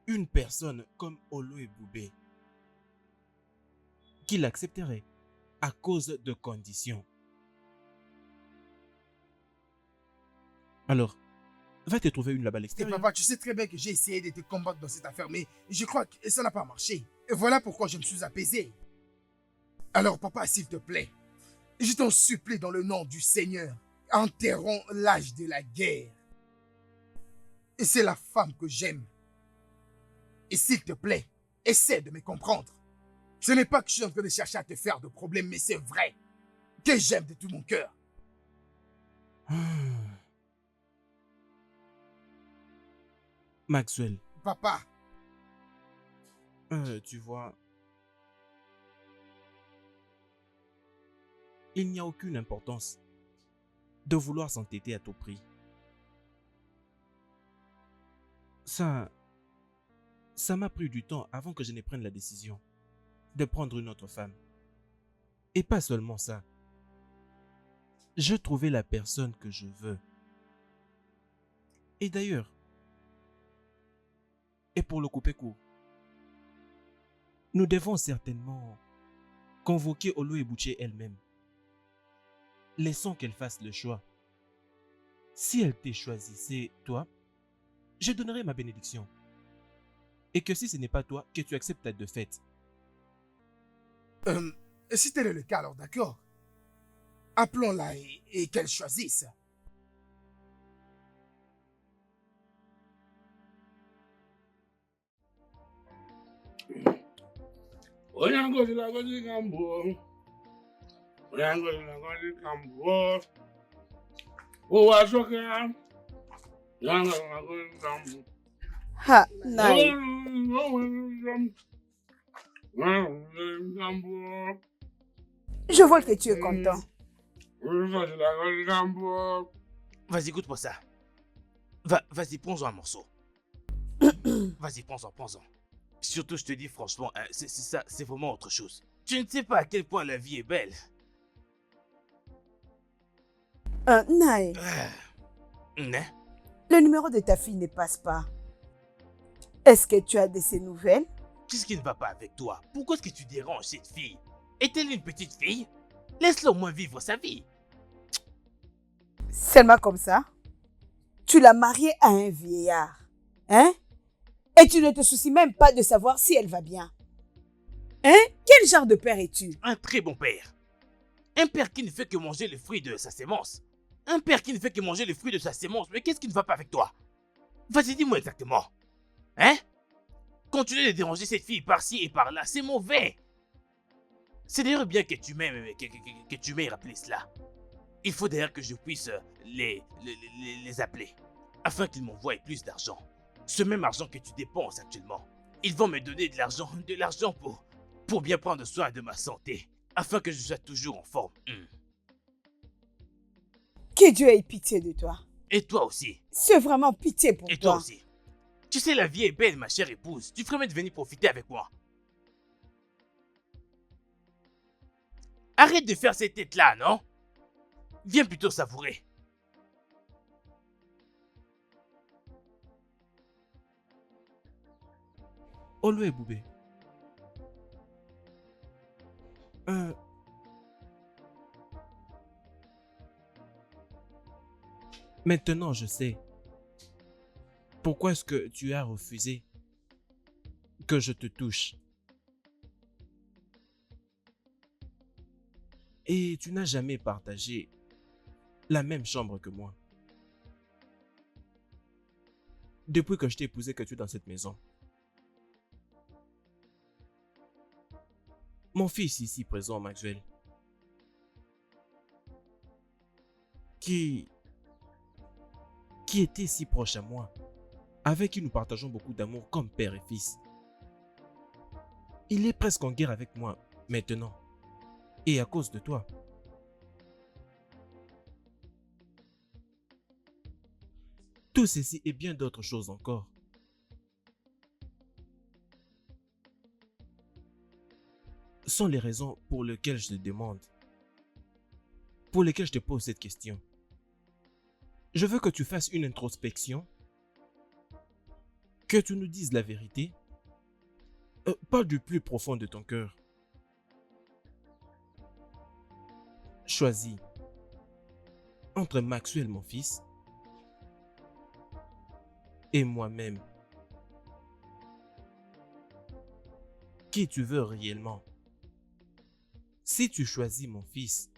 une personne comme Oloé Boubé qui l'accepterait à cause de conditions. Alors, va te trouver une là-bas à Et l'extérieur. papa, tu sais très bien que j'ai essayé de te combattre dans cette affaire, mais je crois que ça n'a pas marché. Et voilà pourquoi je me suis apaisé. Alors papa, s'il te plaît, je t'en supplie dans le nom du Seigneur, enterrons l'âge de la guerre. Et c'est la femme que j'aime. Et s'il te plaît, essaie de me comprendre. Ce n'est pas que je suis en train de chercher à te faire de problème, mais c'est vrai que j'aime de tout mon cœur. Maxwell, Papa, tu vois, il n'y a aucune importance de vouloir s'entêter à tout prix. Ça m'a pris du temps avant que je ne prenne la décision de prendre une autre femme. Et pas seulement ça. Je trouvais la personne que je veux. Et d'ailleurs, et pour le couper court, nous devons certainement convoquer Oloé Bouché elle-même. Laissons qu'elle fasse le choix. Si elle te choisissait, toi, je donnerai ma bénédiction. Et que si ce n'est pas toi, que tu acceptes ta défaite. si tel est le cas, alors d'accord. Appelons-la et qu'elle choisisse. Ha, Naï. Je vois que tu es content. Vas-y, goûte-moi ça. Vas-y, prends-en un morceau. Vas-y, prends-en. Surtout, je te dis franchement, hein, c'est ça, c'est vraiment autre chose. Tu ne sais pas à quel point la vie est belle. Naï, Hein? le numéro de ta fille ne passe pas. Est-ce que tu as de ses nouvelles? Qu'est-ce qui ne va pas avec toi? Pourquoi est-ce que tu déranges cette fille? Est-elle une petite fille? Laisse-la au moins vivre sa vie. Seulement comme ça? Tu l'as mariée à un vieillard. Hein? Et tu ne te soucies même pas de savoir si elle va bien. Hein? Quel genre de père es-tu? Un très bon père. Un père qui ne fait que manger le fruit de sa sémence. Un père qui ne fait que manger le fruit de sa sémence. Mais qu'est-ce qui ne va pas avec toi? Vas-y, dis-moi exactement. Hein? Continuer de déranger cette fille par-ci et par-là, c'est mauvais. C'est d'ailleurs bien que tu m'aies rappelé cela. Il faut d'ailleurs que je puisse les appeler, afin qu'ils m'envoient plus d'argent. Ce même argent que tu dépenses actuellement. Ils vont me donner de l'argent pour bien prendre soin de ma santé, afin que je sois toujours en forme. Que Dieu ait pitié de toi. Et toi aussi. C'est vraiment pitié pour Et toi. toi aussi. Tu sais, la vie est belle, ma chère épouse. Tu ferais mieux de venir profiter avec moi. Arrête de faire cette tête-là, non? Viens plutôt savourer. Oloé Boubé. Maintenant, je sais. Pourquoi est-ce que tu as refusé que je te touche? Et tu n'as jamais partagé la même chambre que moi. Depuis que je t'ai épousé, que tu es dans cette maison. Mon fils ici présent, Maxwell, qui était si proche à moi, avec qui nous partageons beaucoup d'amour comme père et fils. Il est presque en guerre avec moi maintenant, et à cause de toi. Tout ceci et bien d'autres choses encore sont les raisons pour lesquelles je te demande, pour lesquelles je te pose cette question. Je veux que tu fasses une introspection, que tu nous dises la vérité, pas du plus profond de ton cœur. Choisis entre Maxwell, mon fils, et moi-même. Qui tu veux réellement? Si tu choisis mon fils,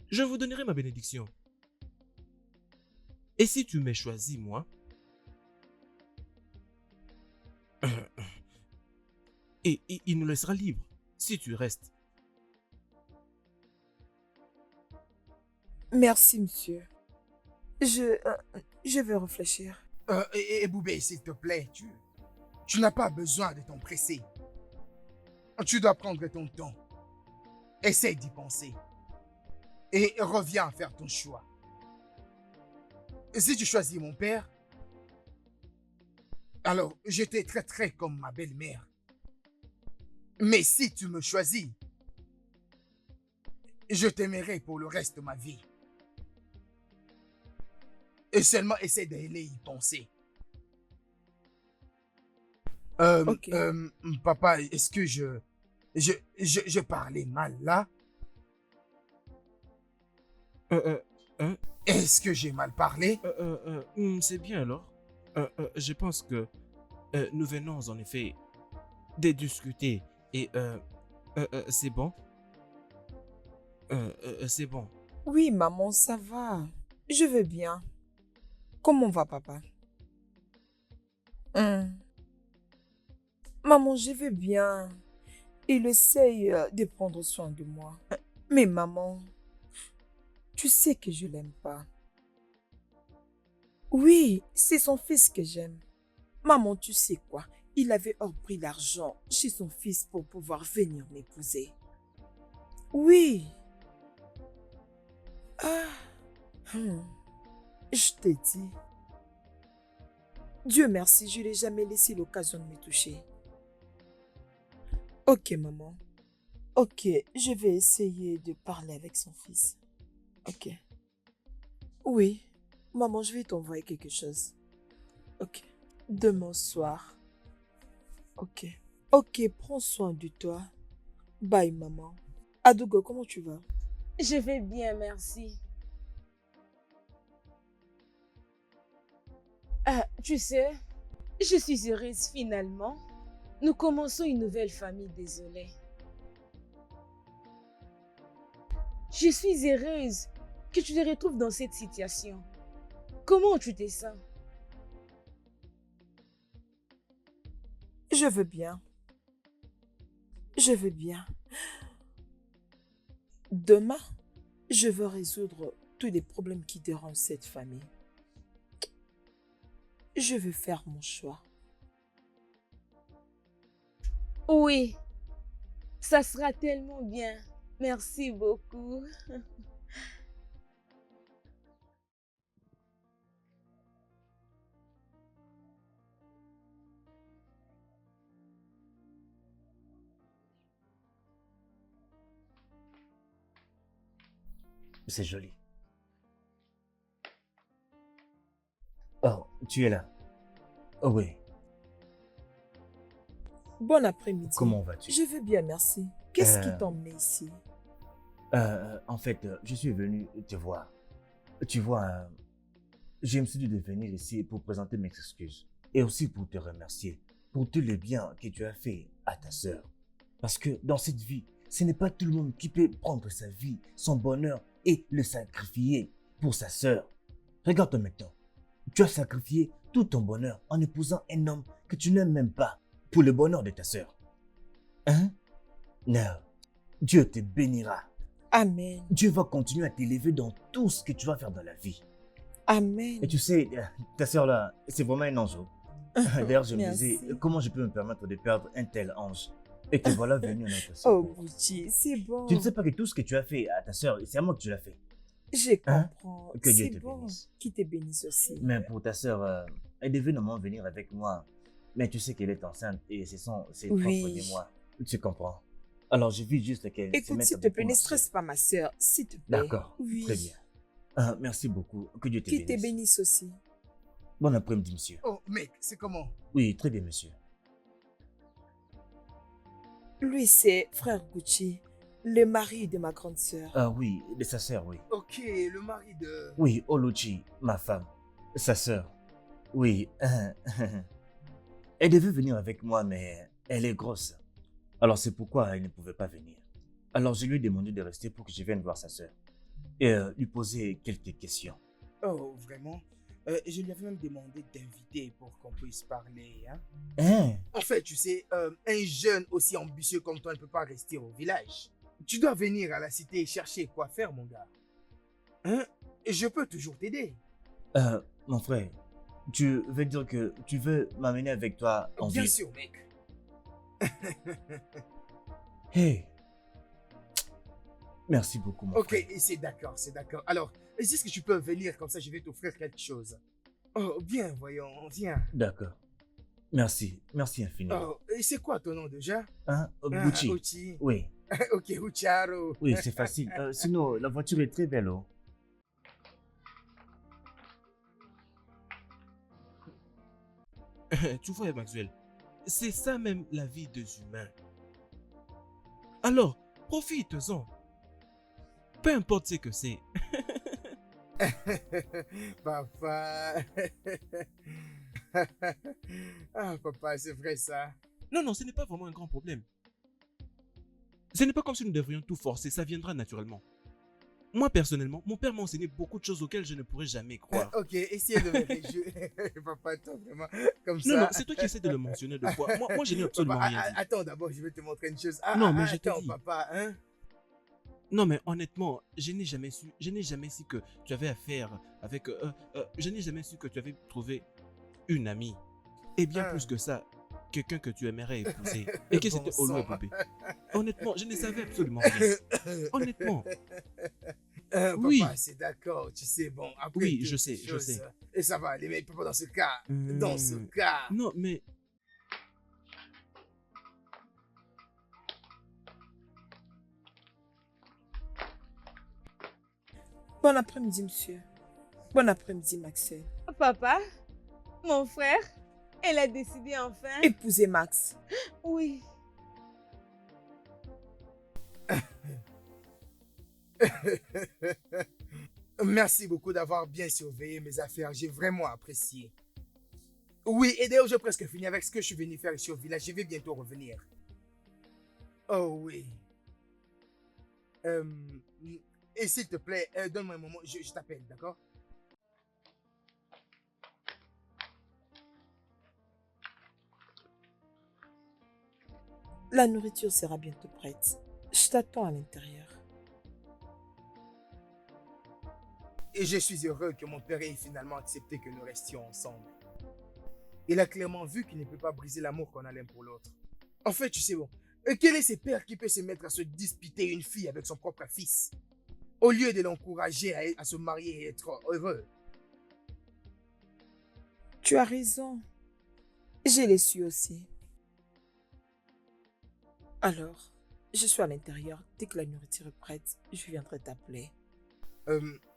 je vous donnerai ma bénédiction. Et si tu m'as choisi moi, et il nous laissera libres si tu restes. Merci, monsieur. Je vais réfléchir. Boubé, s'il te plaît, tu n'as pas besoin de t'empresser. Tu dois prendre ton temps. Essaye d'y penser. Et reviens faire ton choix. Si tu choisis mon père, alors je te traiterai comme ma belle-mère. Mais si tu me choisis, je t'aimerai pour le reste de ma vie. Et seulement essaie d'aller y penser. Ok. Papa, est-ce que je parlais mal là? Est-ce que j'ai mal parlé? C'est bien alors. Je pense que nous venons en effet de discuter et c'est bon. C'est bon. Oui, maman, ça va. Je vais bien. Comment va, papa? Maman, je vais bien. Il essaye de prendre soin de moi. Mais maman, tu sais que je l'aime pas. Oui, c'est son fils que j'aime. Maman, tu sais quoi? Il avait hors pris l'argent chez son fils pour pouvoir venir m'épouser. Oui. Ah. Je t'ai dit. Dieu merci, je ne l'ai jamais laissé l'occasion de me toucher. Ok, maman. Ok, je vais essayer de parler avec son fils. Ok. Oui, maman, je vais t'envoyer quelque chose. Ok. Demain soir. Ok. Ok, prends soin de toi. Bye, maman. Adougo, comment tu vas? Je vais bien, merci. Ah, tu sais, je suis heureuse finalement. Nous commençons une nouvelle famille, désolée. Je suis heureuse que tu te retrouves dans cette situation. Comment tu te sens? Je veux bien. Je veux bien. Demain, je veux résoudre tous les problèmes qui dérangent cette famille. Je vais faire mon choix. Oui, ça sera tellement bien. Merci beaucoup. C'est joli. Oh, tu es là. Oh oui. Bon après-midi. Comment vas-tu? Je vais bien, merci. Qu'est-ce qui t'emmène ici? En fait, je suis venu te voir. Tu vois, je me suis dit de venir ici pour présenter mes excuses et aussi pour te remercier pour tout le bien que tu as fait à ta sœur. Parce que dans cette vie, ce n'est pas tout le monde qui peut prendre sa vie, son bonheur et le sacrifier pour sa sœur. Regarde-toi maintenant. Tu as sacrifié tout ton bonheur en épousant un homme que tu n'aimes même pas pour le bonheur de ta sœur. Hein? Non. Dieu te bénira. Amen. Dieu va continuer à t'élever dans tout ce que tu vas faire dans la vie. Amen. Et tu sais, ta sœur là, c'est vraiment un ange. D'ailleurs, je me Merci. disais, comment je peux me permettre de perdre un tel ange? Et te voilà venu à notre Oh, secours. Bouchi, c'est bon. Tu ne sais pas que tout ce que tu as fait à ta sœur, c'est à moi que tu l'as fait. Je Hein? comprends. Que Dieu C'est te bon. bénisse. Qui te bénisse aussi. Mais pour ta sœur, elle devait normalement venir avec moi. Mais tu sais qu'elle est enceinte et c'est ses Oui. 3 premiers mois. Tu comprends? Alors, je vis juste qu'elle se Écoute, mette s'il te plaît, beaucoup ne en stresse pas ma sœur, s'il te plaît. D'accord, Oui. très bien. Merci beaucoup. Que Dieu te Qui te bénisse. bénisse aussi. Bon après-midi, monsieur. Oh, mec, c'est comment? Oui, très bien, monsieur. Lui, c'est frère Gucci, le mari de ma grande sœur. Ah oui, de sa sœur, oui. Ok, le mari de... Oui, Oluchi, ma femme, sa sœur. Oui. Elle devait venir avec moi, mais elle est grosse. Alors c'est pourquoi elle ne pouvait pas venir. Alors je lui ai demandé de rester pour que je vienne voir sa sœur et lui poser quelques questions. Oh, vraiment? Je lui avais même demandé d'inviter pour qu'on puisse parler, hein? Hein? En fait, tu sais, un jeune aussi ambitieux comme toi ne peut pas rester au village. Tu dois venir à la cité et chercher quoi faire, mon gars. Hein? Je peux toujours t'aider. Mon frère, tu veux dire que tu veux m'amener avec toi en Bien ville? sûr, mec. Hey! Merci beaucoup, mon Ok, frère. c'est d'accord, c'est d'accord. Alors, est-ce que tu peux venir comme ça, je vais t'offrir quelque chose. Oh, bien, voyons, viens. D'accord. Merci, merci infiniment. Oh, et c'est quoi ton nom déjà? Hein? Ah, Gucci? Uchi. Oui, Ok, Ucharo. oui, c'est facile. Sinon, la voiture est très belle, oh. Tu vois, Maxwell, c'est ça même la vie des humains. Alors, profite-en. Peu importe ce que c'est. Papa. Ah, papa, c'est vrai ça. Non, ce n'est pas vraiment un grand problème. Ce n'est pas comme si nous devrions tout forcer, ça viendra naturellement. Moi, personnellement, mon père m'a enseigné beaucoup de choses auxquelles je ne pourrais jamais croire. Ok, essayez de me réjouir. Papa, toi, vraiment, comme Non, ça. c'est toi qui essaies de le mentionner deux fois. Moi, je n'ai absolument Papa, rien dit. attends, d'abord, je vais te montrer une chose. Non, mais je te attends, dis. papa, hein. Non, mais honnêtement, je n'ai jamais su que tu avais affaire avec... je n'ai jamais su que tu avais trouvé une amie. Et bien plus que ça, quelqu'un que tu aimerais épouser. Et que Bon c'était Olo et sang. Bébé. Honnêtement, je ne savais absolument rien. Honnêtement. Papa, Oui. c'est d'accord, tu sais, bon, après Oui, toutes je ces sais, je choses, sais. Et ça va aller, mais papa, dans ce cas, dans ce cas... Non, mais... Bon après-midi, monsieur. Bon après-midi, Maxel. Papa, mon frère, elle a décidé enfin. Épousez Max. Oui. Merci beaucoup d'avoir bien surveillé mes affaires, j'ai vraiment apprécié. Oui, et d'ailleurs, j'ai presque fini avec ce que je suis venu faire ici au village, je vais bientôt revenir. Oh oui. Et s'il te plaît, donne-moi un moment, je t'appelle, d'accord? La nourriture sera bientôt prête. Je t'attends à l'intérieur. Et je suis heureux que mon père ait finalement accepté que nous restions ensemble. Il a clairement vu qu'il ne peut pas briser l'amour qu'on a l'un pour l'autre. En fait, tu sais, bon, quel est ce père qui peut se mettre à se disputer une fille avec son propre fils, au lieu de l'encourager à se marier et être heureux? Tu as raison. Je l'ai su aussi. Alors, je suis à l'intérieur. Dès que la nourriture est prête, je viendrai t'appeler.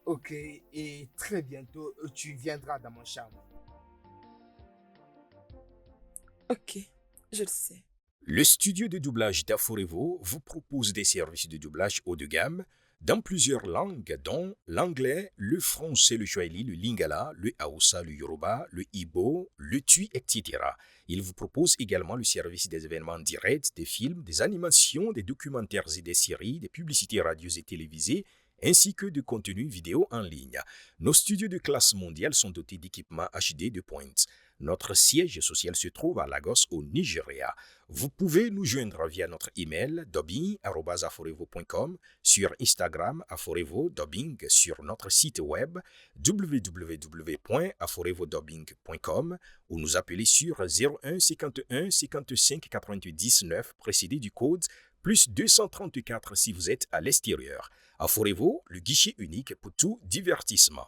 Ok, et très bientôt, tu viendras dans ma chambre. Ok, je le sais. Le studio de doublage d'Aforevo vous propose des services de doublage haut de gamme dans plusieurs langues, dont l'anglais, le français, le swahili, le lingala, le hausa, le yoruba, le igbo, le tui, etc. Il vous propose également le service des événements directs, des films, des animations, des documentaires et des séries, des publicités radio et télévisées, ainsi que de contenus vidéo en ligne. Nos studios de classe mondiale sont dotés d'équipements HD de pointe. Notre siège social se trouve à Lagos, au Nigeria. Vous pouvez nous joindre via notre email dubbing@aforevo.com, sur Instagram aforevo-dubbing, sur notre site web www.aforevodubbing.com ou nous appeler sur 01 51 55 88 19 précédé du code plus 234 si vous êtes à l'extérieur. Aforevo, le guichet unique pour tout divertissement.